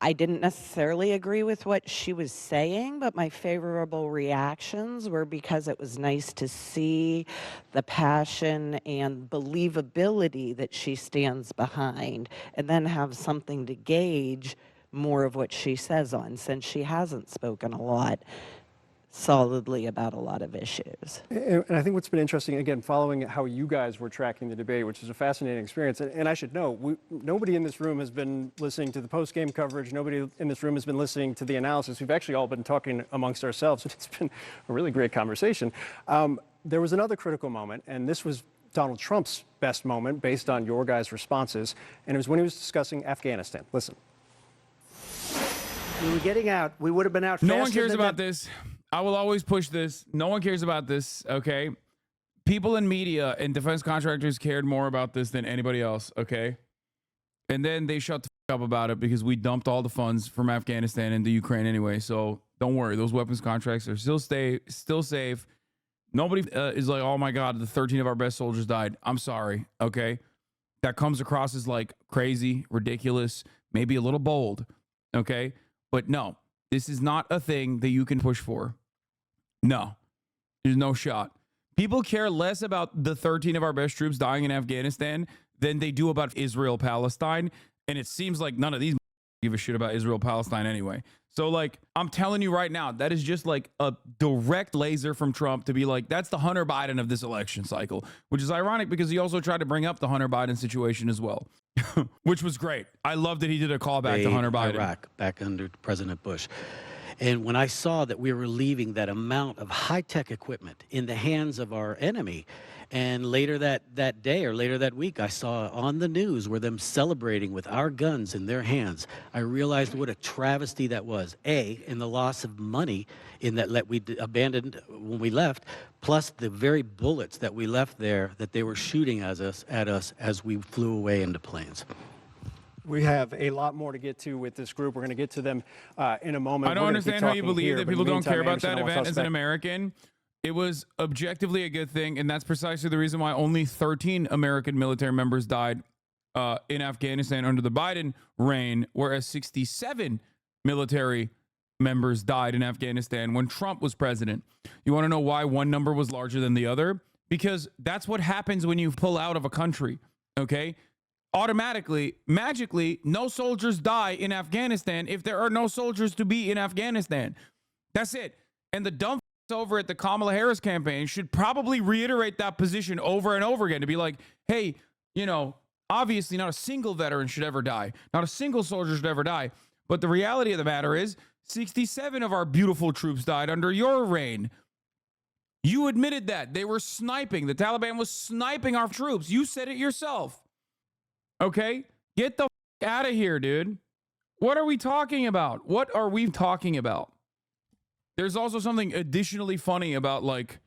I didn't necessarily agree with what she was saying, but my favorable reactions were because it was nice to see the passion and believability that she stands behind, and then have something to gauge more of what she says on, since she hasn't spoken a lot solidly about a lot of issues. And I think what's been interesting, again, following how you guys were tracking the debate, which is a fascinating experience, and I should know, nobody in this room has been listening to the post-game coverage, nobody in this room has been listening to the analysis. We've actually all been talking amongst ourselves, and it's been a really great conversation. There was another critical moment, and this was Donald Trump's best moment based on your guys' responses, and it was when he was discussing Afghanistan. Listen. We were getting out. We would have been out faster. No one cares about this. I will always push this. No one cares about this, okay? People in media and defense contractors cared more about this than anybody else, okay? And then they shut the f up about it because we dumped all the funds from Afghanistan into Ukraine anyway. So don't worry. Those weapons contracts are still safe. Nobody is like, oh my God, the 13 of our best soldiers died. I'm sorry, okay? That comes across as like crazy, ridiculous, maybe a little bold, okay? But no, this is not a thing that you can push for. No, there's no shot. People care less about the 13 of our best troops dying in Afghanistan than they do about Israel, Palestine. And it seems like none of these give a shit about Israel, Palestine anyway. So like, I'm telling you right now, that is just like a direct laser from Trump to be like, that's the Hunter Biden of this election cycle, which is ironic because he also tried to bring up the Hunter Biden situation as well, which was great. I love that he did a callback to Hunter Biden. Iraq back under President Bush. And when I saw that we were leaving that amount of high-tech equipment in the hands of our enemy, and later that day or later that week, I saw on the news where them celebrating with our guns in their hands, I realized what a travesty that was. In the loss of money in that we abandoned when we left, plus the very bullets that we left there that they were shooting at us as we flew away into planes. We have a lot more to get to with this group. We're going to get to them in a moment. I don't understand how you believe that people don't care about that event as an American. American. It was objectively a good thing, and that's precisely the reason why only 13 American military members died in Afghanistan under the Biden reign, whereas 67 military members died in Afghanistan when Trump was president. You want to know why one number was larger than the other? Because that's what happens when you pull out of a country, okay? Automatically, magically, no soldiers die in Afghanistan if there are no soldiers to be in Afghanistan. That's it. And the dumb over at the Kamala Harris campaign should probably reiterate that position over and over again to be like, hey, you know, obviously not a single veteran should ever die. Not a single soldier should ever die. But the reality of the matter is 67 of our beautiful troops died under your reign. You admitted that. They were sniping. The Taliban was sniping our troops. You said it yourself. Okay? Get the f out of here, dude. What are we talking about? What are we talking about? There's also something additionally funny about like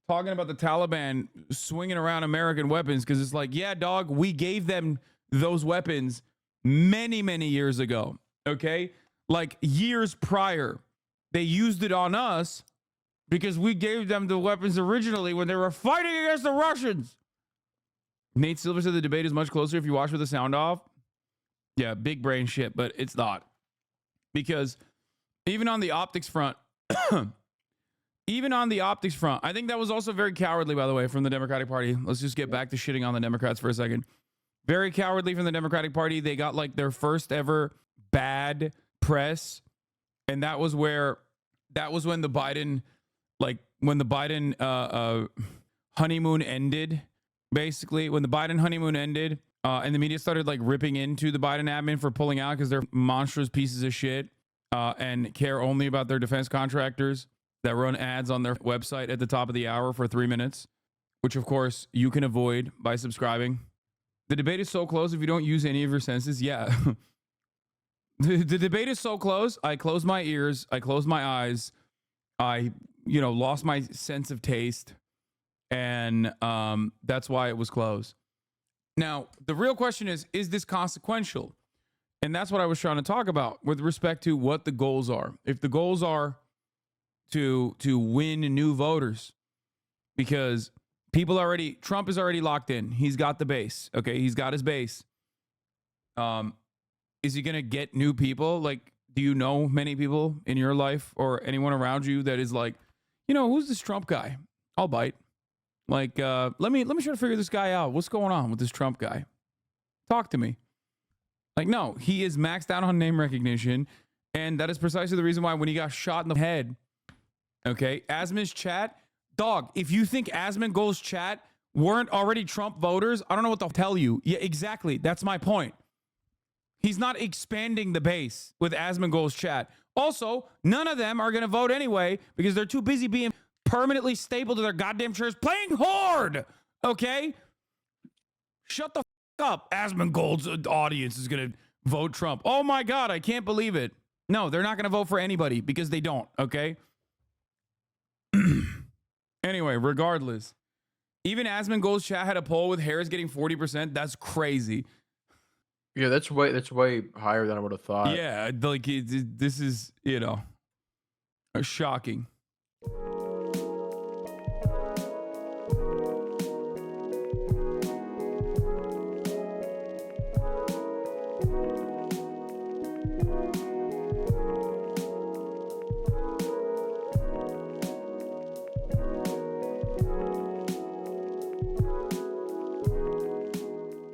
talking about the Taliban swinging around American weapons because it's like, yeah, dog, we gave them those weapons many, many years ago. Okay? Like years prior. They used it on us because we gave them the weapons originally when they were fighting against the Russians. Nate Silver said the debate is much closer if you watch with the sound off. Yeah, big brain shit, but it's not. Because even on the optics front, I think that was also very cowardly, by the way, from the Democratic Party. Let's just get back to shitting on the Democrats for a second. Very cowardly from the Democratic Party. They got like their first ever bad press. And that was when the Biden, honeymoon ended, basically. When the Biden honeymoon ended, and the media started like ripping into the Biden admin for pulling out because they're monstrous pieces of shit and care only about their defense contractors that run ads on their website at the top of the hour for 3 minutes, which of course you can avoid by subscribing. The debate is so close if you don't use any of your senses. Yeah. The debate is so close. I closed my ears. I closed my eyes. I, lost my sense of taste. And that's why it was close. Now, the real question is this consequential? And that's what I was trying to talk about with respect to what the goals are. If the goals are to win new voters, because Trump is already locked in. He's got the base. Okay, he's got his base. Is he going to get new people? Like, do you know many people in your life or anyone around you that is like, who's this Trump guy? I'll bite. Like, let me try to figure this guy out. What's going on with this Trump guy? Talk to me. Like, no, he is maxed out on name recognition. And that is precisely the reason why when he got shot in the head, okay, Asmin's chat, dog, if you think Asmongold's chat weren't already Trump voters, I don't know what to tell you. Yeah, exactly. That's my point. He's not expanding the base with Asmongold's chat. Also, none of them are going to vote anyway because they're too busy being permanently stapled to their goddamn chairs playing Horde. Okay? Shut the up. Asmongold's audience is going to vote Trump. Oh my God, I can't believe it. No, they're not going to vote for anybody because they don't. Okay? Anyway, regardless, even Asmongold's chat had a poll with Harris getting 40%. That's crazy. Yeah, that's way higher than I would have thought. Yeah, like this is, shocking.